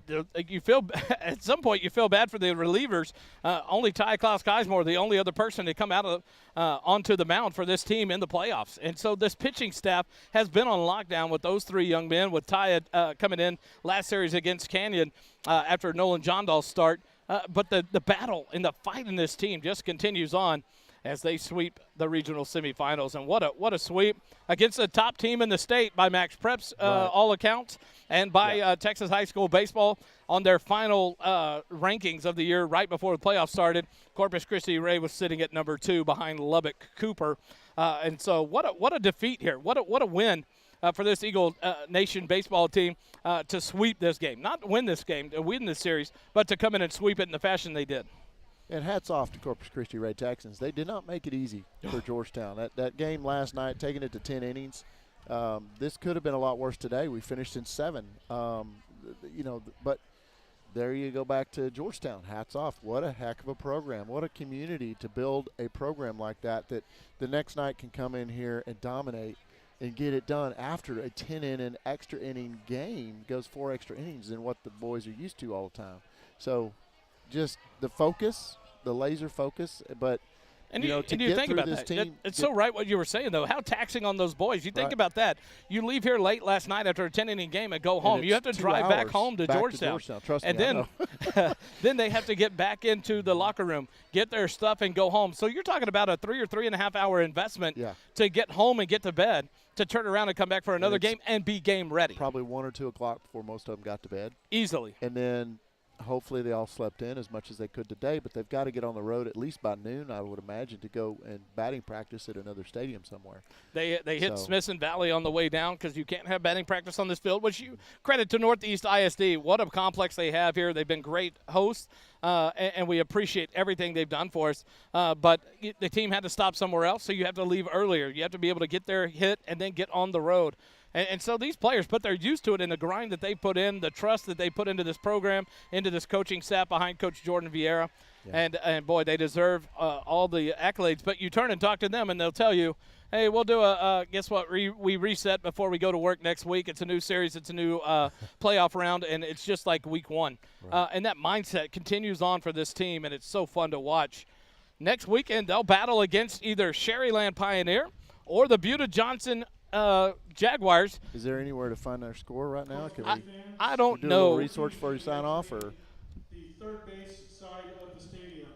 You feel at some point you feel bad for the relievers. Only Ty Klaus-Geismore, the only other person to come out of onto the mound for this team in the playoffs. And so this pitching staff has been on lockdown with those 3 young men. With Ty coming in last series against Canyon after Nolan Jondal's start, but the battle and the fight in this team just continues on as they sweep the regional semifinals. And what a sweep against the top team in the state by Max Preps, all accounts, and by Texas High School Baseball on their final rankings of the year right before the playoffs started. Corpus Christi Ray was sitting at number 2 behind Lubbock Cooper. And so what a defeat here. What a win for this Eagle Nation baseball team to sweep this game. Not to win this game, to win this series, but to come in and sweep it in the fashion they did. And hats off to Corpus Christi Ray Texans. They did not make it easy for Georgetown. That game last night, taking it to 10 innings, this could have been a lot worse today. We finished in 7. But there you go back to Georgetown. Hats off. What a heck of a program. What a community to build a program like that the next night can come in here and dominate and get it done after a 10-inning extra inning game. Goes 4 extra innings than what the boys are used to all the time. So just the focus, the laser focus, but and to you get think through about this that. team. It's so right what you were saying, though. How taxing on those boys. You think Right. about that. You leave here late last night after a 10-inning game and go home. You have to it's 2 drive back hours home to Georgetown. Trust and me, I then, know. then they have to get back into the locker room, get their stuff, and go home. So you're talking about a 3 or 3.5 hour investment to get home and get to bed, to turn around and come back for another game and be game ready. Probably 1 or 2 o'clock before most of them got to bed. Easily. And then hopefully they all slept in as much as they could today, but they've got to get on the road at least by noon, I would imagine, to go and batting practice at another stadium somewhere. They hit Smithson Valley on the way down because you can't have batting practice on this field, which you credit to Northeast ISD. What a complex they have here. They've been great hosts, and we appreciate everything they've done for us. But the team had to stop somewhere else, so you have to leave earlier. You have to be able to get there, hit, and then get on the road. And so these players, but they're used to it in the grind that they put in, the trust that they put into this program, into this coaching staff behind Coach Jordan Vieira. Yeah. And boy, they deserve all the accolades. But you turn and talk to them, and they'll tell you, hey, we'll do guess what, we reset before we go to work next week. It's a new series. It's a new playoff round, and it's just like week 1. Right. And that mindset continues on for this team, and it's so fun to watch. Next weekend, they'll battle against either Sherryland Pioneer or the Buda-Johnson Jaguars. Is there anywhere to find our score right now? I don't do a know. little research before you sign off, or The third base side of the stadium.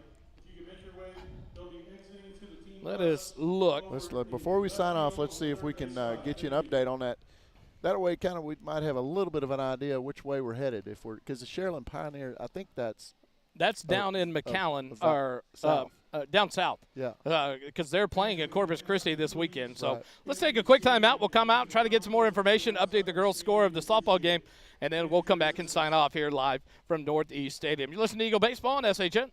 If you can make your way, they'll be exiting to the team. Let us look. Let's look. Before we sign off, let's see if we can get you an update on that. That way, we might have a little bit of an idea which way we're headed. Because the Sherryland Pioneer, I think that's down in McAllen or south. Down south. Yeah. Because they're playing at Corpus Christi this weekend. So let's take a quick time out. We'll come out, try to get some more information, update the girls' score of the softball game, and then we'll come back and sign off here live from Northeast Stadium. You listen to Eagle Baseball on SHN.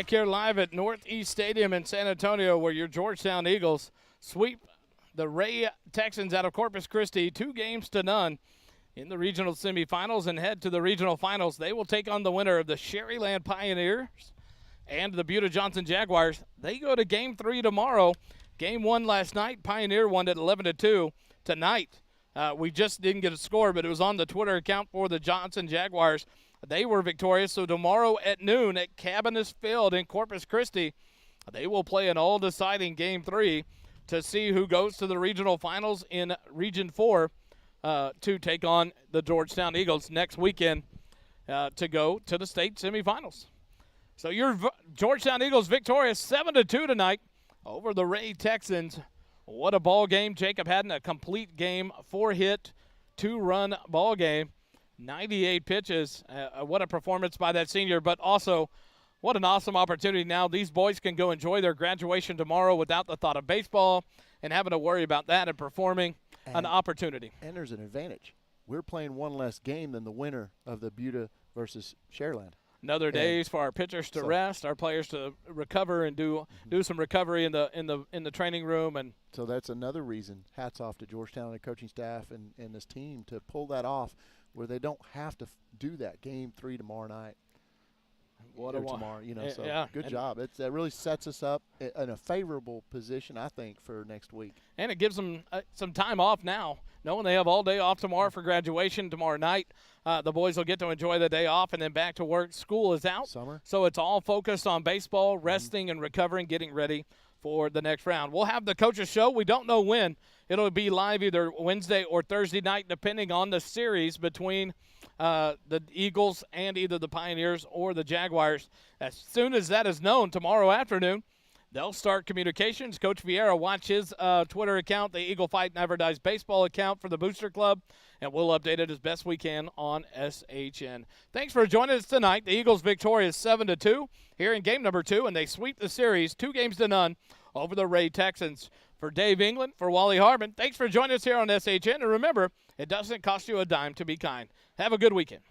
back here live at Northeast Stadium in San Antonio, where your Georgetown Eagles sweep the Ray Texans out of Corpus Christi 2-0 in the regional semifinals and head to the regional finals. They will take on the winner of the Sherryland Pioneers and the Buda Johnson Jaguars. They go to Game 3 tomorrow. Game 1 last night, Pioneer won at 11-2. Tonight, we just didn't get a score, but it was on the Twitter account for the Johnson Jaguars. They were victorious. So tomorrow at noon at Cabinets Field in Corpus Christi, they will play an all-deciding Game 3 to see who goes to the regional finals in Region 4 to take on the Georgetown Eagles next weekend to go to the state semifinals. So your Georgetown Eagles victorious 7-2 tonight over the Ray Texans. What a ball game. Jacob Haddon, a complete game, 4-hit, 2-run ball game, 98 pitches. What a performance by that senior, but also what an awesome opportunity. Now these boys can go enjoy their graduation tomorrow without the thought of baseball and having to worry about that and performing an opportunity. And there's an advantage. We're playing one less game than the winner of the Buda versus Sherryland. Another days for our pitchers to rest, our players to recover and do some recovery in the training room. And so that's another reason. Hats off to Georgetown and the coaching staff and this team to pull that off, where they don't have to do that Game 3 tomorrow night. Tomorrow, so good job. That really sets us up in a favorable position, I think, for next week. And it gives them some time off now, knowing they have all day off tomorrow for graduation tomorrow night. The boys will get to enjoy the day off and then back to work. School is out. Summer. So it's all focused on baseball, resting and recovering, getting ready for the next round. We'll have the coaches show. We don't know when. It'll be live either Wednesday or Thursday night, depending on the series between the Eagles and either the Pioneers or the Jaguars. As soon as that is known tomorrow afternoon, they'll start communications. Coach Vieira, watch his Twitter account, the Eagle Fight Never Dies baseball account for the Booster Club, and we'll update it as best we can on SHN. Thanks for joining us tonight. The Eagles victorious 7-2 here in game number 2, and they sweep the series 2-0 over the Ray Texans. For Dave England, for Wally Harmon, thanks for joining us here on SHN. And remember, it doesn't cost you a dime to be kind. Have a good weekend.